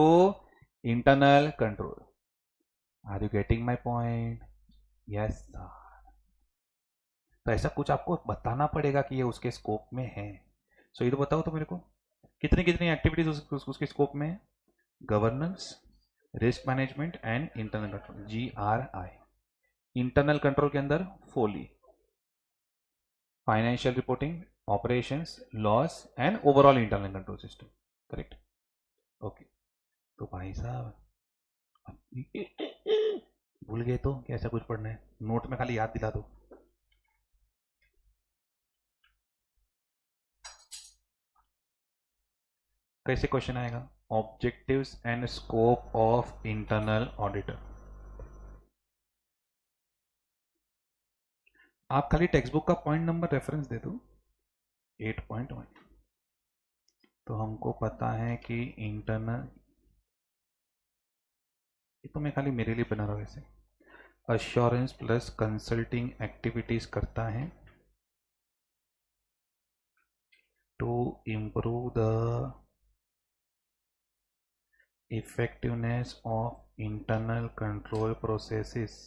S1: internal control. Are you getting my point? Yes sir. तो ऐसा कुछ आपको बताना पड़ेगा कि ये उसके स्कोप में है। सो ये तो बताओ तो मेरे को, कितनी कितनी एक्टिविटीज उसके स्कोप में है, governance, risk management and internal control, GRI। Internal control के अंदर FOLI, financial reporting, operations, laws and overall internal control system, correct, okay. तो भाई साहब भूल गए तो कैसा कुछ पढ़ना है, नोट में खाली याद दिला दो। कैसे क्वेश्चन आएगा, objectives and scope of internal auditor. आप खाली टेक्स्ट बुक का पॉइंट नंबर रेफरेंस दे दो, 8.1। तो हमको पता है कि इंटरनल, ये तो मैं खाली मेरे लिए बना रहा हूँ वैसे, अश्योरेंस प्लस कंसल्टिंग एक्टिविटीज करता है to improve the effectiveness of internal control processes.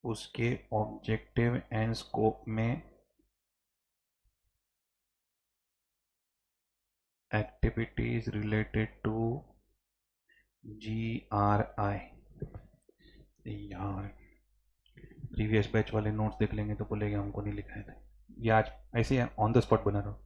S1: उसके ऑब्जेक्टिव एंड स्कोप में एक्टिविटीज रिलेटेड टू GRI। यार प्रीवियस बैच वाले नोट्स देख लेंगे तो बोलेंगे हमको नहीं लिखा है, ये आज ऐसे ही ऑन द स्पॉट बना रहा हूँ।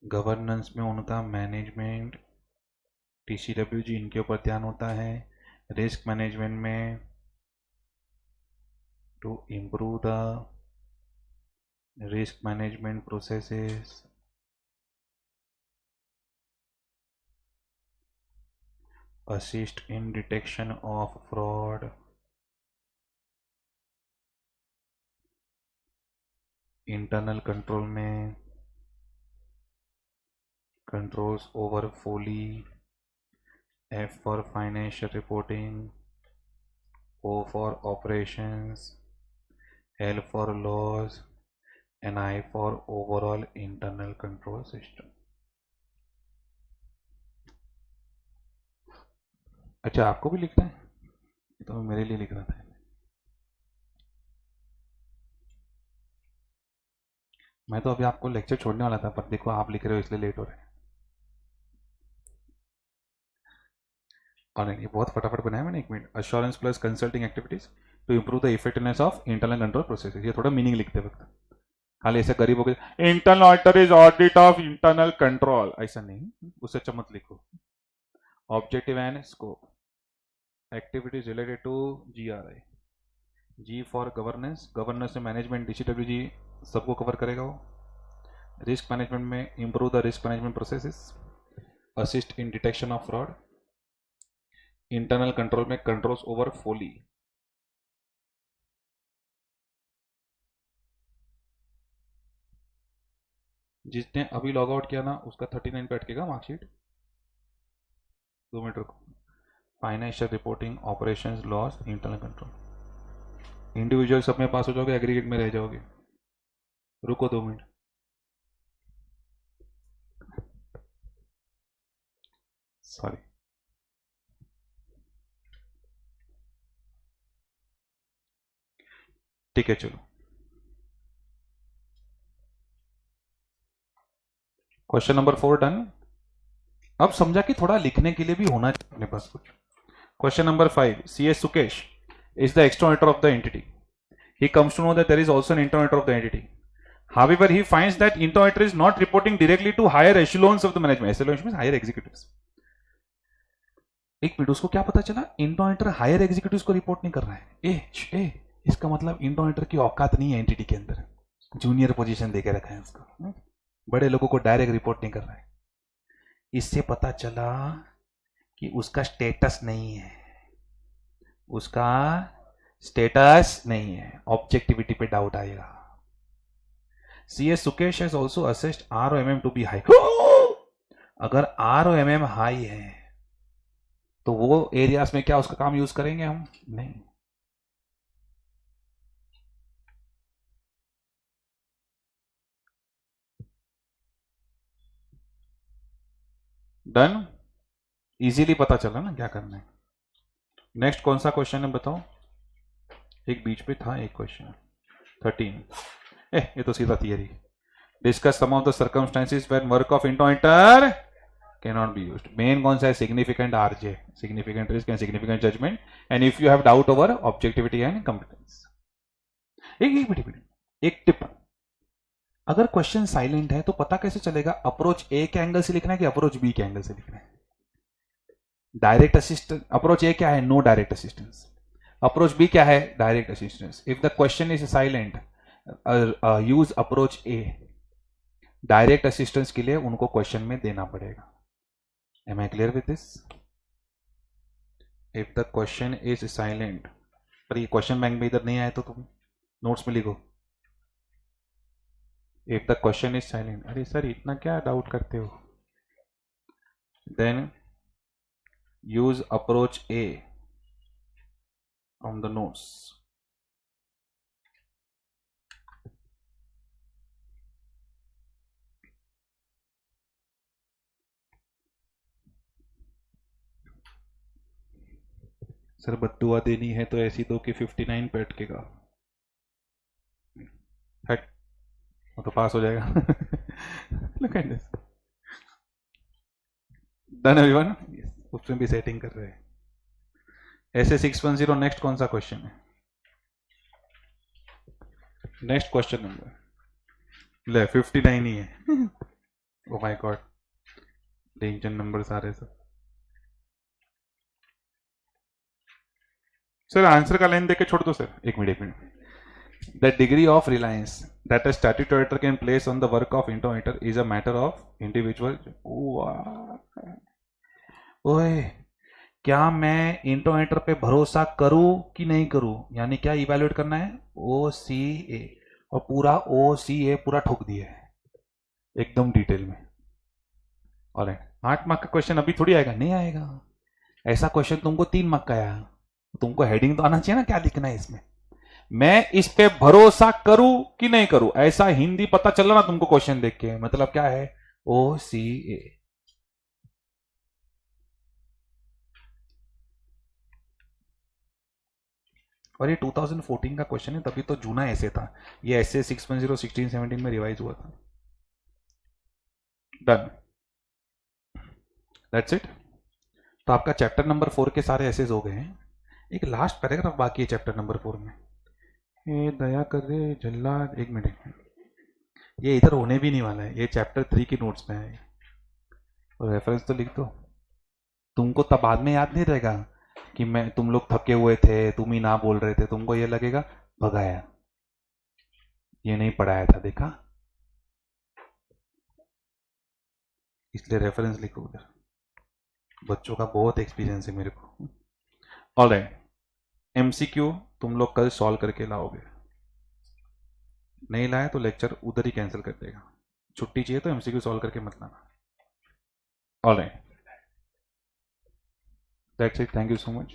S1: गवर्नेंस में उनका मैनेजमेंट, TCWG इनके ऊपर ध्यान होता है। रिस्क मैनेजमेंट में to improve the risk management processes, assist in detection of fraud, internal control में controls over folly, F for financial reporting, O for operations, L for laws, and I for overall internal control system. अच्छा, आपको भी लिखना है? ये तो मेरे लिए लिख रहा था। मैं तो अभी आपको लेक्चर छोड़ने वाला था, पर देखो आप लिख रहे हो इसलिए लेट हो रहे हैं। और ये बहुत फटाफट बनाया मैंने, 1 minute. Assurance plus consulting activities to improve the effectiveness of internal control process. ये थोड़ा मीनिंग लिखते वक्त खाली ऐसे गरीब हो गए internal auditor is audit of internal control, ऐसा नहीं, उससे अच्छा मत लिखो। Objective and scope, activities related to GRI, G for governance, governance में मैनेजमेंट, DCWG सबको कवर करेगा वो। रिस्क मैनेजमेंट में improve the risk management processes, assist in detection of fraud, internal control में कंट्रोल्स ओवर फोली। जिसने अभी log out किया ना उसका 39 पे अटकेगा मार्कशीट। 2 मिनट रुको। Financial reporting, operations, loss, internal control. Individual सब में पास हो जाओगे, एग्रीगेट में रह जाओगे। रुको 2 मिनट। सॉरी, ठीक है चलो। Question number 4 done. अब समझा कि थोड़ा लिखने के लिए भी होना चाहिए अपने पास कुछ। Question number 5, CS Sukesh is the external auditor of the entity. He comes to know that there is also an internal auditor of the entity. However, he finds that internal auditor is not reporting directly to higher echelons of the management. Echelons means higher executives. एक minute, उसको क्या पता चला? Internal auditor higher executives को report नहीं कर रहा है। इसका मतलब इंटरनल ऑडिटर की औकात नहीं है एंटिटी के अंदर, जूनियर पोजीशन देके रखा है उसको, बड़े लोगों को डायरेक्ट रिपोर्ट नहीं कर रहा है। इससे पता चला कि उसका स्टेटस नहीं है, उसका स्टेटस नहीं है, ऑब्जेक्टिविटी पे डाउट आएगा। CS Sukesh has also assessed ROMM to be high. अगर ROMM हाई है तो वो एरियाज में क्या उसका काम यूज करेंगे हम? नहीं। डन, इजीली पता चला ना क्या करना है। नेक्स्ट कौन सा क्वेश्चन है बताओ? एक बीच पे था एक क्वेश्चन 13। ये तो सीधा theory. Discuss some of the circumstances when work of internal cannot be used. Main कौन सा है? Significant RJ, significant risk and significant judgement, and if you have doubt over objectivity and competence. एक tip, अगर question silent है तो पता कैसे चलेगा अप्रोच A के एंगल से लिखना है कि अप्रोच B के एंगल से लिखना है? डायरेक्ट असिस्टेंस, अप्रोच A क्या है? No direct assistance. Approach B क्या है? Direct assistance. If the question is silent, use approach A। Direct assistance के लिए उनको क्वेश्चन में देना पड़ेगा। Am I clear with this? If the question is silent, पर ये क्वेश्चन बैंक में इधर नहीं आए तो तुम नोट्स में लिखो। If the question is silent, अरे सर इतना क्या डाउट करते हो? Then use approach A on the notes. Sir बद्दुआ देनी है तो ऐसी दो कि 59 पे अटकेगा। हट, वो तो पास हो जाएगा। Look at this. Done everyone? Yes. उसमें भी सेटिंग कर रहे हैं। ऐसे 610 नेक्स्ट कौन सा क्वेश्चन है? नेक्स्ट क्वेश्चन नंबर ले 59 ही है। Oh my God, danger numbers आ रहे सब। सर आंसर का लाइन देके छोड़ दो सर, एक मिनट एक minute. The degree of reliance that a statutory auditor can place on the work of internal auditor is a matter of individual। ओए, क्या मैं इंटरनल ऑडिटर पे भरोसा करूं कि नहीं करूं, यानी क्या इवेल्युएट करना है, ओ सी ए, और पूरा ओ सी ए पूरा ठोक दिया है एकदम डिटेल में। और 8 मार्क का क्वेश्चन अभी थोड़ी आएगा, नहीं आएगा। ऐसा क्वेश्चन तुमको 3 मार्क का आया, तुमको हेडिंग तो आना चाहिए ना, क्या लिखना है इसमें। मैं इस पे भरोसा करूं कि नहीं करूं, ऐसा हिंदी पता चल रहा ना तुमको क्वेश्चन देख के, मतलब क्या है, ओ सी ए। और ये 2014 का क्वेश्चन है, तभी तो जूना ऐसे था, ये ऐसे 6.0 16-17 में रिवाइज हुआ था। Done, that's it. तो आपका चैप्टर नंबर 4 के सारे ऐसे हो गए हैं। एक लास्ट पैराग्राफ बाकी है चैप्टर नंबर 4 में। ये दया कर दे जल्लाद, एक मिनट, ये इधर होने भी नहीं वाला है, ये चैप्टर 3 की नोट्स में है, और रेफरेंस तो लिख दो। तुमको तब बाद में याद नहीं रहेगा कि मैं, तुम लोग थके हुए थे, तुम ही ना बोल रहे थे, तुमको ये लगेगा भगाया, ये नहीं पढ़ाया था, देखा, इसलिए रेफरेंस लिखो उधर। बच्चों का बहुत एक्सपीरियंस है मेरे को। ऑलराइट, एमसीक्यू तुम लोग कल सॉल्व करके लाओगे, नहीं लाए तो लेक्चर उधर ही कैंसिल कर देगा। छुट्टी चाहिए तो एमसीक्यू सॉल्व करके मत लाना। Alright, that's it, thank you so much.